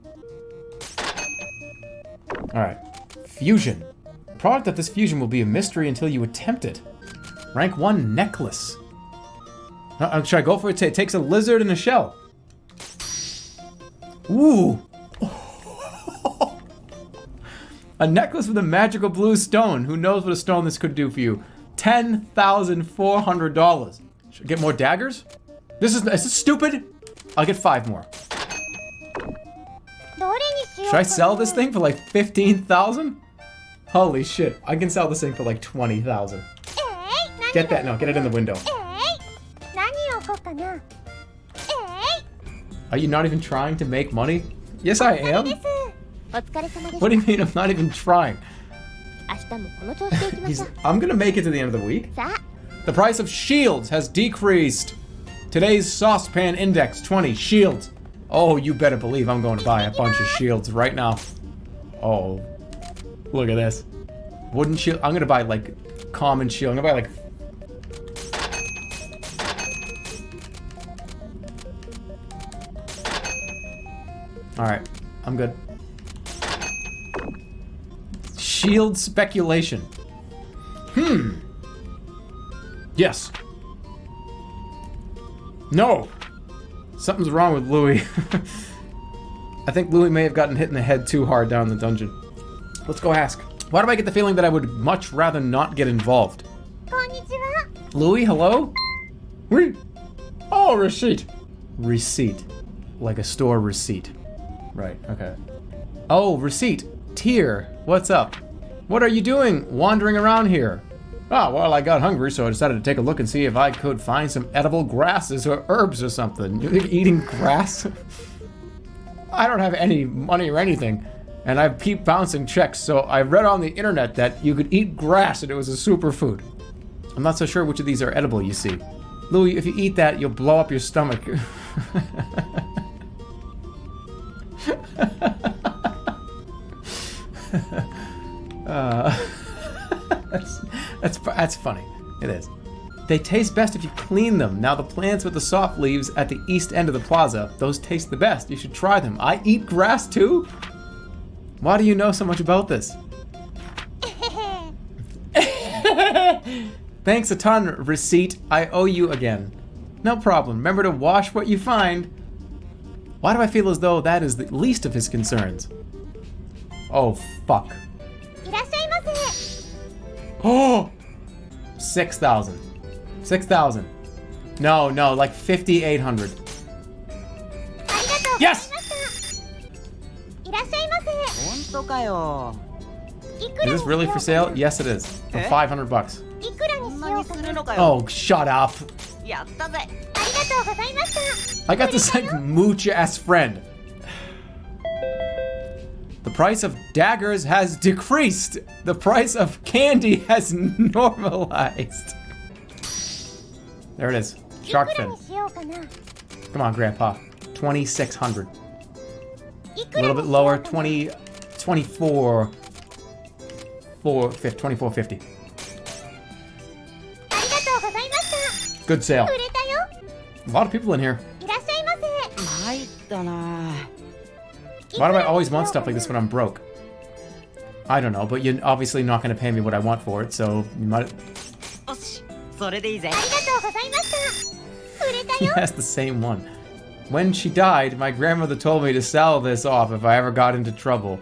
Alright. Fusion. The product of this fusion will be a mystery until you attempt it. Rank 1 necklace. Should I go for it? It takes a lizard and a shell. Ooh. A necklace with a magical blue stone. Who knows what a stone this could do for you? $10,400. Should I get more daggers? Is this stupid? I'll get 5 more. Should I sell this thing for like 15,000? Holy shit. I can sell this thing for like 20,000. Get that. No, get it in the window. Are you not even trying to make money? Yes, I am. What do you mean I'm not even trying? I'm gonna make it to the end of the week. The price of shields has decreased. Today's saucepan index 20 shields. Oh, you better believe I'm going to buy a bunch of shields right now. Oh, look at this. Wooden shield. I'm gonna buy like common shield. I'm gonna buy like. All right, I'm good. Shield speculation. Yes. No. Something's wrong with Louis. I think Louis may have gotten hit in the head too hard down in the dungeon. Let's go ask. Why do I get the feeling that I would much rather not get involved? Louis, hello? Oh, receipt. Receipt. Like a store receipt. Right, okay. Oh, receipt. Tier. What's up? What are you doing wandering around here? Ah, well, I got hungry, so I decided to take a look and see if I could find some edible grasses or herbs or something. You're eating grass? I don't have any money or anything, and I keep bouncing checks, so I read on the internet that you could eat grass and it was a superfood. I'm not so sure which of these are edible, you see. Louis, if you eat that, you'll blow up your stomach. That's funny. It is. They taste best if you clean them. Now the plants with the soft leaves at the east end of the plaza, those taste the best. You should try them. I eat grass too? Why do you know so much about this? Thanks a ton, receipt. I owe you again. No problem. Remember to wash what you find. Why do I feel as though that is the least of his concerns? Oh, fuck. Oh! 6,000. 6,000. No, like 5,800. Yes! Is this really for sale? Yes, it is. For 500 bucks. Oh, shut up. I got this like mooch-ass friend. The price of daggers has decreased. The price of candy has normalized. There it is. Shark fin. Come on, Grandpa. 2,600. A little bit lower. 24. 24.50. Good sale. A lot of people in here. Why do I always want stuff like this when I'm broke? I don't know, but you're obviously not going to pay me what I want for it, so you might... He has the same one. When she died, my grandmother told me to sell this off if I ever got into trouble.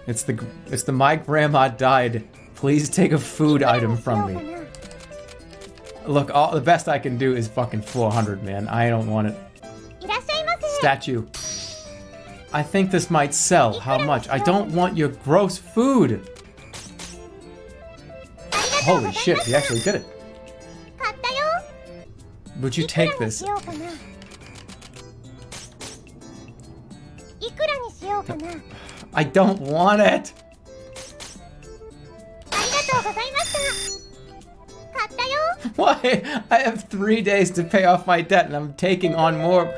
It's the my grandma died. Please take a food item from me. Look, the best I can do is fucking 400, man. I don't want it. Statue. I think this might sell. How much? I don't want your gross food. Holy shit, he actually did it. Would you take this? I don't want it. Why? I have 3 days to pay off my debt and I'm taking on more.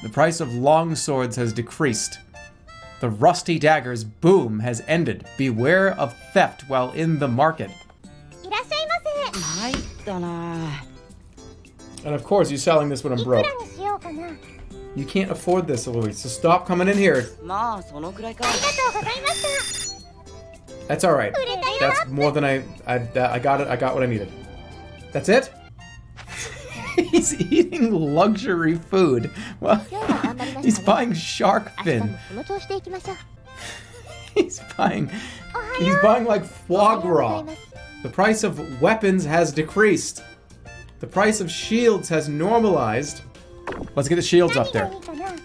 The price of long swords has decreased. The rusty dagger's boom has ended. Beware of theft while in the market. And of course, you're selling this when I'm broke. You can't afford this, Louis, so stop coming in here. まあそのくらいか。ありがとうございました That's alright. 売れたよ That's more than I got it. I got what I needed. That's it? He's eating luxury food. Well, 今日は頑張りま he's したね buying shark 明日も fin. この調子でいきましょう He's buying おはよう he's buying like おはよ foie うござい gras. ます The price of weapons has decreased. The price of shields has normalized. Let's get the shields 何 up が there. いいかな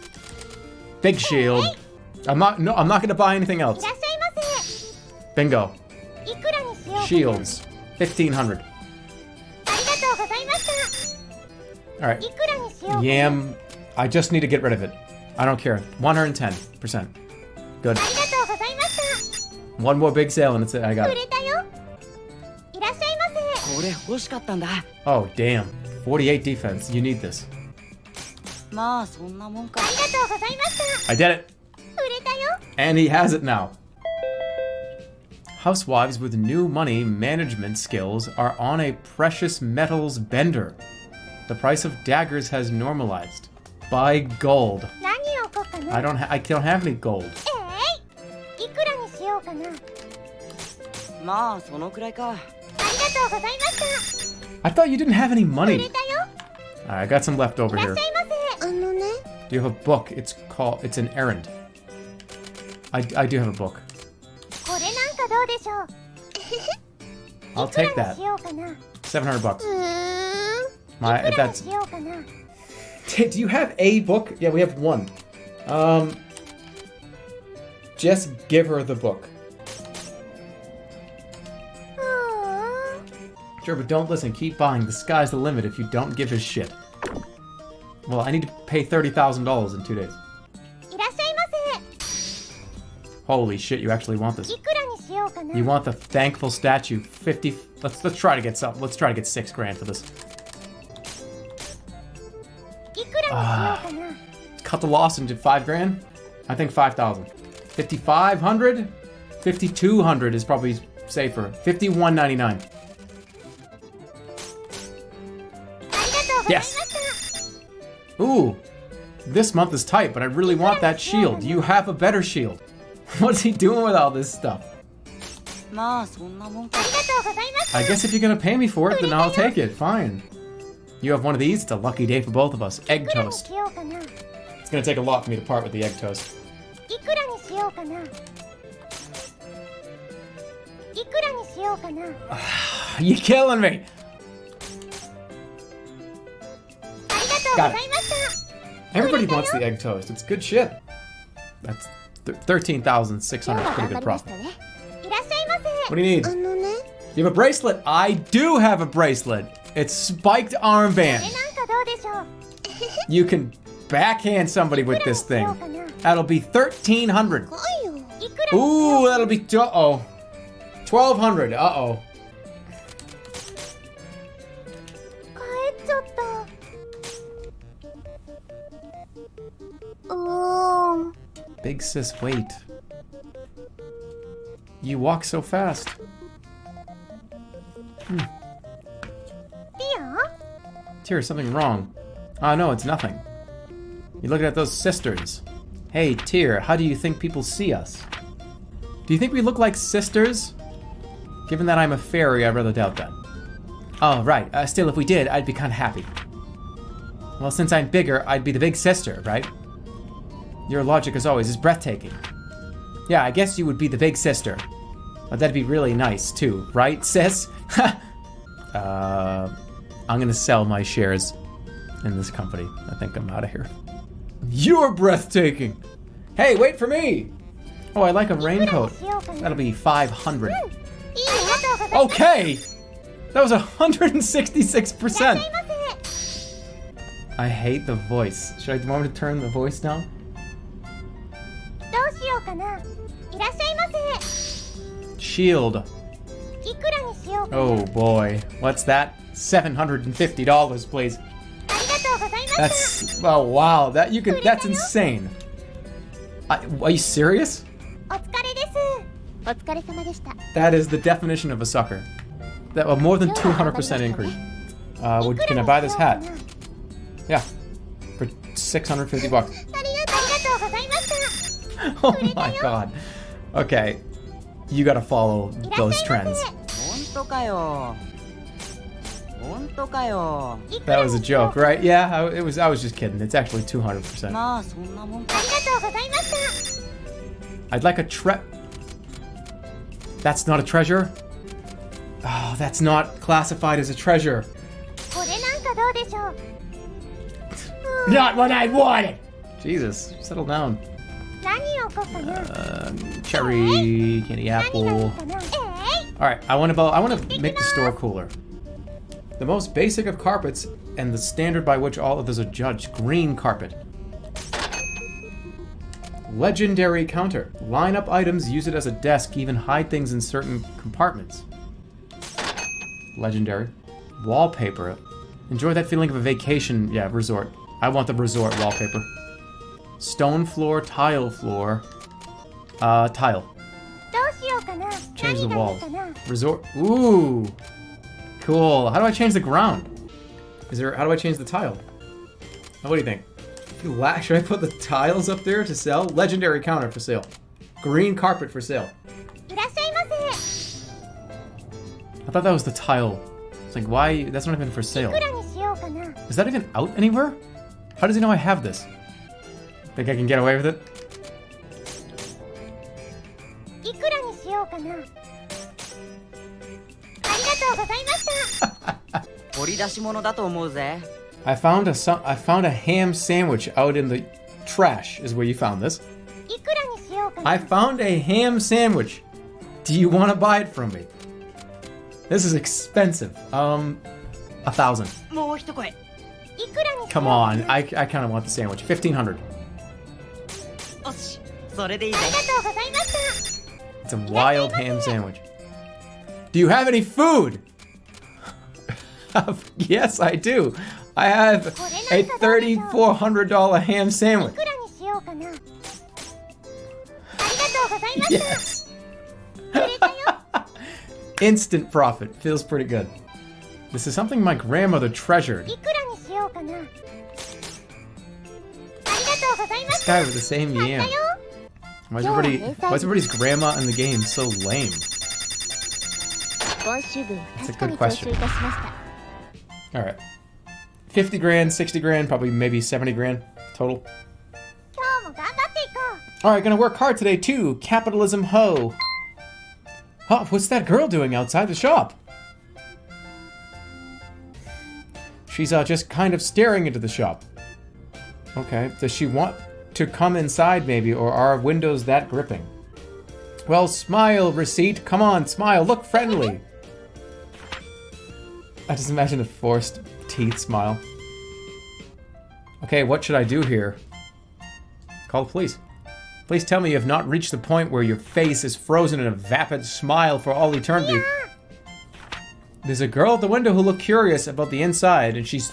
Big shield. I'm not gonna buy anything い else. らっしゃいませ Bingo. いくらにしようかな Shields. 1500. ありがとうございました Alright. いくらにしようかな Yam. I just need to get rid of it. I don't care. 110%. Good. ありがとうございました One more big sale and it's it. I got 売 it. れたよいらっしゃいませこれ欲しかったんだ。 Oh, damn. 48 defense. You need this. まあそんなもんか。ありがとうございました I did it. 売れたよ And he has it now. Housewives with new money management skills are on a precious metals bender. The price of daggers has normalized. Buy gold. 何を置こうかな I don't have any gold. いくらにしようかなありがまあそのくらいか。とうございました I thought you didn't have any 売 money. れたよ Alright, I got some left over いら here. っしゃいませね Do you have a book? It's an errand. I do have a book. これなんかどうでしょう I'll いくら take に that. しようかな $700 bucks. い My くらに that's しようかな Do you have a book? Yeah, we have one. Just give her the book. うーん Sure, but don't listen. Keep buying. The sky's the limit if you don't give his shit. Well, I need to pay $30,000 in 2 days. いらっしゃいませ Holy shit, you actually want this. いくらにしようかな You want the thankful statue. 50. Let's try to get some. Let's try to get $6 grand for this. いくらにしようかな Cut the loss into $5 grand. I think 5,000. 5,500. 5,200 is probably safer. 5,199. ありがとうございま Yes. した Ooh, this month is tight, but I really want that shield. You have a better shield. What's he doing with all this stuff? まあそんなもんか。ありがとうございました I guess if you're gonna pay me for it, then I'll take it. Fine. You have one of these. It's a lucky day for both of us. Egg いくらに toast. しようかな It's gonna take a lot for me to part with the egg toast. いくらにしようかないくらにしようかな You're killing me. ありがとうございました Everybody wants the egg toast. It's good shit. That's 13,600 is 今日は pretty 頑張 good りまし profit. たねいらっしゃいませ What do you need? ね You have a bracelet. I do have a bracelet. It's spiked armband. なんかどうでしょう You can backhand somebody with this thing. That'll be 1,300. いくらに Ooh, that'll be uh-oh. 1,200. Uh-oh. 帰っちゃった Big sis, wait. You walk so fast. ピア Tear, something wrong. Ah, no, it's nothing. You're looking at those sisters. Hey, Tear, how do you think people see us? Do you think we look like sisters? Given that I'm a fairy, I rather doubt that. Oh, right. Still, if we did, I'd be kind of happy. Well, since I'm bigger, I'd be the big sister, right? Your logic, as always, is breathtaking. Yeah, I guess you would be the big sister. But that'd be really nice, too, right, sis? I'm gonna sell my shares in this company. I think I'm out of here. You're breathtaking! Hey, wait for me! Oh, I like a raincoat. That'll be 500. いいありがとうございます Okay! That was 166%! いらっしゃいませ I hate the voice. Should I want me to turn the voice down? どうしようかないらっしゃいませ Shield. いくらにしようかな Oh boy. What's that? $750, please. ありがとうございました That's oh wow. That's insane. Are you serious? お疲れですお疲れ様でした That is the definition of a sucker. That more than 200% increase. Can I buy this hat? Yeah. For 650 bucks. ありがとうございました Oh my god. Okay. You gotta follow those trends. 本当かよ本当かよ That was a joke, right? Yeah, I was just kidding. It's actually 200%. まあそんなもんかありがとうございました I'd like a That's not a treasure? Oh, that's not classified as a treasure. これなんかどうでしょう Not what I wanted. Jesus, settle down. 何をこうかな Cherry, candy 何がいい apple. かな Alright, I want to make the store cooler. The most basic of carpets and the standard by which all others are judged. Green carpet. Legendary counter. Line up items, use it as a desk, even hide things in certain compartments. Legendary. Wallpaper. Enjoy that feeling of a vacation. Yeah, resort. I want the resort wallpaper. Stone floor, tile floor. Tile. どうしようかな Change the 何がい walls. いかな Resort. Ooh. Cool. How do I change the ground? How do I change the tile? What do you think? Should I put the tiles up there to sell? Legendary counter for sale. Green carpet for sale. いらっしゃいませ I thought that was the tile. It's like, why? That's not even for い sale. くらにしようかな Is that even out anywhere? How does he know I have this? Think I can get away with it? いくらにしようかなありがとうございました掘り出し物だと思うぜ I found a ham sandwich out in the trash. Is where you found this. いくらにしようかな I found a ham sandwich. Do you want to buy it from me? This is expensive. 1,000. もう一声いくらにしようか Come な on, I kind of want the sandwich. 1,500. よしそれでいいぜありがとうございました It's a wild ham sandwich. Do you have any food? Yes, I do. I have a $3,400 ham い sandwich. くらにしようかなありがとうございました Yes. くれたよ Instant profit. Feels pretty good. This is something my grandmother treasured. いくらにしようかなありがとうございま This した guy with the same 買っ yam. たよ Why is everybody's grandma in the game so lame? 今週分 That's a 確か good に徴収 question. いたしました All right. 50 grand, 60 grand, probably maybe 70 grand total. 今日も頑張っていこう All right, gonna work hard today too. Capitalism ho. Oh, what's that girl doing outside the shop? She's just kind of staring into the shop. Okay, does she want to come inside maybe, or are windows that gripping? Well, smile, Receipt. Come on, smile. Look friendly. I just imagine a forced teeth smile. Okay, what should I do here? Call the police. Please tell me you have not reached the point where your face is frozen in a vapid smile for all eternity. There's a girl at the window who looked curious about the inside, and she's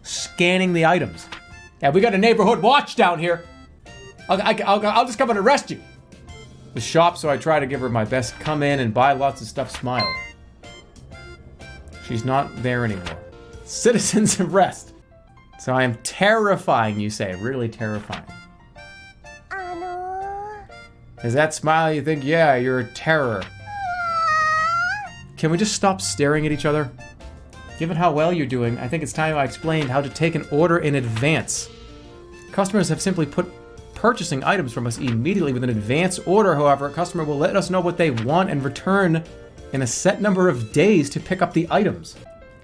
scanning the items. Yeah, we got a neighborhood watch down here. I'll just come and arrest you. The shop, so I try to give her my best come in and buy lots of stuff smile. She's not there anymore. Citizens arrest. So I am terrifying, you say. Really terrifying. あの Is that smile you think, yeah, you're a terror? Can we just stop staring at each other? Given how well you're doing, I think it's time I explained how to take an order in advance. Customers have simply put purchasing items from us immediately with an advance order, however, a customer will let us know what they want and return in a set number of days to pick up the items.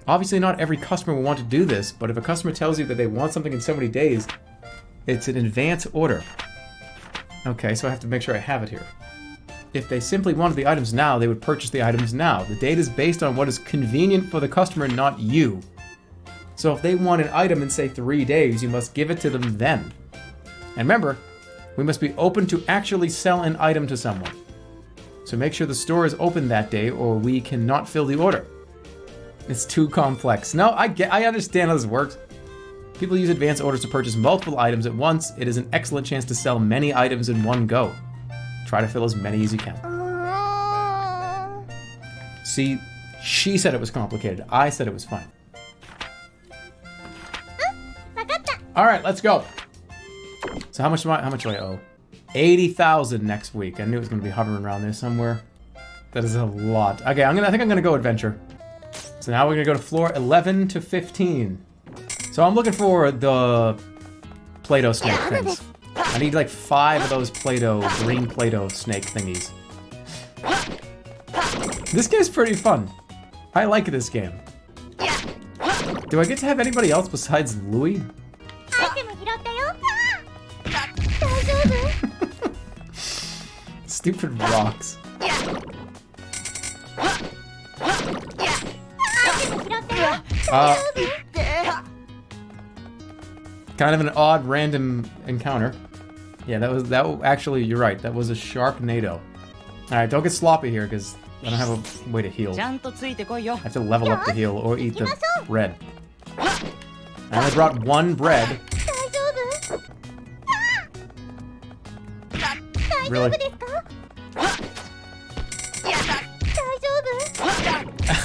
Obviously, not every customer will want to do this, but if a customer tells you that they want something in so many days, it's an advance order. Okay, so I have to make sure I have it here. If they simply wanted the items now, they would purchase the items now. The date is based on what is convenient for the customer, not you. So if they want an item in, say, 3 days, you must give it to them then. And remember, we must be open to actually sell an item to someone. So make sure the store is open that day or we cannot fill the order. It's too complex. No, I understand how this works. People use advance orders to purchase multiple items at once. It is an excellent chance to sell many items in one go. Try to fill as many as you can. うーん See, she said it was complicated. I said it was fine. わかった All right, let's go. So how much do I owe? 80,000 next week. I knew it was gonna be hovering around there somewhere. That is a lot. Okay, I think I'm gonna go adventure. So now we're gonna go to floor 11 to 15. So I'm looking for the Play-Doh snake things. I need like 5 of those Play-Doh, green Play-Doh snake thingies. This game's pretty fun. I like this game. Do I get to have anybody else besides Louis? Stupid rocks. Kind of an odd random encounter. Yeah, that actually, you're right. That was a Sharknado. Alright, don't get sloppy here, because I don't have a way to heal. I have to level up to heal or eat the bread. I only brought 1 bread. Really?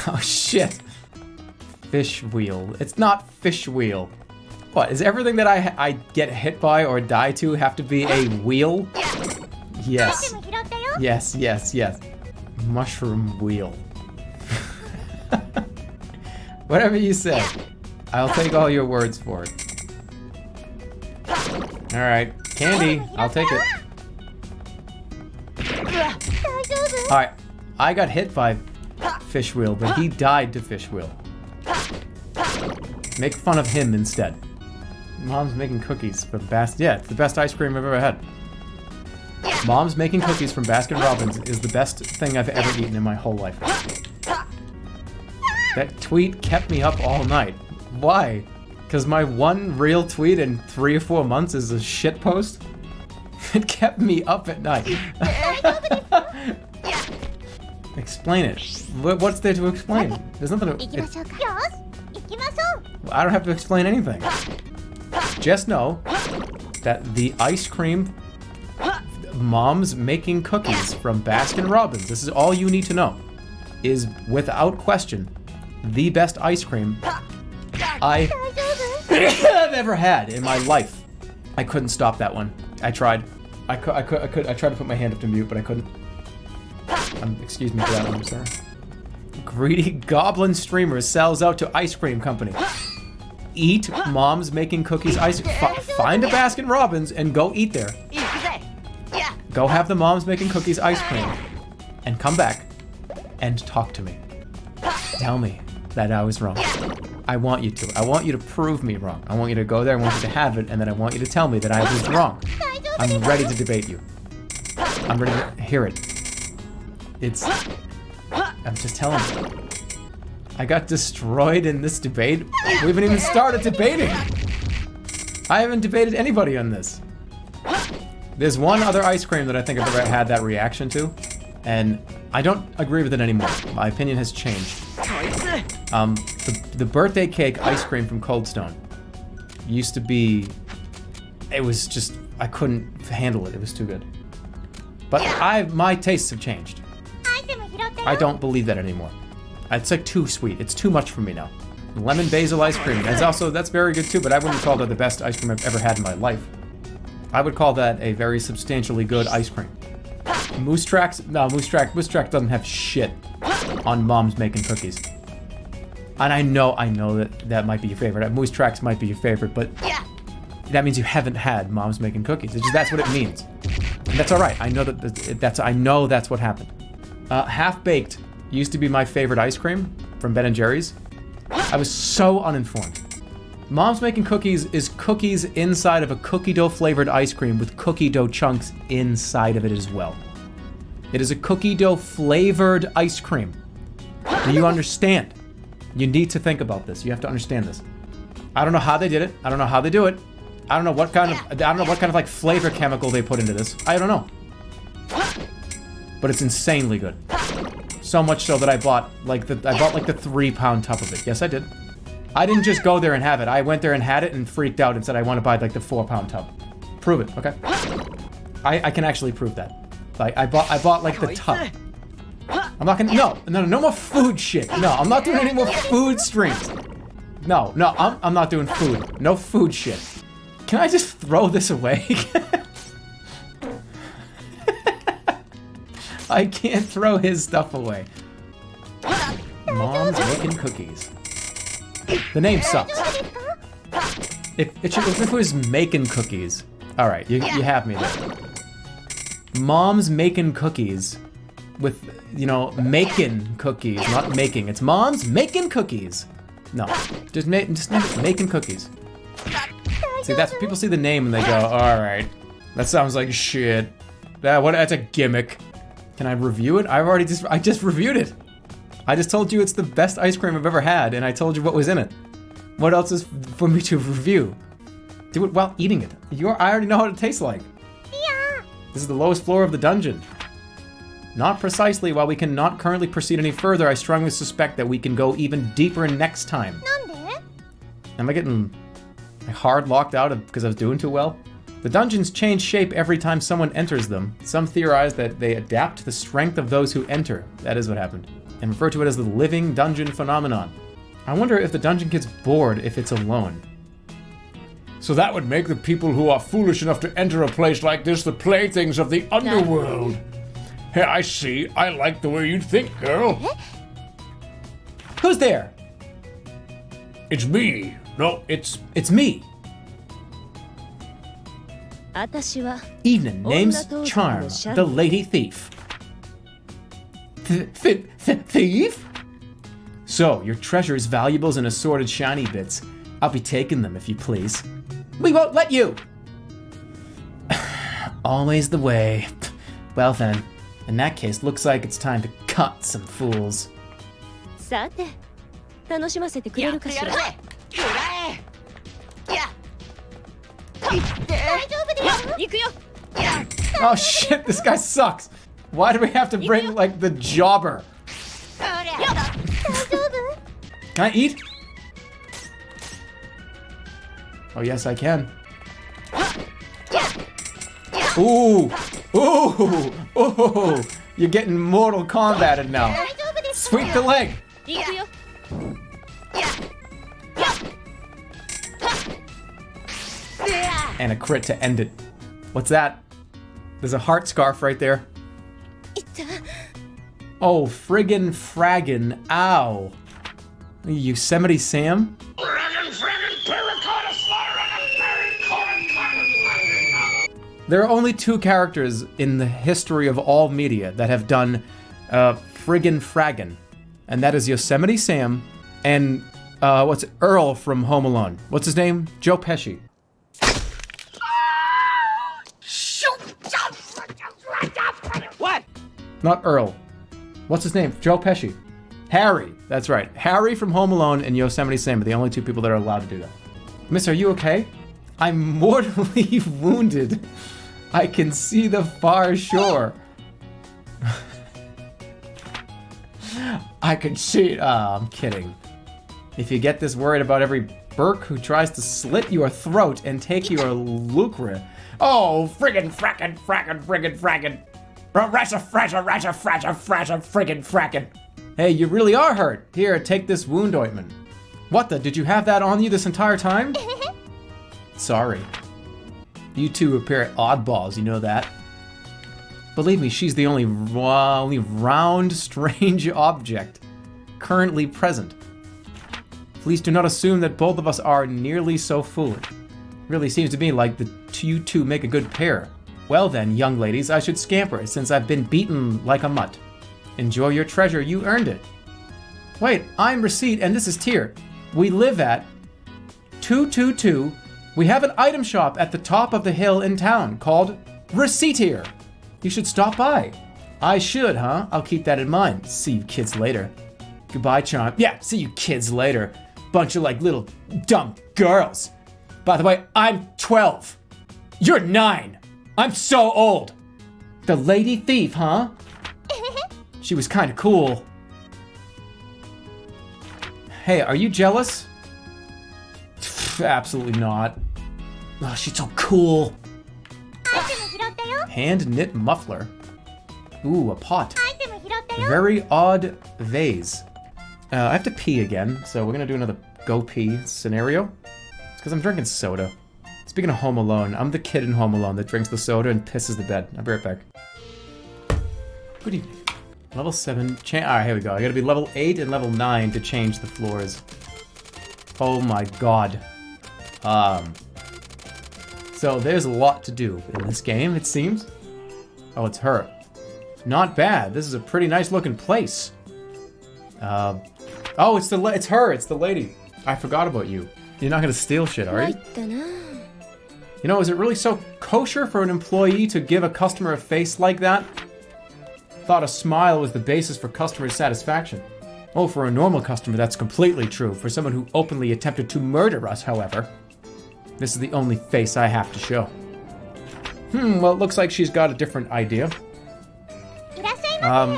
Oh shit. Fish wheel. It's not fish wheel. What, is everything that I get hit by or die to have to be a wheel? Yes. Yes, yes, yes. Mushroom wheel. Whatever you say. I'll take all your words for it. Alright. Candy. I'll take it. Alright. I got hit by fish wheel, but he died to fish wheel. Make fun of him instead. Mom's making cookies from yeah, it's the best ice cream I've ever had. Mom's making cookies from Baskin-Robbins is the best thing I've ever eaten in my whole life. That tweet kept me up all night. Why? Because my one real tweet in 3 or 4 months is a shit post? It kept me up at night. Explain it. What's there to explain? There's nothing to... I don't have to explain anything. Just know that the ice cream... Mom's making cookies from Baskin-Robbins. This is all you need to know. Is, without question, the best ice cream I've ever had in my life. I couldn't stop that one. I tried. I tried to put my hand up to mute, but I couldn't. Excuse me for that one, I'm sorry. Greedy goblin streamer sells out to ice cream company. Eat Mom's making cookies ice cream. Find a Baskin-Robbins and go eat there. Go have the Mom's making cookies ice cream. And come back and talk to me. Tell me that I was wrong. I want you to. I want you to prove me wrong. I want you to go there, I want you to have it, and then I want you to tell me that I was wrong. I'm ready to debate you. I'm ready to hear it. I'm just telling you. I got destroyed in this debate. We haven't even started debating. I haven't debated anybody on this. There's one other ice cream that I think I've ever had that reaction to, and I don't agree with it anymore. My opinion has changed. The birthday cake ice cream from Cold Stone used to be... It was just... I couldn't handle it. It was too good. But my tastes have changed. I don't believe that anymore. It's like too sweet. It's too much for me now. Lemon basil ice cream. That's very good too, but I wouldn't call that the best ice cream I've ever had in my life. I would call that a very substantially good ice cream. Moose Tracks? No, Moose Track doesn't have shit on Mom's making cookies. And I know that might be your favorite. Moose Tracks might be your favorite, but that means you haven't had Mom's making cookies. That's what it means. And that's all right. I know that's what happened. Half Baked used to be my favorite ice cream from Ben & Jerry's. I was so uninformed. Mom's making cookies is cookies inside of a cookie dough flavored ice cream with cookie dough chunks inside of it as well. It is a cookie dough flavored ice cream. Do you understand? You need to think about this. You have to understand this. I don't know how they did it. I don't know how they do it. I don't know what kind of like flavor chemical they put into this. I don't know. But it's insanely good. So much so that I bought like the 3-pound tub of it. Yes, I did. I didn't just go there and have it. I went there and had it and freaked out and said I want to buy like the 4-pound tub. Prove it, okay? I can actually prove that. Like I bought like the tub. I'm not gonna no more food shit. No, I'm not doing any more food streams. No, I'm not doing food. No food shit. Can I just throw this away? I can't throw his stuff away. Mom's making cookies. The name sucks. If it was making cookies. Alright, you have me there. Mom's making cookies. With, you know, making cookies, not making. It's Mom's making cookies. No, just making cookies. See, that's people see the name and they go, alright, that sounds like shit. That's a gimmick. Can I review it? I just reviewed it. I just told you it's the best ice cream I've ever had, and I told you what was in it. What else is for me to review? Do it while eating it. I already know what it tastes like. Yeah. This is the lowest floor of the dungeon. Not precisely. While we cannot currently proceed any further, I strongly suspect that we can go even deeper next time. Am I getting hard locked out because I was doing too well? The dungeons change shape every time someone enters them. Some theorize that they adapt to the strength of those who enter. That is what happened. And refer to it as the living dungeon phenomenon. I wonder if the dungeon gets bored if it's alone. So that would make the people who are foolish enough to enter a place like this the playthings of the underworld. Hey, I see. I like the way you think, girl. Who's there? It's me. No, it's me. 私は Evening, name's Charm, the lady thief. Thief? So, your treasures, valuables, and assorted shiny bits. I'll be taking them if you please. We won't let you! Always the way. Well then, in that case, looks like it's time to cut some fools. さて楽しませてくれるかしら。行くよ。 Oh shit, this guy sucks! Why do we have to bring, like, the jobber? Can I eat? Oh yes, I can. Ooh! Ooh! Ooh! You're getting Mortal Kombated now. Sweep the leg! 行くよ。 And a crit to end it. What's that? There's a heart scarf right there. Oh, friggin' fraggin', ow. Yosemite Sam? There are only two characters in the history of all media that have done friggin' fraggin'. And that is Yosemite Sam and what's it? Earl from Home Alone. What's his name? Joe Pesci. What? Not Earl. What's his name? Joe Pesci. Harry. That's right. Harry from Home Alone and Yosemite Sam are the only two people that are allowed to do that. Miss, are you okay? I'm mortally wounded. I can see the far shore. I can see it. Oh, I'm kidding. If you get this worried about every Burke who tries to slit your throat and take your lucre. Oh, friggin' frackin', frackin', friggin' frackin'. Rasha, frasha, rasha, frasha, frasha, friggin' frackin'. Hey, you really are hurt. Here, take this wound ointment. What the? Did you have that on you this entire time? Sorry. You two are a pair of oddballs, you know that. Believe me, she's the only round, strange object currently present. Please do not assume that both of us are nearly so foolish. Really seems to me like you two make a good pair. Well then, young ladies, I should scamper since I've been beaten like a mutt. Enjoy your treasure, you earned it. Wait, I'm Receipt and this is Tier. We live at 222. We have an item shop at the top of the hill in town called Recettear. You should stop by. I should, huh? I'll keep that in mind. See you kids later. Goodbye, Charm. Yeah, see you kids later. Bunch of like little dumb girls. By the way, I'm 12. You're 9. I'm so old. The lady thief, huh? She was kind of cool. Hey, are you jealous? Absolutely not. Oh, she's so cool. Hand knit muffler. Ooh, a pot. Very odd vase. I have to pee again, so we're gonna do another go pee scenario. It's because I'm drinking soda. Speaking of Home Alone, I'm the kid in Home Alone that drinks the soda and pisses the bed. I'll be right back. Good evening. Level 7. Alright, here we go. I gotta be level 8 and level 9 to change the floors. Oh my god. So there's a lot to do in this game, it seems. Oh, it's her. Not bad. This is a pretty nice looking place. Oh, it's her. It's the lady. I forgot about you. You're not gonna steal shit, are you? You know, is it really so kosher for an employee to give a customer a face like that? Thought a smile was the basis for customer satisfaction. Oh, for a normal customer, that's completely true. For someone who openly attempted to murder us, however, this is the only face I have to show. Well, it looks like she's got a different idea.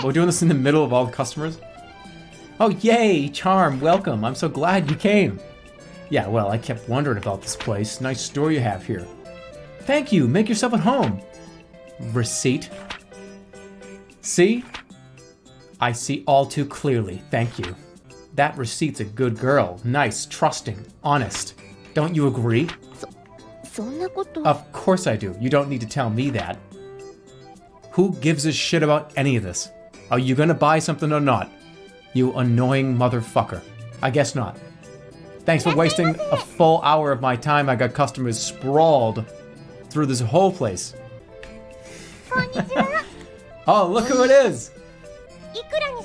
We're doing this in the middle of all the customers. Oh, yay, Charm, welcome. I'm so glad you came. Yeah, well, I kept wondering about this place. Nice store you have here. Thank you, make yourself at home. Receipt. See? I see all too clearly, thank you. That receipt's a good girl. Nice, trusting, honest. Don't you agree? Of course I do. You don't need to tell me that. Who gives a shit about any of this? Are you gonna buy something or not? You annoying motherfucker. I guess not. Thanks for wasting a full hour of my time. I got customers sprawled through this whole place. Oh, look who it is!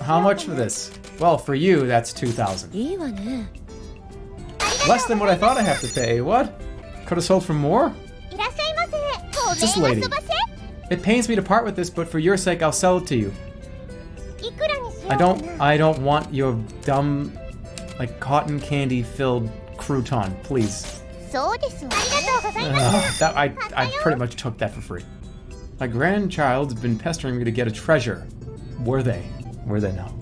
How much for this? Well, for you, that's 2,000. Less than what I thought I have to pay. What? Could have sold for more? It's this lady. It pains me to part with this, but for your sake, I'll sell it to you. I don't want your dumb, like, cotton candy filled crouton, please. I pretty much took that for free. My grandchild's been pestering me to get a treasure. Were they? Were they now?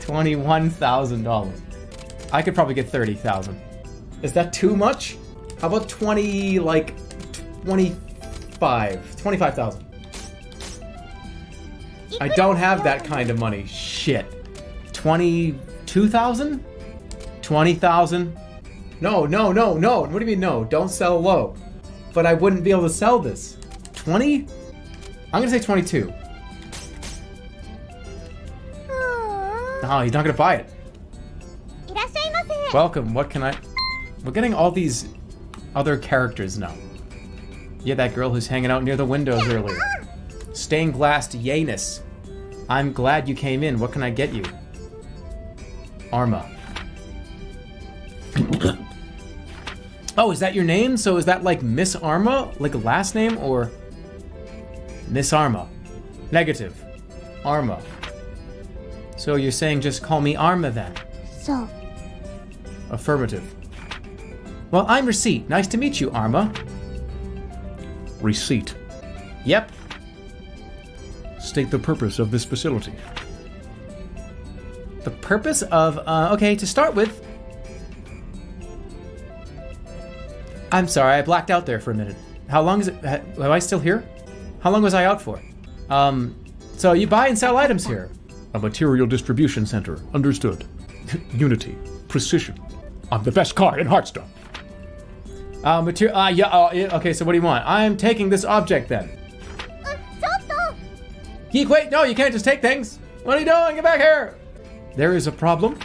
$21,000. I could probably get 30,000. Is that too much? How about 25,000? I don't have that kind of money. Shit. 22,000? 20,000? No. What do you mean no? Don't sell low. But I wouldn't be able to sell this. 20? I'm gonna say 22. No, he's not gonna buy it. Welcome, what can I... We're getting all these other characters now. Yeah, that girl who's hanging out near the windows earlier. Stained glass yayness. I'm glad you came in. What can I get you? Arma. Oh, is that your name? So is that like Miss Arma? Like a last name or... Miss Arma. Negative. Arma. So you're saying just call me Arma then? So. Affirmative. Well, I'm Receipt. Nice to meet you, Arma. Receipt. Yep. State the purpose of this facility. The purpose of, okay, to start with... I'm sorry, I blacked out there for a minute. How long is it? Am I still here? How long was I out for? So you buy and sell items here. A material distribution center. Understood. Unity. Precision. I'm the best car in Hearthstone. Okay, so what do you want? I'm taking this object then. Geek, wait, no, you can't just take things. What are you doing? Get back here. There is a problem.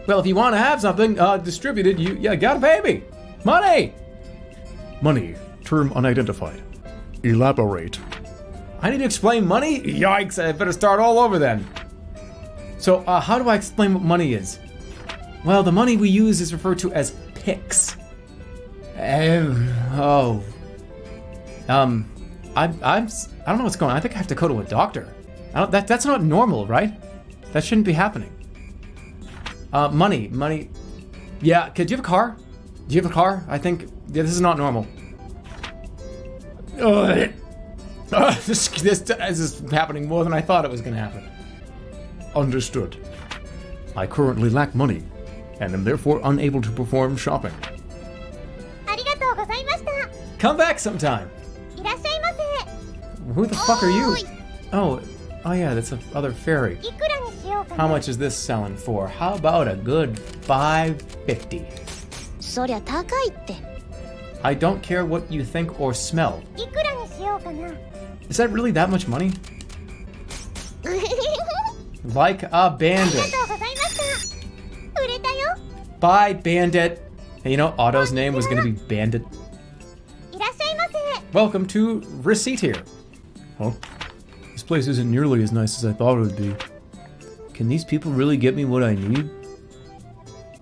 Well, if you want to have something distributed, you gotta pay me. Money! Money. Term unidentified. Elaborate. I need to explain money? Yikes, I better start all over then. So, how do I explain what money is? Well, the money we use is referred to as picks. I don't know what's going on. I think I have to go to a doctor. That's not normal, right? That shouldn't be happening. Money. Yeah, do you have a car? Do you have a car? I think, yeah, this is not normal. This is happening more than I thought it was gonna happen. Understood. I currently lack money, and am therefore unable to perform shopping. Come back sometime. Who the fuck are you? Oh yeah, that's the other fairy. しようか How な。 much is this selling for? How about a good $5.50? そりゃ高いって。 I don't care what you think or smell. いくらにしようかな。 Is that really that much money? Like a あり bandit. がとうございました。売れたよ。 Bye, bandit. Hey, you know, Otto's name was gonna be Bandit. いらっしゃいませ。 Welcome to Recettear. Huh? This place isn't nearly as nice as I thought it would be. Can these people really get me what I need?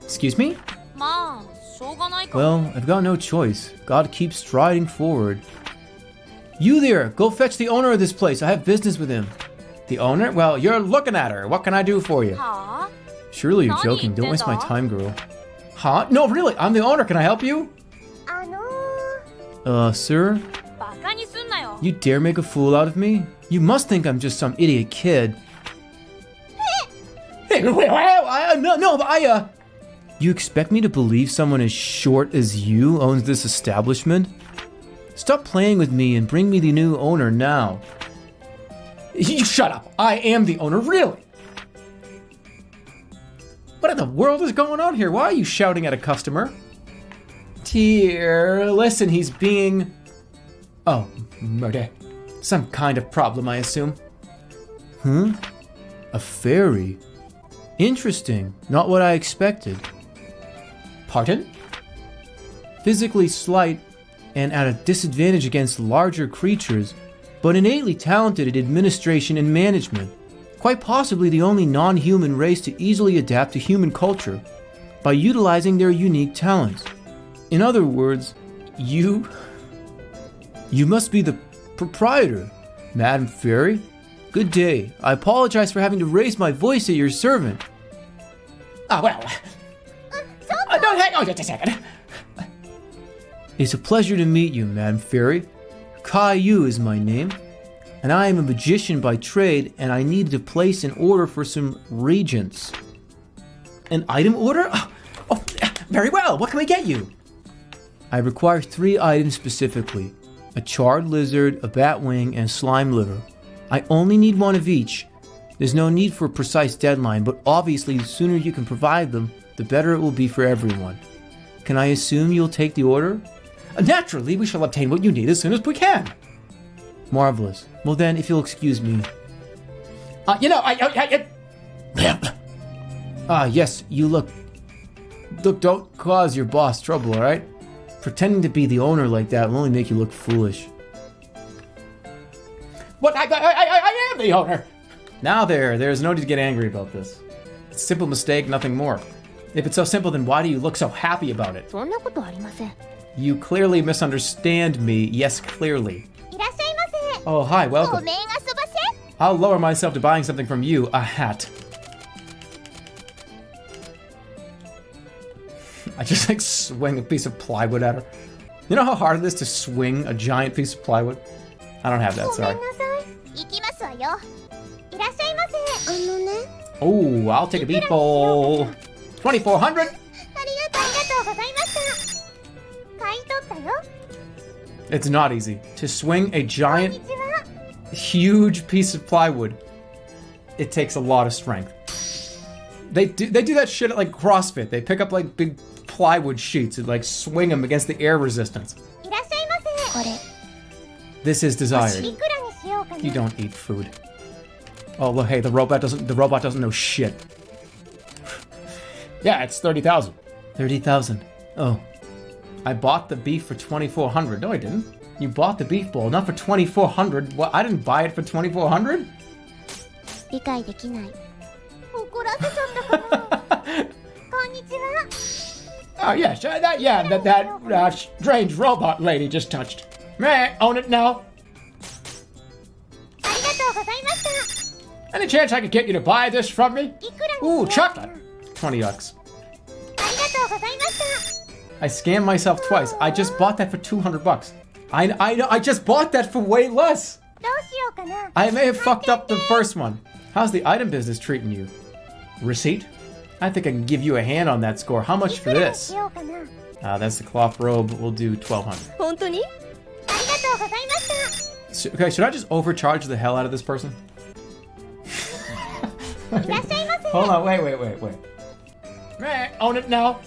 Excuse me? まあ、しょうがないか。 Well, I've got no choice. God keeps striding forward. You there, go fetch the owner of this place. I have business with him. The owner? Well, you're looking at her. What can I do for you? はあ Surely you're Nani, joking. Don't waste my Deda? time, girl. Huh? No, really, I'm the owner. Can I help you? あの Sir? バカにすんなよ。 You dare make a fool out of me? You must think I'm just some idiot kid. Hey, no, You expect me to believe someone as short as you owns this establishment? Stop playing with me and bring me the new owner now. You shut up. I am the owner, really. What in the world is going on here? Why are you shouting at a customer? Dear, listen, he's being... Oh, murder. Some kind of problem, I assume. Huh? A fairy? Interesting. Not what I expected. Pardon? Physically slight and at a disadvantage against larger creatures, but innately talented at administration and management. Quite possibly the only non-human race to easily adapt to human culture by utilizing their unique talents. In other words, you must be the proprietor, Madam Fairy. Good day. I apologize for having to raise my voice at your servant. Ah, well... no, hang on just a second. It's a pleasure to meet you, Madam Fairy. Caillou is my name, and I am a magician by trade, and I need to place an order for some regents. An item order? Oh, very well. What can we get you? I require 3 items specifically: a charred lizard, a bat wing, and slime liver. I only need 1 of each. There's no need for a precise deadline, but obviously the sooner you can provide them, the better it will be for everyone. Can I assume you'll take the order? Naturally, we shall obtain what you need as soon as we can. Marvelous. Well then, if you'll excuse me. Yes, you look... Look, don't cause your boss trouble, alright? Pretending to be the owner like that will only make you look foolish. What? I am the owner. Now there's no need to get angry about this. It's a simple mistake, nothing more. If it's so simple, then why do you look so happy about it? そんなことありません。 You clearly misunderstand me. Yes, clearly. いらっしゃいませ。 Oh, hi, ご welcome. めんあそばせ。 I'll lower myself to buying something from you, a hat. I just like swing a piece of plywood at her. You know how hard it is to swing a giant piece of plywood? I don't have that, ごめ sorry. んなさい。行きますわよ。いらっしゃいませ。Oh, I'll take a beef bowl. 2400? ありがとうございました。買い取ったよ。 It's not easy to swing a こん giant, にちは。 huge piece of plywood. It takes a lot of strength. They do that shit at like CrossFit. They pick up like big plywood sheets and like swing them against the air resistance. いらっしゃいませ。これ。 This is desired. いくらにしようかな。 You don't eat food. Oh look, hey, the robot doesn't know shit. Yeah, it's 30,000. 30,000. Oh, I bought the beef for 2,400. No, I didn't. You bought the beef bowl, not for 2,400. What? I didn't buy it for 2,400. 理解できない。怒らせちゃったかな。こんにちは。 Oh yes, that strange robot lady just touched. May I own it now? ありがとうございました。 Any chance I could get you to buy this from me? いくらにしよ Ooh, うかな。 chocolate. 20 bucks. ありがとうございました。 I scammed myself twice. I just bought that for 200 bucks. I know. I just bought that for way less. どうしようかな。 I may have fucked up the first one. How's the item business treating you? Receipt? I think I can give you a hand on that score. How much い for くらに this? しようかな。 That's the cloth robe. We'll do 1,200. 本当に？ありがとうございました。 Okay, should I just overcharge the hell out of this person? Hold on, wait. Meh, own it now.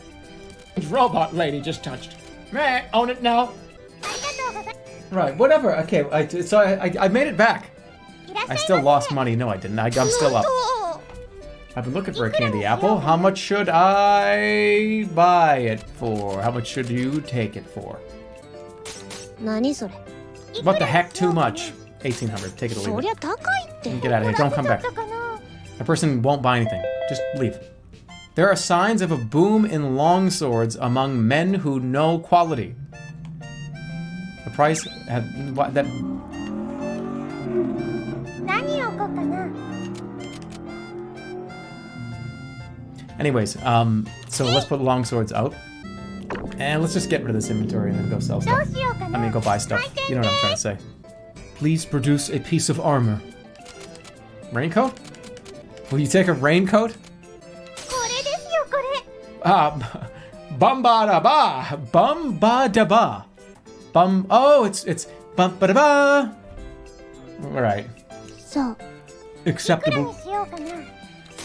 Robot lady just touched. Meh, own it now. Right, whatever. Okay, I made it back. I still lost money. No, I didn't. I'm still up. I've been looking for a candy apple. How much should I buy it for? How much should you take it for? 何それ What the heck? Too much. 1800. Take it or そ leave りゃ it. 高いって Get out of here. Don't come back. A person won't buy anything. Just leave. There are signs of a boom in longswords among men who know quality. The price that 何をこうかな Anyways, so let's put longswords out. And let's just get rid of this inventory and then go sell ど stuff. うしようか I な mean, go buy stuff. You know what I'm trying to say. Please produce a piece of armor. Raincoat? Will you take a raincoat? これですよこれ Bum-ba-da-ba! Bum-ba-da-ba! Oh, it's bum-ba-da-ba! Alright. そう いくら Acceptable. にしようかな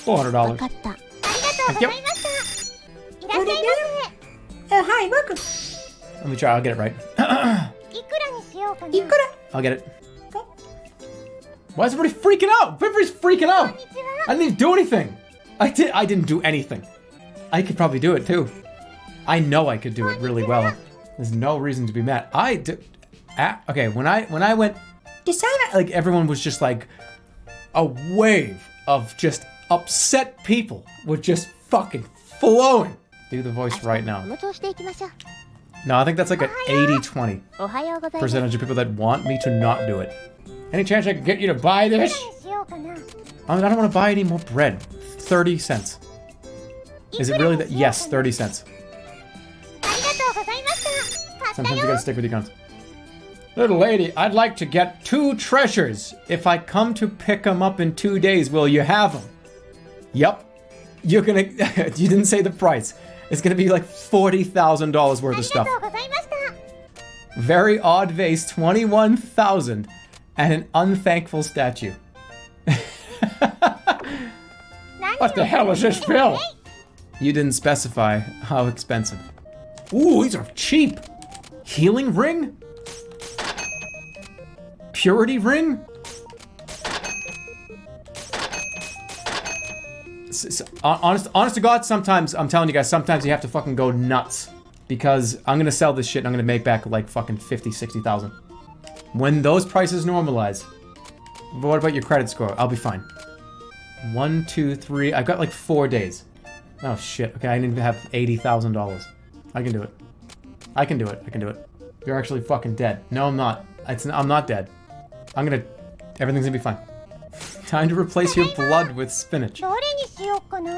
$400. 分かった ありがとうございましたいらっしゃいませ Let me try. I'll get it right. いくらにしようかな I'll get it. Why is everybody freaking out? Everybody's freaking out. I didn't even do anything. I didn't do anything. I could probably do it too. I know I could do it really well. There's no reason to be mad. Okay, when I went, like everyone was just like a wave of just upset people were just fucking flowing. Do the voice right こ now. の調子でいきましょう No, I think that's like an 80-20おはようございます percentage of people that want me to not do it. Any chance I can get you to buy いくら this? にしようかな I don't want to buy any more bread. 30 cents. Is it really that? Yes, 30 cents. ありがとうございました買った Sometimes you よ gotta stick with your guns. Little lady, I'd like to get 2 treasures. If I come to pick them up in 2 days, will you have them? Yup. You're gonna. You didn't say the price. It's gonna be like $40,000 worth あ of り stuff. がとうございました Very odd vase, 21,000, and an unthankful statue. What the hell is this bill? You didn't specify how expensive. Ooh, these are cheap. Healing ring? Purity ring? Honest to God, sometimes, I'm telling you guys, sometimes you have to fucking go nuts. Because I'm gonna sell this shit and I'm gonna make back like fucking 50, 60,000. When those prices normalize. But what about your credit score? I'll be fine. 1, 2, 3, I've got like 4 days. Oh shit, okay, I need to have $80,000. I can do it. I can do it, I can do it. You're actually fucking dead. No, I'm not. I'm not dead. Everything's gonna be fine. Time to replace your blood with spinach. どれにしようかな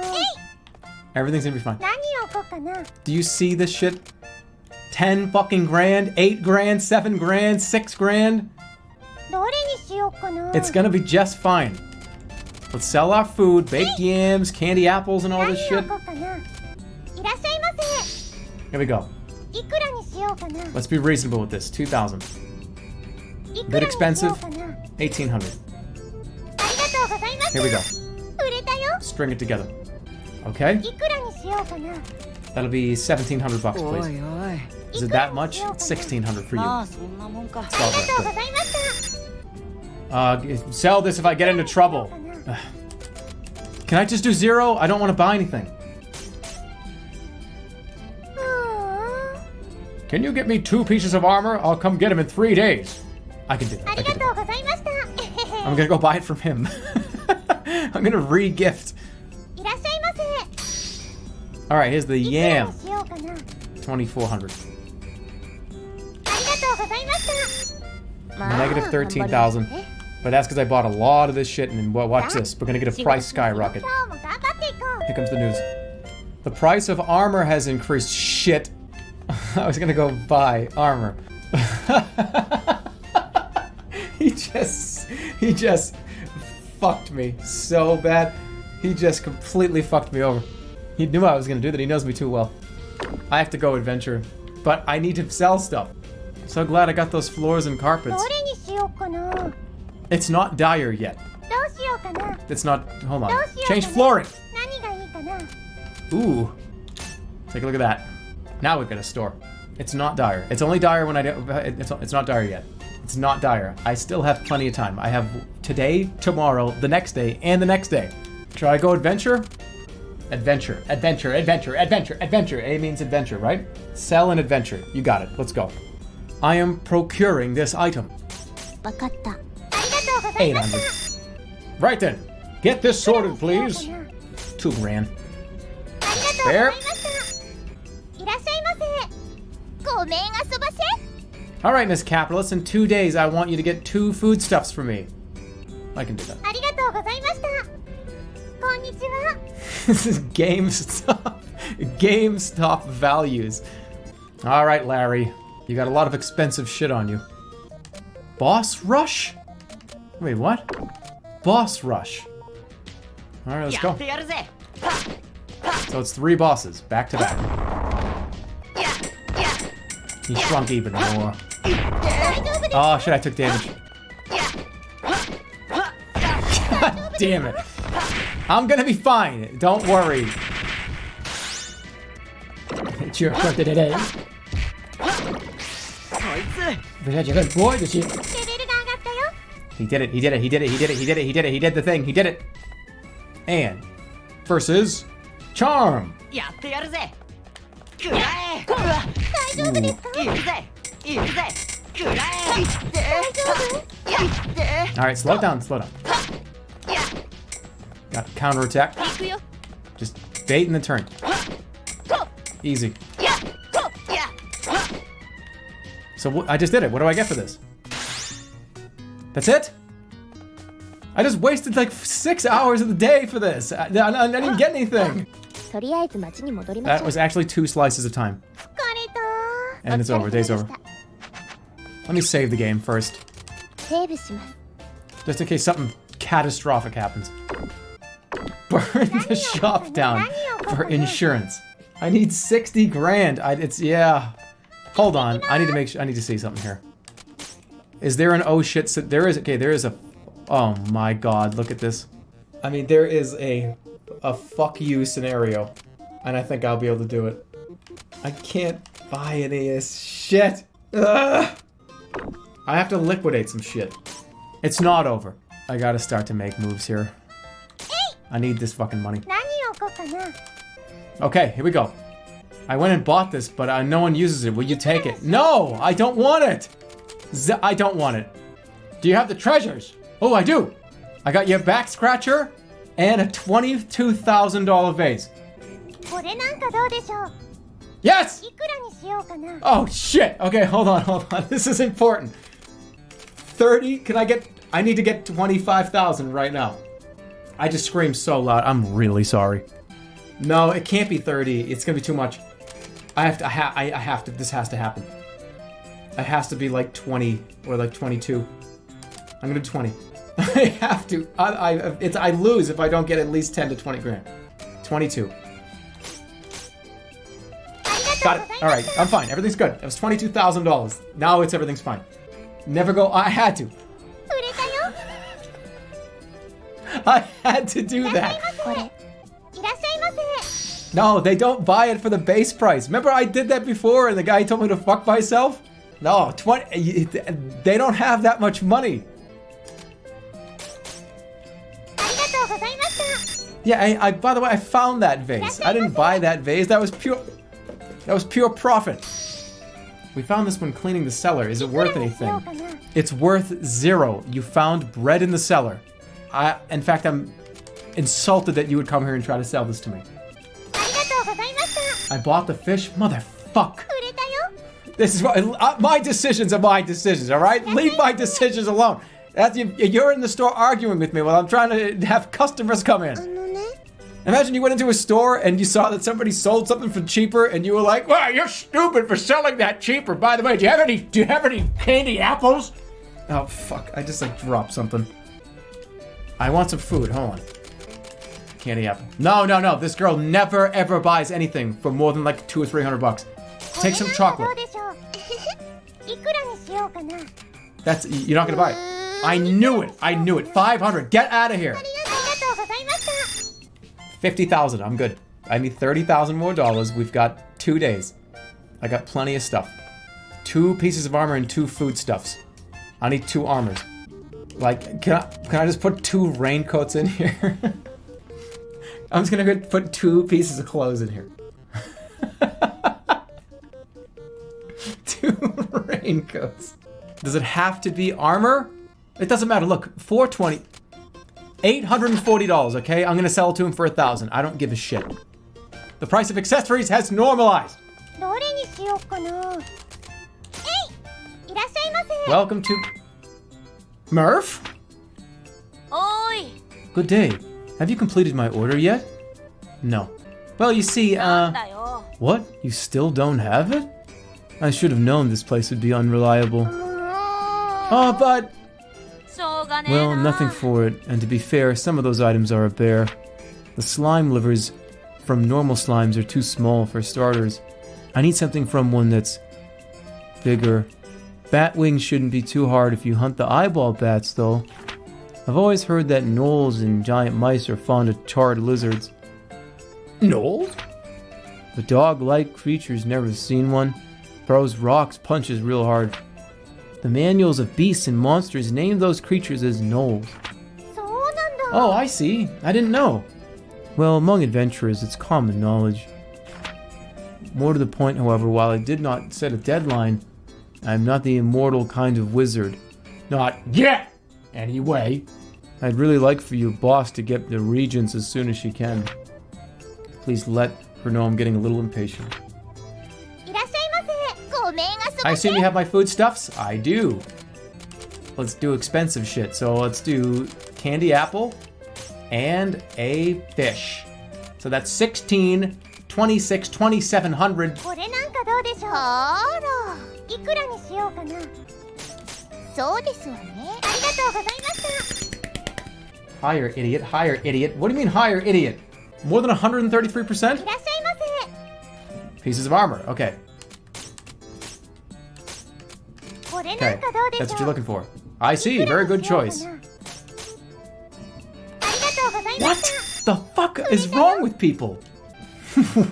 Everything's gonna be fine. 何をこうかな Do you see this shit? 10 fucking grand, 8 grand, 7 grand, 6 grand? どれにしようかな It's gonna be just fine. Let's sell our food, baked yams, candy apples, and all 何 this を shit. こうかないらっしゃいませ Here we go. いくらにしようかな Let's be reasonable with this. 2,000. いく Bit らにしよ expensive. うかな 1,800. ありがとうございました Here we go. 売れたよ String it together. Okay? いくらにしようかな That'll be 1,700 bucks, おい please. おい Is it that much? It's 1,600 for you. まあそんなもんか Sell ありがとう that. ございました Sell this if I get into trouble. かな Can I just do 0? I don't want to buy anything. うーん Can you get me 2 pieces of armor? I'll come get them in 3 days. I can do that. あ I り can が do とうございました that. I'm gonna go buy it from him. I'm gonna re-gift. いらっしゃいませ Alright, here's the いくら yam. にしようかな 2,400. ありがとうございましたまあ Negative 13,000. 頑張りますね But that's because I bought a lot of this shit, and well, watch this. We're gonna get a 仕 price 事の skyrocket. 今日も頑張っていこう Here comes the news. The price of armor has increased. Shit. I was gonna go buy armor. He just fucked me so bad. He just completely fucked me over. He knew I was gonna do that. He knows me too well. I have to go adventure, but I need to sell stuff. So glad I got those floors and carpets. どれにしようかなどう It's not dire yet. しよううかな。 It's not. Hold on. どうしようかな。 Change flooring. 何がいいかな。 Ooh. Take a look at that. Now we've got a store. It's not dire. It's only dire when I do. It's not dire yet. It's not dire. I still have plenty of time. I have today, tomorrow, the next day, and the next day. Should I go adventure? Adventure, adventure, adventure, adventure, adventure. A means adventure, right? Sell and adventure. You got it. Let's go. I am procuring this item. わかった。ありがとうございました。 Right then. Get this sorted, please. 2 grand. ありがとうございました。いらっしゃいませ。ごめん遊ばせ。 All right, Miss Capitalist. In 2 days, I want you to get 2 foodstuffs for me. I can do that. ありがとうございました。こんにちは。 This is GameStop. GameStop values. All right, Larry. You got a lot of expensive shit on you. Boss Rush? Wait, what? Boss Rush. All right, let's go. So it's 3 bosses, back to back. He shrunk even more. Oh shit, I took damage. God damn it. I'm gonna be fine. Don't worry. It's your birthday today. You're such a good boy this year. レベルが上がったよ。 He did it, he did it, he did it, he did it, he did it, he did it, he did the thing, he did it. And versus Charm. やってやるぜ。くらえ。大丈夫ですか。いくぜ。いくぜ。くらえ。大丈夫。やって。 All right, slow down, slow down. Got counter attack. 行くよ。 Just bait in the turn. Easy. So I just did it. What do I get for this? That's it? I just wasted like 6 hours of the day for this. I didn't get anything. とりあえず町に戻りまし That ょう。 was actually 2 slices of time. 疲れた。 And it's over. Day's over. お疲れ様でした Let me save the game first. セーブします。 Just in case something catastrophic happens. Burn the shop down for insurance. I need 60 grand. Yeah. Hold on. I need to make sure. I need to see something here. Is there an oh shit? There is. Okay, there is a. Oh my god! Look at this. I mean, there is a fuck you scenario, and I think I'll be able to do it. I can't buy any of this shit. Ugh. I have to liquidate some shit. It's not over. I gotta start to make moves here. I need this fucking money. 何を置こうかな。 Okay, here we go. I went and bought this, but no one uses it. Will you take it? No, I don't want it. I don't want it. Do you have the treasures? Oh, I do. I got your back scratcher and a $22,000 vase. これなんかどうでしょう。 Yes! いくらにしようかな。 Oh, shit. Okay, hold on. This is important. 30, I need to get 25,000 right now. I just screamed so loud. I'm really sorry. No, it can't be 30. It's gonna be too much. I have to, this has to happen. It has to be like 20 or like 22. I'm gonna do 20. I have to. I lose if I don't get at least 10 to 20 grand. 22. Got it. All right, I'm fine. Everything's good. It was $22,000. Now everything's fine. Never go. I had to. 売れたよ。 I had to do that. これ。いらっしゃいませ。 No, they don't buy it for the base price. Remember I did that before and the guy told me to fuck myself? No, 20. They don't have that much money. ありがとうございました。 Yeah, I by the way, I found that vase. I didn't buy that vase. That was pure profit. We found this when cleaning the cellar. Is it worth anything? It's worth 0. You found bread in the cellar. In fact, I'm insulted that you would come here and try to sell this to me. ありがとうございました。 I bought the fish? Motherfuck. 売れたよ。 This is my decisions are my decisions, all right? Leave my decisions alone. You're in the store arguing with me while I'm trying to have customers come in. あのね。 Imagine you went into a store and you saw that somebody sold something for cheaper and you were like, "Wow, you're stupid for selling that cheaper. By the way, do you have any candy apples?" Oh fuck, I just like dropped something. I want some food, hold on. Candy apple. No. This girl never ever buys anything for more than like $200 or $300. Take some これなんかど chocolate. うでしょう。いくらにしようかな。 You're not gonna buy it. I knew it. 500. Get out of here. ありが 50,000. I'm good. I need 30,000 more dollars. We've got 2 days. I got plenty of stuff. 2 pieces of armor and 2 foodstuffs. I need 2 armors. Like, can I just put 2 raincoats in here? I'm just gonna put 2 pieces of clothes in here. 2 raincoats. Does it have to be armor? It doesn't matter. Look, $420. $840, okay? I'm gonna sell it to him for 1,000. I don't give a shit. The price of accessories has normalized. どれにしようかな。えい、いらっしゃいませ。 Welcome to Murph? おーい。 Good day. Have you completed my order yet? No. Well, you see, なんだよ。 What? You still don't have it? I should have known this place would be unreliable. oh, but しょうがねえな。 Well, nothing for it, and to be fair, some of those items are a bear. The slime livers from normal slimes are too small for starters. I need something from one that's bigger. Bat wings shouldn't be too hard if you hunt the eyeball bats, though. I've always heard that gnolls and giant mice are fond of charred lizards. Knowles? The dog-like creature's never seen one. Throws rocks, punches real hard. The manuals of beasts and monsters name those creatures as gnolls. そうなんだ。 Oh, I see. I didn't know. Well, among adventurers, it's common knowledge. More to the point, however, while I did not set a deadline, I am not the immortal kind of wizard. Not yet! Anyway. I'd really like for your boss to get the regents as soon as she can. Please let her know I'm getting a little impatient. いらっしゃいませ。ごめんあそ I ばせ。 assume you have my foodstuffs? I do. Let's do expensive shit. So let's do candy apple and a fish. So that's 16, 26, 2700. これなんかどうでしょう。あら。いくらにしようかな。そうですわね。ありがとうございました。 Higher, idiot. Higher, idiot. What do you mean higher, idiot? More than 133%? いらっしゃいませ。 Pieces of armor. Okay. これな Okay. んかどうでしょう。 That's what you're looking for. I see. Very good choice. ありがとうございま What した。 the fuck is wrong with people?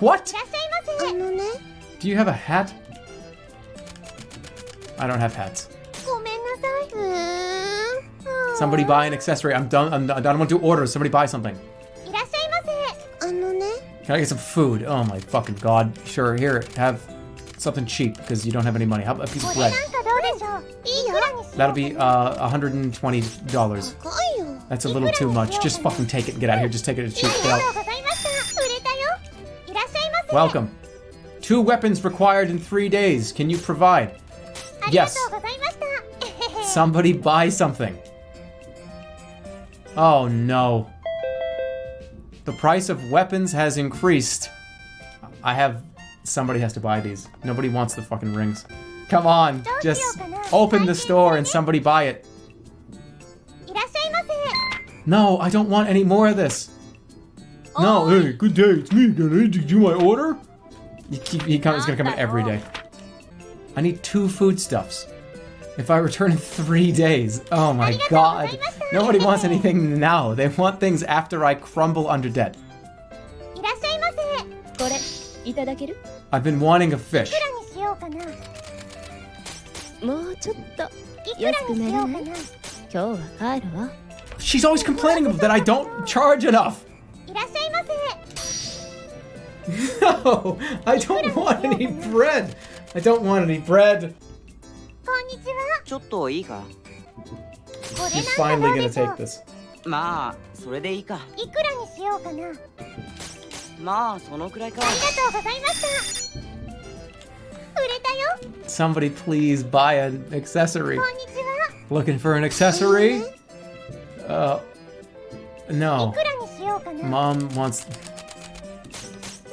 What? いらっしゃいませ。あのね。 Do you have a hat? I don't have hats. ごめんなさい。Somebody buy an accessory. I'm done. I don't want to do orders. Somebody buy something. いらっしゃいませ。あのね。 Can I get some food? Oh my fucking god. Sure, here, have something cheap because you don't have any money. How about a piece of これ bread? なんかどうでしょう。いいよ。 That'll be $120. 高いよ。 That's a little too much. Just fucking take it and get out of here. Just take it at a cheap あり get が out. とうございました。売れたよ。いらっしゃいませ。 Welcome. 2 weapons required in 3 days. Can you provide? ありが Yes. とうございました。 Somebody buy something. Oh no. The price of weapons has increased. Somebody has to buy these. Nobody wants the fucking rings. Come on, just open the store and somebody buy it. いらっしゃいませ。 No, I don't want any more of this. No, hey, good day, it's me again. Hey, did you do my order? He's gonna come in every day. I need 2 foodstuffs. If I return in 3 days, oh my god. Nobody wants anything now. They want things after I crumble under debt. いらっしゃいませ。これいただける？ I've been wanting a fish. いくらにしようかな。もうちょっといくら安くにしようかな。ならない？今日は帰るわ。 She's always complaining that I don't charge enough. いらっしゃいませ。 No, I don't want any bread. I don't want any bread. こんにちは。ちょっといいか。これ She's なんか finally どう gonna でしょう。 take this. まあそれでいいか。いくらにしようかな。ありまあそのくらいか。がとうございました。売れたよ。 Somebody please buy an accessory. こんにちは。 Looking for an accessory? No. いくらにしようかな。 Mom wants. い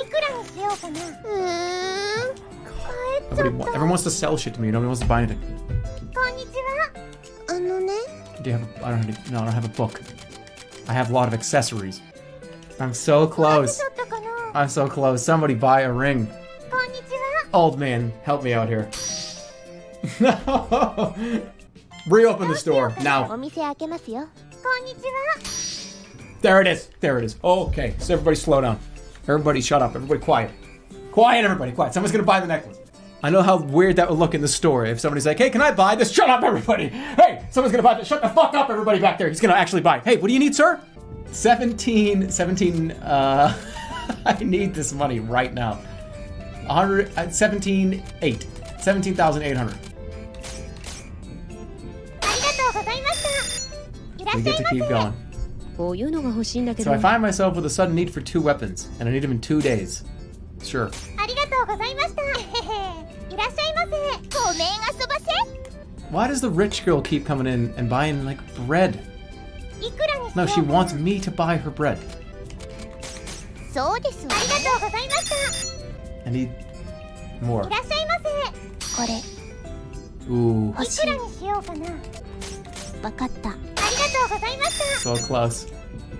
くらにしようかな。帰っちゃ Everyone った。 wants to sell shit to me. Nobody wants to buy anything. こんにちは。あのね。 Do you have I don't have a book. I have a lot of accessories. I'm so close. ちょっとかな。 I'm so close. Somebody buy a ring. こんにちは。 Old man, help me out here. No. Reopen the store お now. 店開けますよ。こんにちは。There it is. There it is. Okay, so everybody slow down. Everybody shut up. Everybody quiet. Quiet, everybody, quiet. Someone's gonna buy the necklace. I know how weird that would look in the store if somebody's like, hey, can I buy this? Shut up, everybody. Hey, someone's gonna buy this. Shut the fuck up, everybody back there. He's gonna actually buy. Hey, what do you need, sir? 17, I need this money right now. 17,800. 17,800. We get to keep going. こういうのが欲しいんだけど。 So I find myself with a sudden need for 2 weapons, and I need them in 2 days. Sure. ありがとうございました。いらっしゃいませ。ごめん遊ばせ。 Why does the rich girl keep coming in and buying, like, bread? いくらにしようか No, な。 she wants me to buy her bread. そうですわ。ありがとうございました。 I need more. いらっしゃいませ。これ。 Ooh, いくらにしようかな。わかった。ありがとうございました。 so close.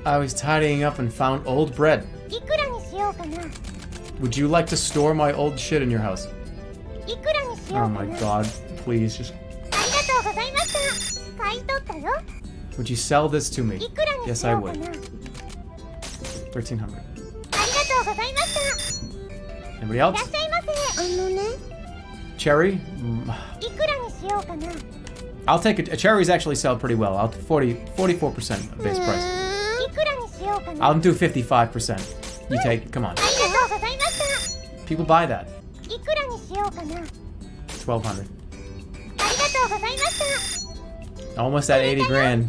I was tidying up and found old bread. いくらにしようかな。 Would you like to store my old shit in your house? いくらにしよう Oh かな。 my god, please just... ありがとうございました。買い取ったよ。 Would you sell this to me? いくらに Yes, し I ようか would. な。 1,300. ありがとうございました。 Anybody いらっ else? しゃいませ。ね。 Cherry? いくらにしようかな。 I'll take it. Cherries actually sell pretty well. I'll 44% of base price. いくらにしようかな。 I'll do 55%. You take, come on. ありがとうございました。 People buy that. いくらにしようかな。 1,200. ありがとうございました。 Almost at 80 grand.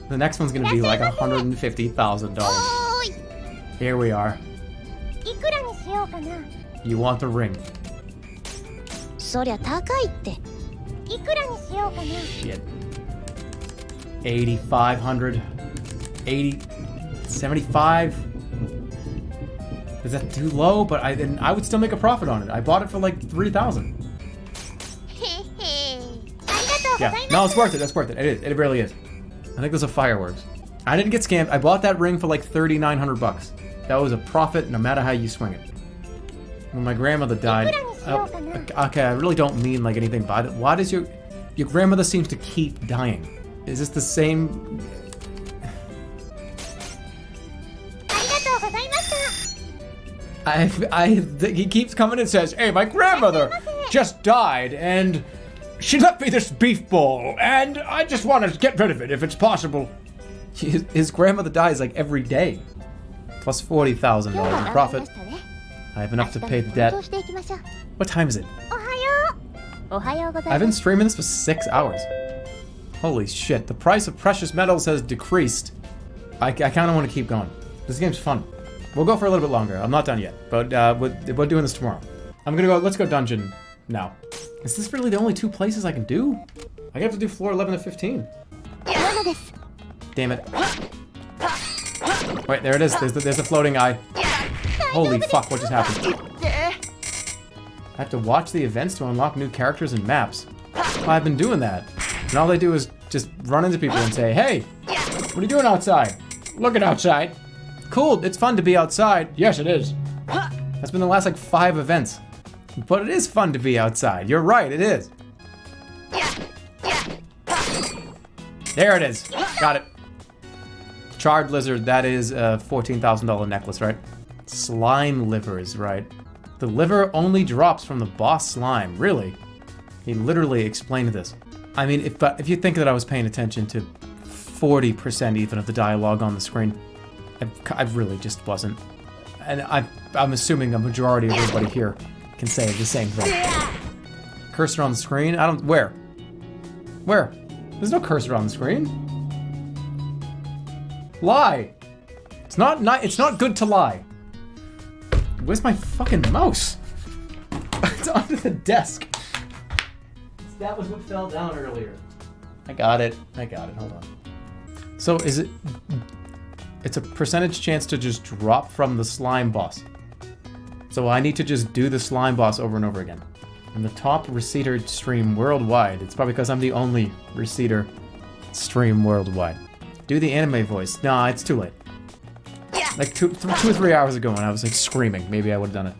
The next one's gonna be like $150,000. おーい。 Here we are. いくらにしようかな。 You want the ring. そりゃ高いって。いくらにしようかな。 Shit. 8,500. 80. 75. Is that too low? But I would still make a profit on it. I bought it for like 3,000. へへ。ありがとうござ Yeah. い No, ます。 it's worth it. That's worth it. It is. It really is. I think those are fireworks. I didn't get scammed. I bought that ring for like 3,900 bucks. That was a profit no matter how you swing it. When my grandmother died... okay, I really don't mean like anything by it. Why does your grandmother seems to keep dying? Is this the same... ありがとうございました。 he keeps coming and says, hey, my grandmother just died and she left me this beef bowl and I just want to get rid of it if it's possible. His grandmother dies like every day. Plus $40,000 in profit. I have enough to pay the debt. What time is it? おはよう。おはようござい I've ま been す。 streaming this for 6 hours. Holy shit, the price of precious metals has decreased. I kind of want to keep going. This game's fun. We'll go for a little bit longer. I'm not done yet, but we're doing this tomorrow. I'm gonna go, let's go dungeon now. Is this really the only 2 places I can do? I have to do floor 11 to 15. Damn it. Wait, there it is. There's the floating eye. Holy fuck, what just happened? I have to watch the events to unlock new characters and maps. Well, I've been doing that. And all they do is just run into people and say, hey, what are you doing outside? Looking outside. Cool, it's fun to be outside. Yes, it is. That's been the last like 5 events. But it is fun to be outside. You're right, it is. There it is. Got it. Charred lizard, that is a $14,000 necklace, right? Slime livers, right? The liver only drops from the boss slime. Really? He literally explained this. I mean, if you think that I was paying attention to 40% even of the dialogue on the screen, I really just wasn't. And I'm assuming a majority of everybody here can say the same thing. Cursor on the screen? Where? Where? There's no cursor on the screen. Lie. It's not good to lie. Where's my fucking mouse? It's under the desk. That was what fell down earlier. I got it. Hold on. So is it... It's a percentage chance to just drop from the slime boss. So I need to just do the slime boss over and over again. I'm the top Recettear stream worldwide. It's probably because I'm the only Recettear stream worldwide. Do the anime voice. Nah, it's too late. Like 2 or 3 hours ago when I was like screaming, maybe I would have done it.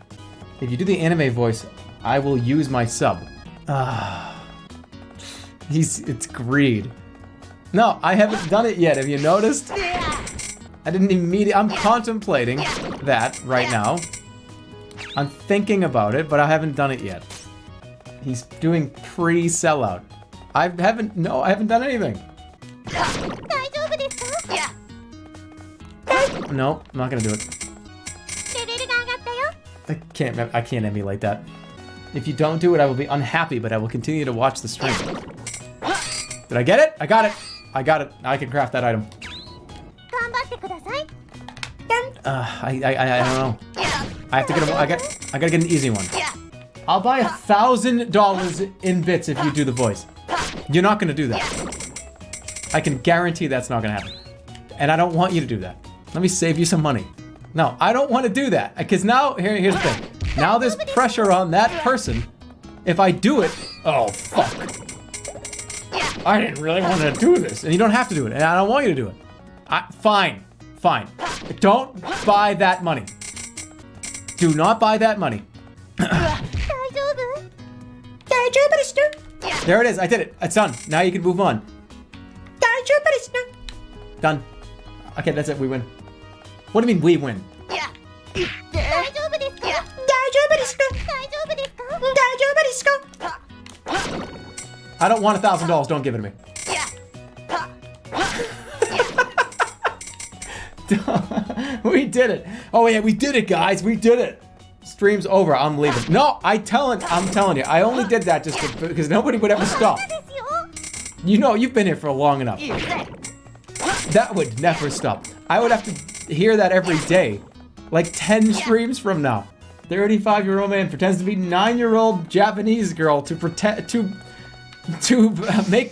If you do the anime voice, I will use my sub. It's greed. No, I haven't done it yet. Have you noticed? I didn't immediately. I'm contemplating that right now. I'm thinking about it, but I haven't done it yet. He's doing pre-sellout. I haven't done anything. No, I'm not gonna do it. I can't emulate that. If you don't do it, I will be unhappy, but I will continue to watch the stream. Did I get it? I got it. I got it. Now I can craft that item. I don't know. I have to get I gotta get an easy one. I'll buy $1,000 in bits if you do the voice. You're not gonna do that. I can guarantee that's not gonna happen. And I don't want you to do that. Let me save you some money. No, I don't want to do that. Because now, here's the thing. Now there's pressure on that person. If I do it, oh fuck. I didn't really want to do this. And you don't have to do it. And I don't want you to do it. Fine. Don't buy that money. Do not buy that money. There it is. I did it. It's done. Now you can move on. Done. Okay, that's it. We win. What do you mean we win? I don't want $1,000. Don't give it to me. We did it. Oh yeah, we did it, guys. We did it. Stream's over. I'm leaving. No, I'm telling you. I only did that just because nobody would ever stop. You know, you've been here for long enough. That would never stop. I would have to hear that every day. Like 10 streams from now. 35-year-old man pretends to be 9-year-old Japanese girl to make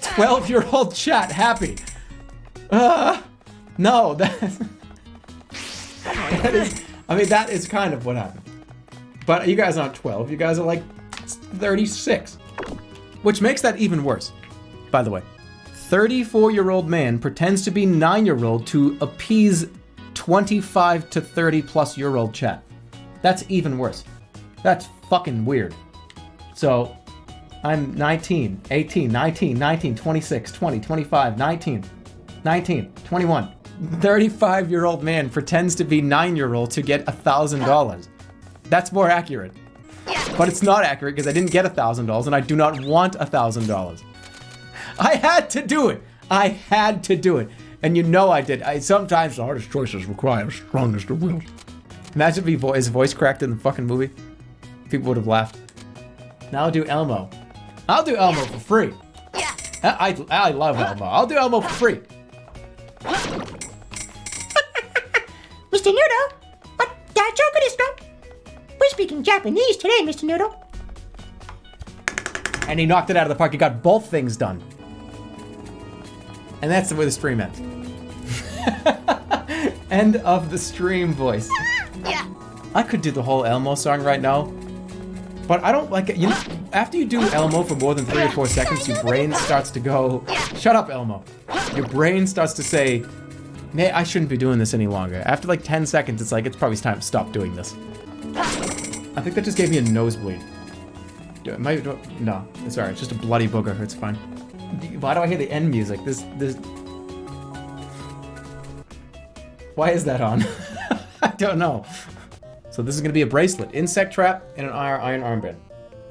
12-year-old chat happy. No, that is, I mean, that is kind of what happened. But you guys aren't 12, you guys are like 36. Which makes that even worse, by the way. 34-year-old man pretends to be 9-year-old to appease 25 to 30 plus year old chat. That's even worse. That's fucking weird. So, I'm 19, 18, 19, 19, 26, 20, 25, 19, 19, 21. 35-year-old man pretends to be 9-year-old to get $1,000. That's more accurate. But it's not accurate because I didn't get $1,000 and I do not want $1,000. I had to do it. I had to do it. And you know I did. Sometimes the hardest choices require the strongest of wills. Imagine if his voice cracked in the fucking movie. People would have laughed. Now I'll do Elmo. I'll do Elmo for free. I love Elmo. I'll do Elmo for free. Mr. Noodle, what joke is that? We're speaking Japanese today, Mr. Noodle. And he knocked it out of the park. He got both things done. And that's the way the stream ends. End of the stream voice. I could do the whole Elmo song right now. But I don't like it. You know, after you do Elmo for more than 3 or 4 seconds, your brain starts to go, shut up, Elmo. Your brain starts to say, man, I shouldn't be doing this any longer. After like 10 seconds, it's like, it's probably time to stop doing this. I think that just gave me a nosebleed. No, it's alright. It's just a bloody booger. It's fine. Why do I hear the end music? This. Why is that on? I don't know. So this is gonna be a bracelet, insect trap, and an iron armband.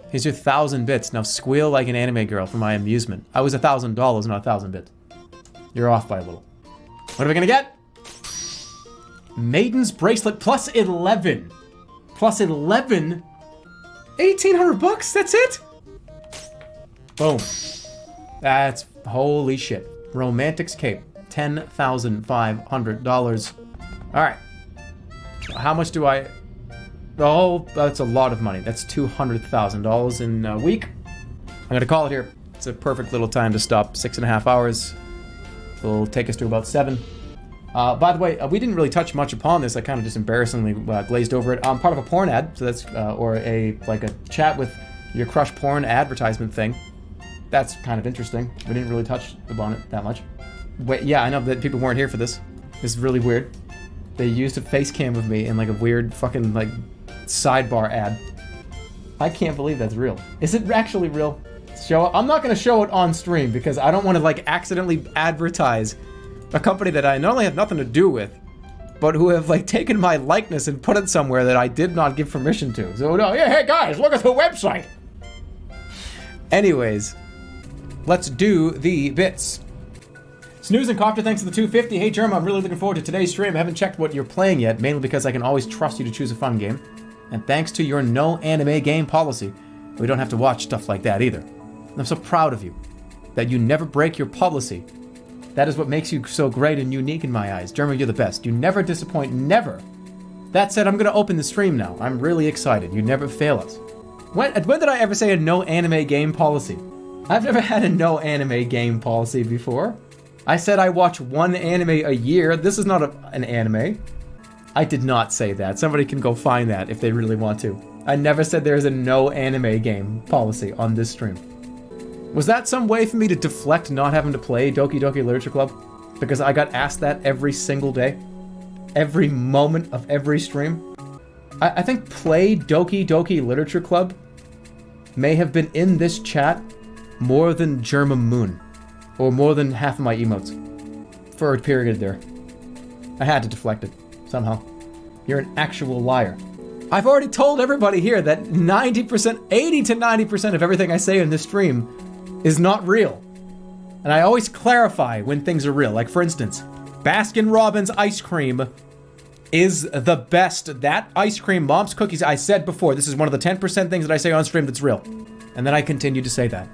Here's your 1,000 bits. Now squeal like an anime girl for my amusement. I was $1,000, not 1,000 bits. You're off by a little. What are we gonna get? Maiden's bracelet plus 11. Plus 11? 1,800 bucks, that's it? Boom. That's, holy shit. Romantics cape, $10,500. All right. How much do I, oh, that's a lot of money. That's $200,000 in a week. I'm gonna call it here. It's a perfect little time to stop, 6.5 hours. It'll take us to about 7. By the way, we didn't really touch much upon this. I kind of just embarrassingly glazed over it. I'm part of a porn ad, so that's, or a chat with your crush porn advertisement thing. That's kind of interesting. We didn't really touch upon it that much. Wait, yeah, I know that people weren't here for this. This is really weird. They used a face cam of me in like a weird fucking like sidebar ad. I can't believe that's real. Is it actually real? I'm not gonna show it on stream because I don't want to like accidentally advertise a company that I not only have nothing to do with, but who have like taken my likeness and put it somewhere that I did not give permission to. So no, Yeah, hey guys, look at the website. anyways, let's do the bits. Snooze and Copter, thanks for the 250. Hey Jerma, I'm really looking forward to today's stream. I haven't checked what you're playing yet, mainly because I can always trust you to choose a fun game. And thanks to your no anime game policy, we don't have to watch stuff like that either. And I'm so proud of you, that you never break your policy. That is what makes you so great and unique in my eyes. Jerma, you're the best. You never disappoint, never. That said, I'm gonna open the stream now. I'm really excited. You never fail us. When did I ever say a no anime game policy? I've never had a no anime game policy before. I said I watch one anime a year. This is not an anime. I did not say that. Somebody can go find that if they really want to. I never said there's a no anime game policy on this stream. Was that some way for me to deflect not having to play Doki Doki Literature Club? Because I got asked that every single day? Every moment of every stream? I think play Doki Doki Literature Club may have been in this chat more than Jerma Moon. Or more than half of my emotes. For a period there. I had to deflect it. Somehow. You're an actual liar. I've already told everybody here that 90%, 80 to 90% of everything I say in this stream is not real. And I always clarify when things are real. Like for instance, Baskin Robbins ice cream is the best. That ice cream, Mom's Cookies, I said before, this is one of the 10% things that I say on stream that's real. And then I continue to say that.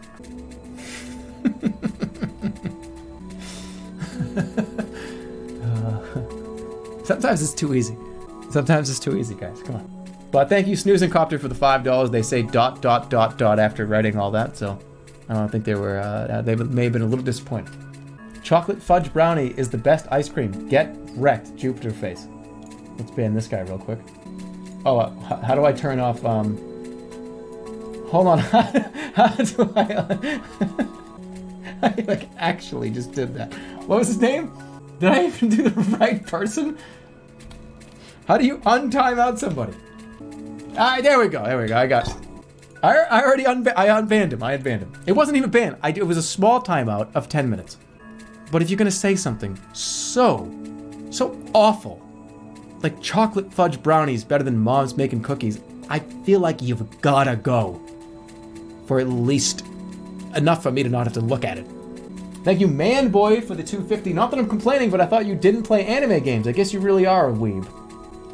Sometimes it's too easy. Sometimes it's too easy, guys. Come on. But thank you, Snooze and Copter, for the $5. They say ... after writing all that, so I don't think they were. They may have been a little disappointed. Chocolate fudge brownie is the best ice cream. Get wrecked, Jupiter face. Let's ban this guy real quick. Oh, how do I turn off? Hold on. How do I? I like actually just did that. What was his name? Did I even do the right person? How do you untime out somebody? There we go. There we go. I got. I already unbanned him. I unbanned him. It wasn't even banned. It was a small timeout of 10 minutes. But if you're gonna say something so awful, like chocolate fudge brownies better than Mom's making cookies, I feel like you've gotta go. For at least enough for me to not have to look at it. Thank you, Manboy, for the 250. Not that I'm complaining, but I thought you didn't play anime games. I guess you really are a weeb.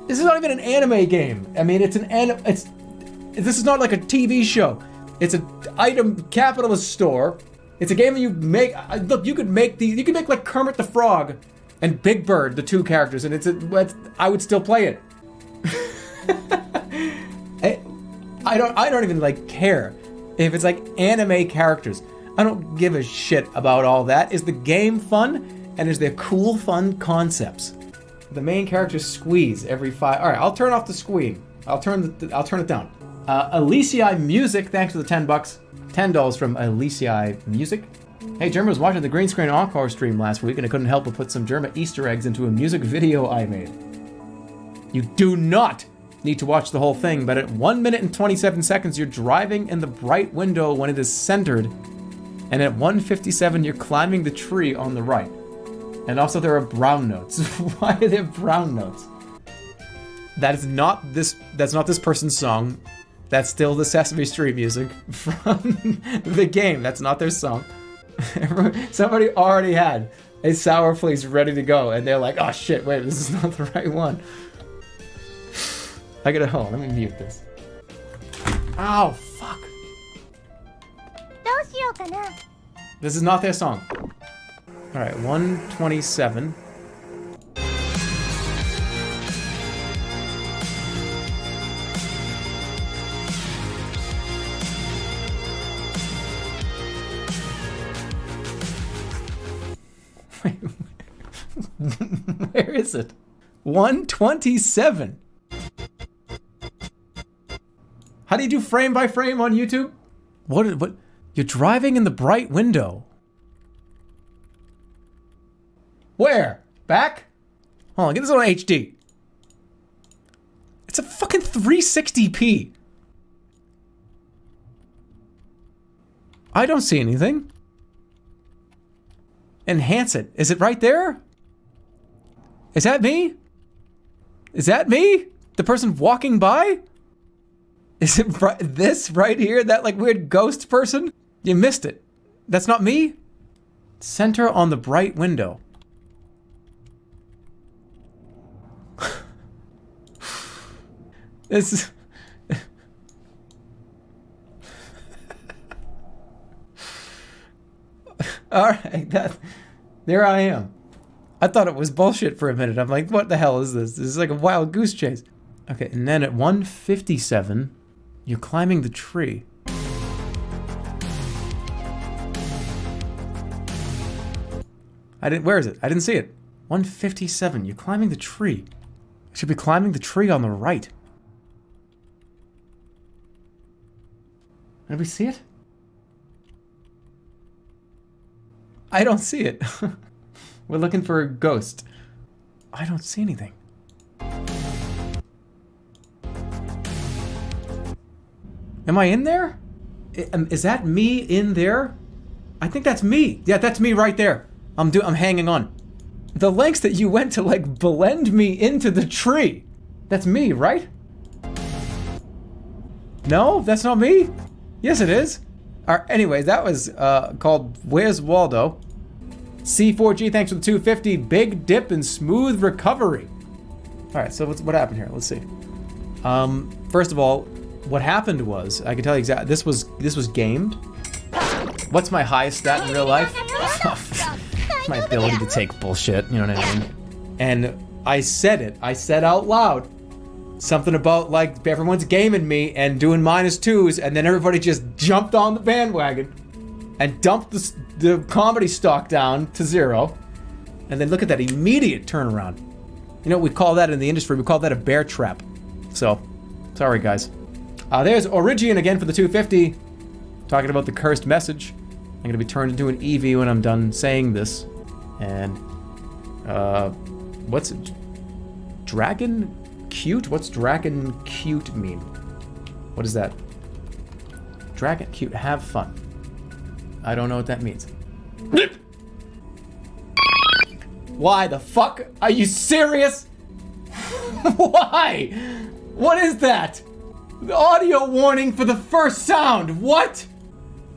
This is not even an anime game. I mean, this is not like a TV show. It's an item capitalist store. It's a game that you make. Look, you could make like Kermit the Frog and Big Bird, the two characters, and I would still play it. I don't even like care if it's like anime characters. I don't give a shit about all that. Is the game fun? And is there cool, fun concepts? The main characters squeeze every 5. All right, I'll turn off the squeeing. I'll turn it down. Alicia Music, thanks for the $10. $10 from Alicia Music. Hey, Jerma was watching the green screen encore stream last week, and I couldn't help but put some Jerma Easter eggs into a music video I made. You do not need to watch the whole thing, but at 1 minute and 27 seconds, you're driving in the bright window when it is centered. And at 1:57, you're climbing the tree on the right. And also there are brown notes. Why are there brown notes? That's not this person's song. That's still the Sesame Street music from the game. That's not their song. Somebody already had a Sour Fleece ready to go, and they're like, oh shit, wait, this is not the right one. I gotta hold on, let me mute this. Ow, fuck. This is not their song. Alright, 1:27. Where is it? 1:27. How do you do frame by frame on YouTube? What? You're driving in the bright window. Where? Back? Hold on, get this on HD. It's a fucking 360p. I don't see anything. Enhance it. Is it right there? Is that me? Is that me? The person walking by? Is it this right here? That like weird ghost person? You missed it. That's not me? Center on the bright window. This is... Alright, there I am. I thought it was bullshit for a minute. I'm like, what the hell is this? This is like a wild goose chase. Okay, and then at 1:57, you're climbing the tree. Where is it? I didn't see it. 1:57, you're climbing the tree. I should be climbing the tree on the right. Did we see it? I don't see it. We're looking for a ghost. I don't see anything. Am I in there? Is that me in there? I think that's me. Yeah, that's me right there. I'm hanging on. The lengths that you went to like blend me into the tree. That's me, right? No, that's not me. Yes, it is. Anyways, that was called Where's Waldo? C4G, thanks for the 250. Big dip and smooth recovery. All right, so what happened here? Let's see. First of all, what happened was, I can tell you exactly, this was gamed. What's my highest stat in real life? My ability to take bullshit, you know what I mean? And I said out loud, something about like everyone's gaming me and doing -2s, and then everybody just jumped on the bandwagon and dumped the comedy stock down to 0. And then look at that immediate turnaround. You know what we call that in the industry? We call that a bear trap. So, sorry guys. There's Origian again for the 250, talking about the cursed message. I'm gonna be turned into an Eevee when I'm done saying this. And, what's it? Dragon cute? What's dragon cute mean? What is that? Dragon cute, have fun. I don't know what that means. Why the fuck? Are you serious? Why? What is that? The audio warning for the first sound. What?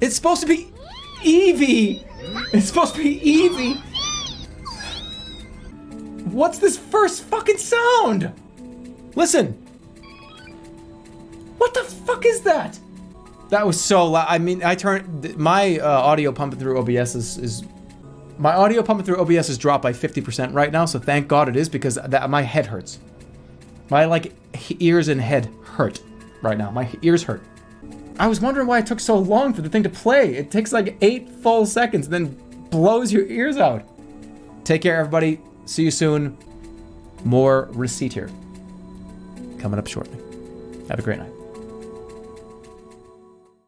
It's supposed to be Eevee. It's supposed to be Eevee. What's this first fucking sound? Listen. What the fuck is that? That was so loud. I mean, my audio pumping through OBS is my audio pumping through OBS is dropped by 50% right now. So thank God it is, because my head hurts. My like ears and head hurt right now. My ears hurt. I was wondering why it took so long for the thing to play. It takes like 8 full seconds, and then blows your ears out. Take care, everybody. See you soon. More Recettear coming up shortly. Have a great night.